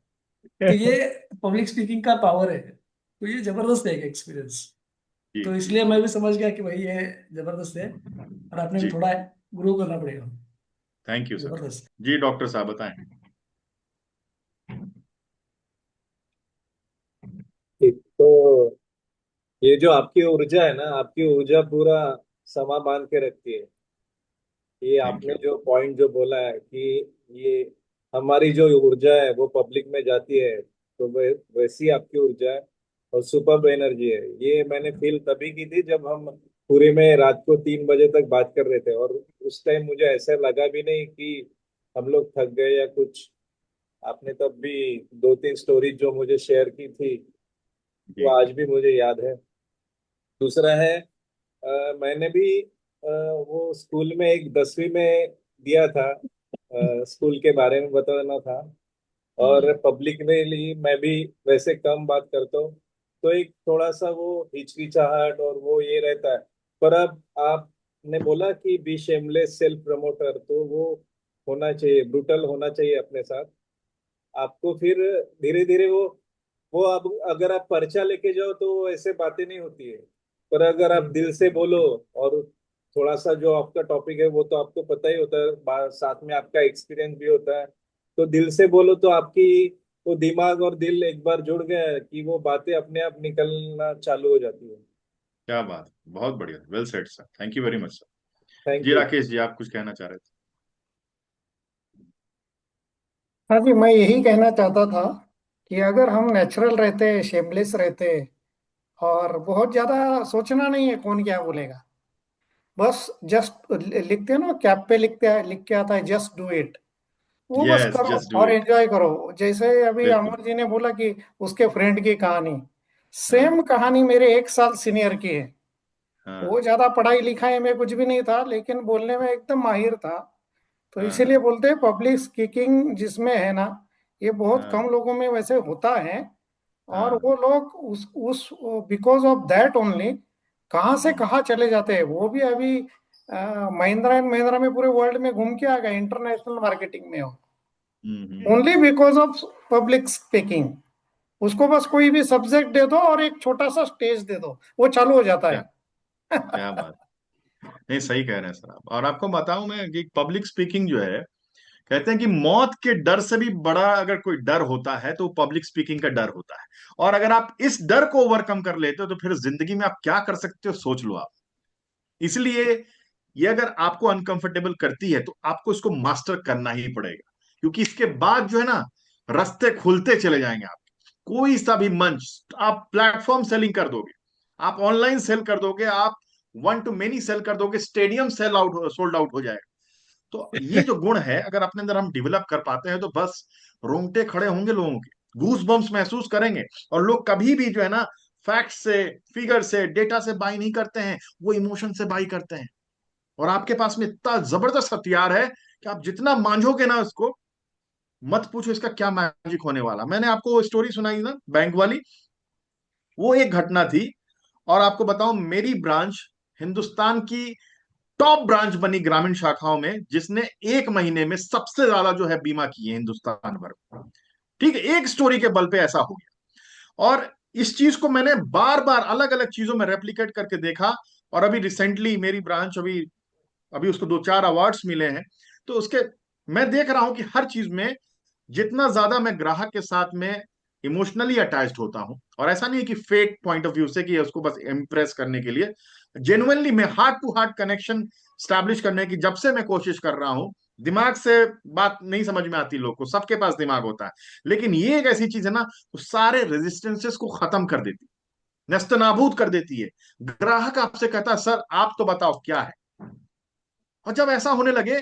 तो ये पब्लिक स्पीकिंग का पावर है। तो ये जबरदस्त है एक एक्सपीरियंस। जी तो जी इसलिए जी। मैं भी समझ गया कि भाई ये जबरदस्त है, और आपने भी जी थोड़ा ग्रो करना पड़ेगा। Thank you sir. जबरदस्त। जी डॉक्टर साहब बताएं। ठीक, तो ये जो आपकी ऊर्जा है ना, आपकी ऊर्जा पूरा समा बांध के रखती है। ये थैंक आपने यू। जो पॉइंट जो बोला है कि ये हमारी जो ऊर्जा है वो पब्लिक में जाती है, तो वैसी आपकी ऊर्जा है और सुपर्ब एनर्जी है। ये मैंने फील तभी की थी जब हम पूरे में रात को 3 बजे तक बात कर रहे थे, और उस टाइम मुझे ऐसा लगा भी नहीं कि हम लोग थक गए या कुछ। आपने तब भी 2-3 स्टोरी जो मुझे शेयर की थी वो जी। आज भी मुझे याद है। दूसरा है, मैंने भी वो स्कूल में एक 10वीं में दिया था, स्कूल के बारे में बताना था। और हम्म। पब्लिक में लिए मैं भी वैसे कम बात करता हूँ, तो एक थोड़ा सा वो हिचकिचाहट और वो ये रहता है। पर अब आपने बोला कि बी शेमलेस सेल्फ प्रमोटर, तो वो होना चाहिए, ब्रूटल होना चाहिए अपने साथ। आपको फिर धीरे धीरे वो अब अगर आप पर्चा लेके जाओ तो वो ऐसे बातें नहीं होती है। पर अगर आप दिल से बोलो, और थोड़ा सा जो आपका टॉपिक है वो तो आपको पता ही होता है, साथ में आपका एक्सपीरियंस भी होता है, तो दिल से बोलो तो आपकी वो दिमाग और दिल एक बार जुड़ गया कि वो बातें अपने आप निकलना चालू हो जाती है। क्या बात, बहुत बढ़िया, well said sir, thank you very much sir. Thank जी यू। राकेश जी, आप कुछ कहना चाह रहे थे? हाँ जी, मैं यही कहना चाहता था कि अगर हम नेचुरल रहते, शेमलेस रहते, और बहुत ज्यादा सोचना नहीं है कौन क्या बोलेगा, बस जस्ट लिखते हैं ना, कैप पे लिख के आता है जस्ट डू इट, वो बस यस, करो जस्ट डू और इट। एंजॉय करो। जैसे अभी बिल्कुल। अमर जी ने बोला कि उसके फ्रेंड की कहानी, सेम हाँ कहानी मेरे 1 साल सीनियर की है। वो हाँ ज्यादा पढ़ाई लिखाई में कुछ भी नहीं था, लेकिन बोलने में एकदम माहिर था। तो हाँ इसीलिए हाँ बोलते हैं पब्लिक स्पीकिंग जिसमें है ना, ये बहुत हाँ कम लोगों में वैसे होता है। और हाँ। वो लोग उस बिकॉज ऑफ दैट ओनली कहाँ से हम्म कहाँ चले जाते हैं। वो भी अभी महिंद्रा एंड महिंद्रा में पूरे वर्ल्ड में घूम के आ गए, इंटरनेशनल मार्केटिंग में हो, only hmm. Because of public speaking. उसको बस कोई भी सब्जेक्ट दे दो और एक छोटा सा स्टेज दे दो, वो चालू हो जाता क्या, है। क्या बात, नहीं सही कह रहे हैं सर आप। और आपको बताऊं मैं कि पब्लिक स्पीकिंग जो है, कहते हैं कि मौत के डर से भी बड़ा अगर कोई डर होता है तो पब्लिक स्पीकिंग का डर होता है। और अगर आप इस डर को ओवरकम कर लेते हो तो फिर जिंदगी में आप क्या कर सकते हो, सोच लो आप। इसलिए ये अगर आपको अनकंफर्टेबल करती है तो आपको इसको मास्टर करना ही पड़ेगा, क्योंकि इसके बाद जो है ना, रास्ते खुलते चले जाएंगे आप। कोई सा भी मंच, आप प्लेटफॉर्म सेलिंग कर दोगे, आप ऑनलाइन सेल कर दोगे, आप वन टू मेनी सेल कर दोगे, stadium sell out, sold out हो जाएगा। तो ये जो गुण है अगर अपने अंदर हम डेवलप कर पाते हैं तो बस रोंगटे खड़े होंगे लोगों के, गूस बम्स महसूस करेंगे। और लोग कभी भी जो है ना, फैक्ट से, फिगर से, डेटा से बाई नहीं करते हैं, वो इमोशन से बाई करते हैं। और आपके पास में इतना जबरदस्त हथियार है कि आप जितना मांझोगे ना उसको, मत पूछो इसका क्या मैजिक होने वाला। मैंने आपको स्टोरी सुनाई ना बैंक वाली, वो एक घटना थी। और आपको बताऊं, मेरी ब्रांच हिंदुस्तान की टॉप ब्रांच बनी ग्रामीण शाखाओं में, जिसने एक महीने में सबसे ज्यादा जो है बीमा किए हिंदुस्तान भर में। ठीक है, एक स्टोरी के बल पे ऐसा हो गया। और इस चीज को मैंने बार बार अलग अलग चीजों में रेप्लिकेट करके देखा। और अभी रिसेंटली मेरी ब्रांच, अभी अभी उसको 2-4 अवार्ड्स मिले हैं। तो उसके, मैं देख रहा हूं कि हर चीज में जितना ज्यादा मैं ग्राहक के साथ में इमोशनली अटैच्ड होता हूं, और ऐसा नहीं है कि फेक पॉइंट ऑफ व्यू से कि उसको बस इम्प्रेस करने के लिए, जेन्युइनली मैं heart to heart connection establish करने की जब से मैं कोशिश कर रहा हूं। दिमाग से बात नहीं समझ में आती लोग को, सबके पास दिमाग होता है, लेकिन ये एक ऐसी चीज है ना, वो सारे रेजिस्टेंसेस को खत्म कर देती, नस्तनाबूद कर देती है। ग्राहक आपसे कहता है सर आप तो बताओ क्या है। और जब ऐसा होने लगे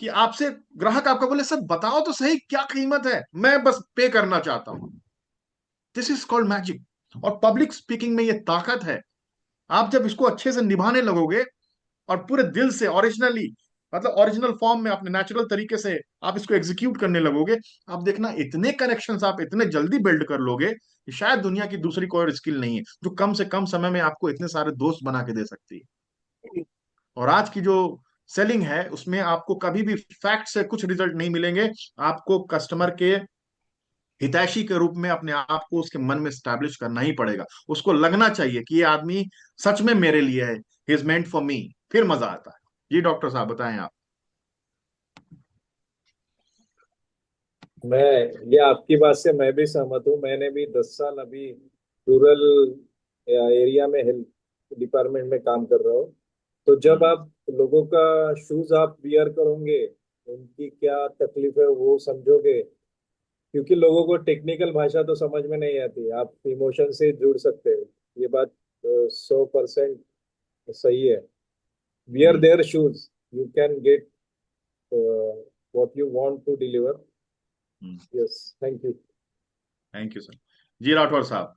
कि आपसे ग्राहक आपका बोले सर बताओ तो सही क्या कीमत है, मैं बस पे करना चाहता हूं, दिस इज कॉल्ड मैजिक। और पब्लिक स्पीकिंग में ये ताकत है। आप जब इसको अच्छे से निभाने लगोगे और पूरे दिल से ओरिजिनली, मतलब ओरिजिनल फॉर्म में अपने नेचुरल तरीके से आप इसको एग्जीक्यूट करने लगोगे, आप देखना इतने कनेक्शंस आप इतने जल्दी बिल्ड कर लोगे कि शायद दुनिया की दूसरी कोई स्किल नहीं है जो कम से कम समय में आपको इतने सारे दोस्त बना के दे सकती है। और आज की जो सेलिंग है उसमें आपको कभी भी फैक्ट से कुछ रिजल्ट नहीं मिलेंगे। आपको कस्टमर के हितैषी के रूप में अपने आप को उसके मन में स्टैब्लिश करना ही पड़ेगा। उसको लगना चाहिए कि ये आदमी सच में मेरे लिए है, he is meant for me, फिर मजा आता है। जी डॉक्टर साहब बताएं आप। मैं ये आपकी बात से मैं भी सहमत हूँ। मैंने भी 10 साल अभी रूरल एरिया में हेल्थ डिपार्टमेंट में काम कर रहा हूँ। तो जब हम्म आप लोगों का शूज आप वियर करोगे, उनकी क्या तकलीफ है वो समझोगे, क्योंकि लोगों को टेक्निकल भाषा तो समझ में नहीं आती, आप इमोशन से जुड़ सकते हो। ये बात 100% सही है। Wear hmm their shoes, you can get what you want to deliver. Hmm. Yes, thank you. Thank you sir. जी राठौर साहब।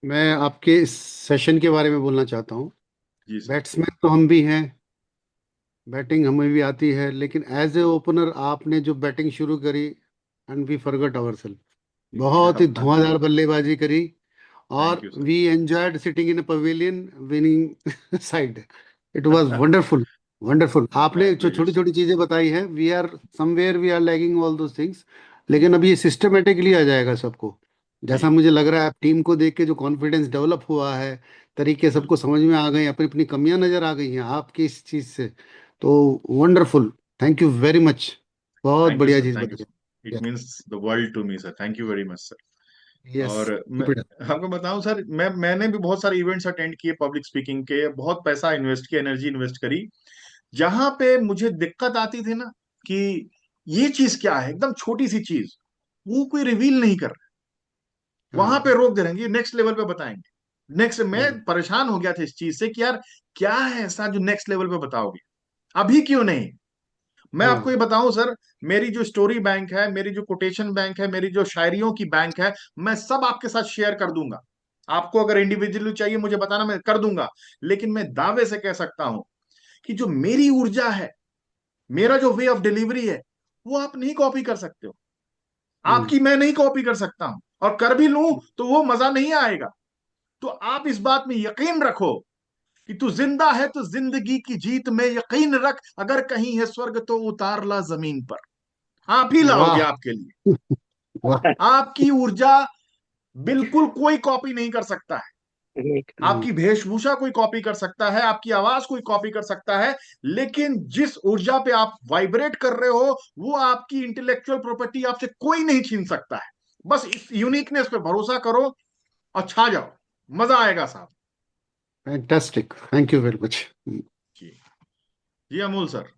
मैं आपके इस सेशन के बारे में बोलना चाहता हूँ। जी सर। बैट्समैन तो हम भी हैं, बैटिंग हमें भी आती है, लेकिन एज ए ओपनर आपने जो बैटिंग शुरू करी, एंड वी फॉरगॉट आवरसेल्फ, क्या बहुत ही बात, धुआंधार बल्लेबाजी करी। थैंक और you sir. We enjoyed sitting in a pavilion winning side. It was wonderful, wonderful. My आपने जो छोटी प्लेजर। छोटी चीजें बताई हैं, we are somewhere we are lagging all those things, लेकिन अब ये सिस्टमेटिकली आ जाएगा सबको। जैसा जी मुझे लग रहा है टीम को देख के जो कॉन्फिडेंस डेवलप हुआ है, तरीके सबको बिल्कुल। समझ में आ गए, अपनी अपनी कमियां नजर आ गई हैं आपकी इस चीज से, तो wonderful. Thank you very much. बहुत थैंक यू बढ़िया सर, चीज थैंक यू। बताई। It means the world to me sir, thank you very much sir. Yes, और मैं कीप इट आपको बताऊं सर, मैंने भी बहुत सारे इवेंट्स अटेंड किए पब्लिक स्पीकिंग के, बहुत पैसा इन्वेस्ट किया, एनर्जी इन्वेस्ट करी। जहां पे मुझे दिक्कत आती थी ना कि ये चीज क्या है, एकदम छोटी सी चीज, वो कोई रिवील नहीं कर रहा, वहां पे हाँ। रोक दे रहे हैं, ये नेक्स्ट लेवल पे बताएंगे। नेक्स्ट, मैं हम्म, परेशान हो गया था इस चीज से कि यार क्या है ऐसा जो नेक्स्ट लेवल पे बताओगे, अभी क्यों नहीं। मैं आपको ये हाँ। बताऊं सर, मेरी जो स्टोरी बैंक है, मेरी जो कोटेशन बैंक है, मेरी जो शायरियों की बैंक है, मैं सब आपके साथ शेयर कर दूंगा। आपको अगर इंडिविजुअली चाहिए मुझे बताना, मैं कर दूंगा। लेकिन मैं दावे से कह सकता हूं कि जो मेरी ऊर्जा है, मेरा जो वे ऑफ डिलीवरी है, वो आप नहीं कॉपी कर सकते हो। हम्म, आपकी मैं नहीं कॉपी कर सकता हूं, और कर भी लूं तो वो मजा नहीं आएगा। तो आप इस बात में यकीन रखो कि तू जिंदा है तो जिंदगी की जीत में यकीन रख, अगर कहीं है स्वर्ग तो उतार ला जमीन पर। आप ही लाओगे वाह आपके लिए। वाह। आपकी ऊर्जा बिल्कुल कोई कॉपी नहीं कर सकता है। हम्म, आपकी वेशभूषा कोई कॉपी कर सकता है, आपकी आवाज कोई कॉपी कर सकता है, लेकिन जिस ऊर्जा पे आप वाइब्रेट कर रहे हो, वो आपकी इंटेलेक्चुअल प्रॉपर्टी आपसे कोई नहीं छीन सकता है। बस इस यूनिकनेस पे भरोसा करो और छा जाओ, मजा आएगा साहब। Fantastic, thank you very much. जी, जी अमूल सर।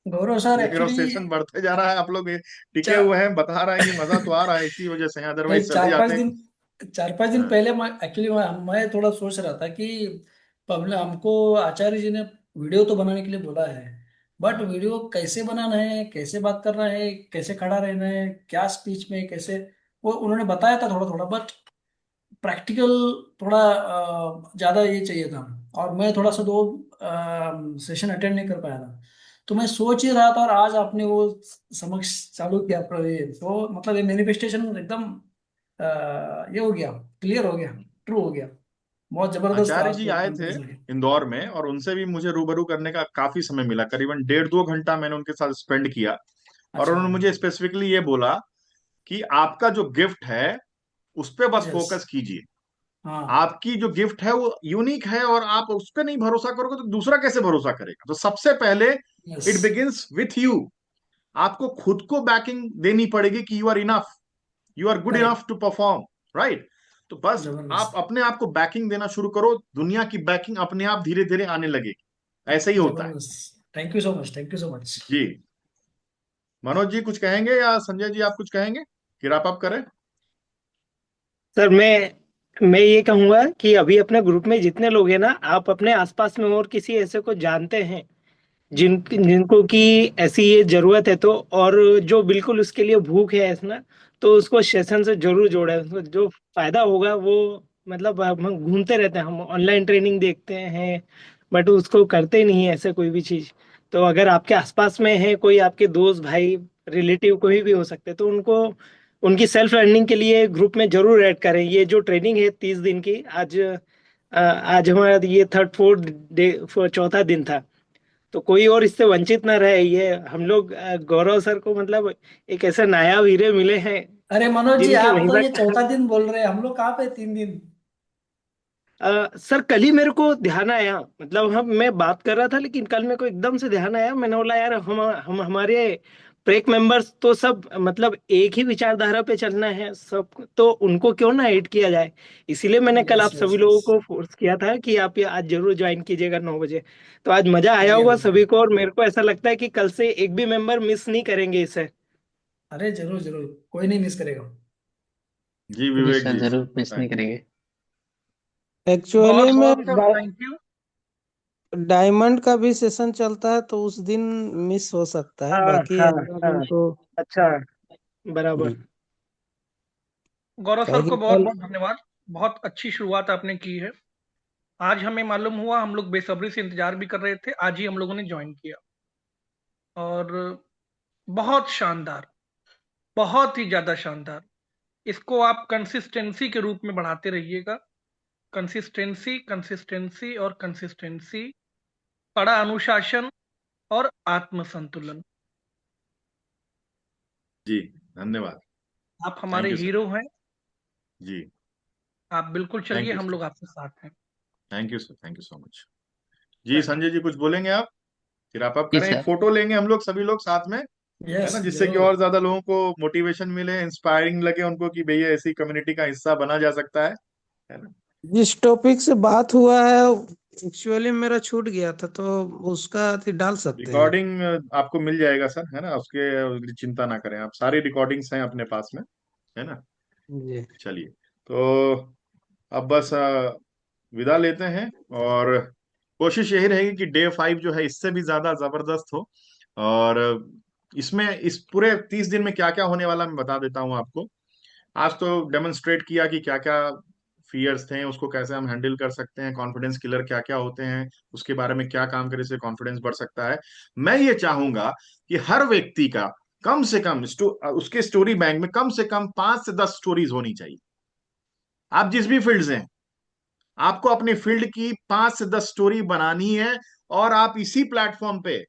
गौरव सर देख रहे हो एक्चुअली सेशन बढ़ते जा रहा है, आप लोग ये टिके चार हुए हैं, बता रहा है कि मजा तो आ रहा है, इसी वजह से हैं, नहीं अदरवाइज चले जाते। 4-5 दिन हाँ, पहले मैं थोड़ा सोच रहा था कि पहले हमको आचार्य जी ने वीडियो तो बनाने के लिए बोला है, बट हाँ। वीडियो कैसे बनाना है, कैसे बात करना है, कैसे खड़ा रहना है, क्या स्पीच में कैसे, वो उन्होंने बताया था थोड़ा थोड़ा, बट प्रैक्टिकल थोड़ा ज्यादा ये चाहिए था। और मैं थोड़ा सा 2 सेशन अटेंड नहीं कर पाया था, तो मैं सोच ही रहा था, और आज आपने वो समक्ष चालू किया ये, तो मतलब ये मैनिफेस्टेशन एकदम ये हो गया, क्लियर हो गया, ट्रू हो गया। बहुत जबरदस्त था आचार्य आज जी का आए थे कॉन्फ्रेंस में। इंदौर में, और उनसे भी मुझे रूबरू करने का काफी समय मिला, करीबन 1.5-2 घंटा मैंने उनके साथ स्पेंड किया। और अच्छा। उन्होंने मुझे स्पेसिफिकली ये बोला कि आपका जो गिफ्ट है उस पे बस यस। फोकस कीजिए। हाँ। आपकी जो गिफ्ट है वो यूनिक है, और आप उस पर नहीं भरोसा करोगे तो दूसरा कैसे भरोसा करेगा। तो सबसे पहले yes. It begins with you. आपको खुद को बैकिंग देनी पड़ेगी कि you are enough, you are good correct. Enough to perform, right. तो बस आप जबरदस्त। अपने आप को बैकिंग देना शुरू करो, दुनिया की बैकिंग अपने आप धीरे धीरे आने लगेगी। ऐसे ही होता है। जबरदस्त, thank you so much, thank you so much. जी, मनोज जी कुछ कहेंगे, या संजय जी आप कुछ कहेंगे कि रैप अप करें। सर मैं ये कहूंगा कि अभी अपने ग्रुप में जितने लोग हैं ना, आप अपने आसपास में और किसी ऐसे को जानते हैं जिनको कि ऐसी ये जरूरत है, तो और जो बिल्कुल उसके लिए भूख है ऐसा ना, तो उसको सेशन से जरूर जोड़े। उसको जो फायदा होगा वो, मतलब हम घूमते रहते हैं, हम ऑनलाइन ट्रेनिंग देखते हैं, बट उसको करते ही नहीं है ऐसे कोई भी चीज। तो अगर आपके आसपास में है कोई, आपके दोस्त भाई रिलेटिव कोई भी हो सकते हैं, तो उनको उनकी सेल्फ लर्निंग के लिए ग्रुप में जरूर ऐड करें। ये जो ट्रेनिंग है 30 दिन की, आज हमारा ये थर्ड फोर्थ डे, चौथा दिन था। तो कोई और इससे वंचित ना रहे। ये हम लोग गौरव सर को मतलब एक ऐसे नायाब हीरे मिले हैं अरे मनोज जी, जिनकी आप तो महिमा ये चौथा दिन बोल रहे हैं, हम लोग कहाँ पे 3 दिन। सर कल ही मेरे को ध्यान आया, मतलब हम मैं बात कर रहा था लेकिन कल मेरे को एकदम से ध्यान आया। मैंने बोला यार हम हमारे प्रेक मेंबर्स तो सब मतलब एक ही विचारधारा पे चलना है सब, तो उनको क्यों ना ऐड किया जाए। इसीलिए मैंने कल यस आप यस सभी यस। लोगों को फोर्स किया था कि आप ये आज जरूर ज्वाइन कीजिएगा 9 बजे। तो आज मजा आया बढ़िया होगा बढ़िया। सभी को, और मेरे को ऐसा लगता है कि कल से एक भी मेंबर मिस नहीं करेंगे इसे। अरे जरूर जरूर, कोई नहीं मिस करेगा। जी जी विवेक सर, जी, जरूर मिस नहीं थैंक करेंगे। एक्चुअली बहुत में बहुत सर थैंक यू। डायमंड का भी सेशन चलता है तो उस दिन मिस हो सकता है, हाँ बाकी हाँ अगला दिन हाँ। तो अच्छा, बराबर। हम्म, गौरव क्या है सर कि को बहुत कल। बहुत धन्यवाद। बहुत अच्छी शुरुआत आपने की है। आज हमें मालूम हुआ, हम लोग बेसब्री से इंतजार भी कर रहे थे, आज ही हम लोगों ने ज्वाइन किया। और बहुत शानदार, बहुत ही ज्यादा शानदार। इसको आप कंसिस्टेंसी के रूप में बढ़ाते रहिएगा। कंसिस्टेंसी, कंसिस्टेंसी और कंसिस्टेंसी, कड़ा अनुशासन और आत्म संतुलन। जी, धन्यवाद। आप थैंक हमारे यू सर। हीरो हैं। जी, आप बिल्कुल थैंक चलिए, यू हम सर, लोग आपके साथ हैं। Thank you sir, thank you so much. जी चलिए। संजय जी कुछ बोलेंगे आप, फिर आप जी करें, एक सर। फोटो लेंगे हम लोग सभी लोग साथ में। है यस ना, जिससे कि जरूर। और ज्यादा लोगों को मोटिवेशन मिले, इंस्पायरिंग लगे उनको कि भैया ऐसी कम्युनिटी का हिस्सा बना जा सकता है ना। जिस टॉपिक से बात हुआ है एक्चुअली मेरा छूट गया था, तो उसका डाल सकते हैं। रिकॉर्डिंग आपको मिल जाएगा सर, है ना, उसके चिंता ना करें आप, सारी रिकॉर्डिंग्स हैं अपने पास में, है ना। जी। चलिए, तो अब बस विदा लेते हैं, और कोशिश यही रहेगी कि डे 5 जो है इससे भी ज्यादा जबरदस्त हो। और इसमें इस पूरे 30 दिन में क्या क्या होने वाला मैं बता देता हूं आपको। आज तो डेमोन्स्ट्रेट किया कि क्या क्या फियर्स थे, उसको कैसे हम हैंडल कर सकते हैं, कॉन्फिडेंस किलर क्या क्या होते हैं, उसके बारे में क्या काम करे से कॉन्फिडेंस बढ़ सकता है। मैं ये चाहूंगा कि हर व्यक्ति का कम से कम उसके स्टोरी बैंक में कम से कम 5 से 10 स्टोरीज होनी चाहिए। आप जिस भी फील्ड से हैं, आपको अपनी फील्ड की 5 से 10 स्टोरी बनानी है, और आप इसी प्लेटफॉर्म पे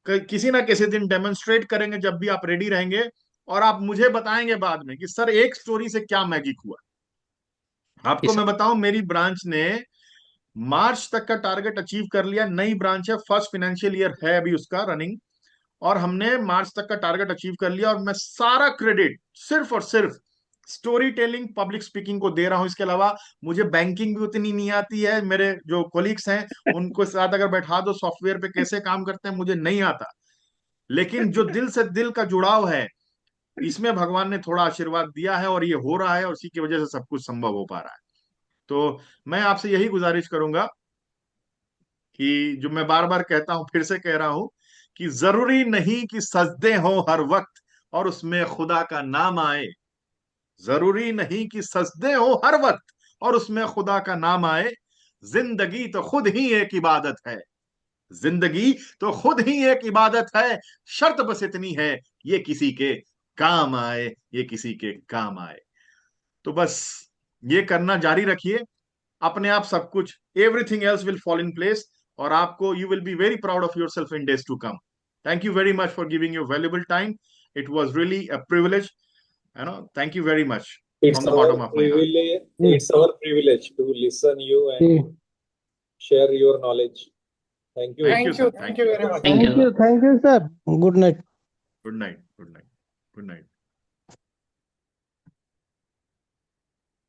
किसी ना किसी दिन डेमोन्स्ट्रेट करेंगे जब भी आप रेडी रहेंगे, और आप मुझे बताएंगे बाद में कि सर एक स्टोरी से क्या मैजिक हुआ। आपको मैं बताऊं, मेरी ब्रांच ने मार्च तक का टारगेट अचीव कर लिया। नई ब्रांच है, फर्स्ट फाइनेंशियल ईयर है अभी उसका रनिंग, और हमने मार्च तक का टारगेट अचीव कर लिया। और मैं सारा क्रेडिट सिर्फ और सिर्फ स्टोरी टेलिंग, पब्लिक स्पीकिंग को दे रहा हूं। इसके अलावा मुझे बैंकिंग भी उतनी नहीं आती है, मेरे जो कोलीग्स हैं उनको साथ अगर बैठा दो सॉफ्टवेयर पे कैसे काम करते हैं मुझे नहीं आता। लेकिन जो दिल से दिल का जुड़ाव है, इसमें भगवान ने थोड़ा आशीर्वाद दिया है, और ये हो रहा है, और इसी की वजह से सब कुछ संभव हो पा रहा है। तो मैं आपसे यही गुजारिश करूंगा कि जो मैं बार बार कहता हूं, फिर से कह रहा हूं, कि जरूरी नहीं कि सजदे हो हर वक्त और उसमें खुदा का नाम आए। जरूरी नहीं कि सजदे हो हर वक्त और उसमें खुदा का नाम आए। जिंदगी तो खुद ही एक इबादत है। जिंदगी तो खुद ही एक इबादत है। शर्त बस इतनी है, ये किसी के काम आए, ये किसी के काम आए। तो बस ये करना जारी रखिए, अपने आप सब कुछ, everything else will fall in place, और आपको you will be very proud of yourself in days to come. Thank you very much for giving your valuable time. It was really a privilege, you know, thank you very much It's from the our bottom of my heart. privilege. जी। It's our privilege to listen you and जी। share your knowledge. Thank you. Thank you, thank you, sir. Thank Thank you you. Very much. Thank you. Thank you sir. Good night. Good night. Good night. Good night.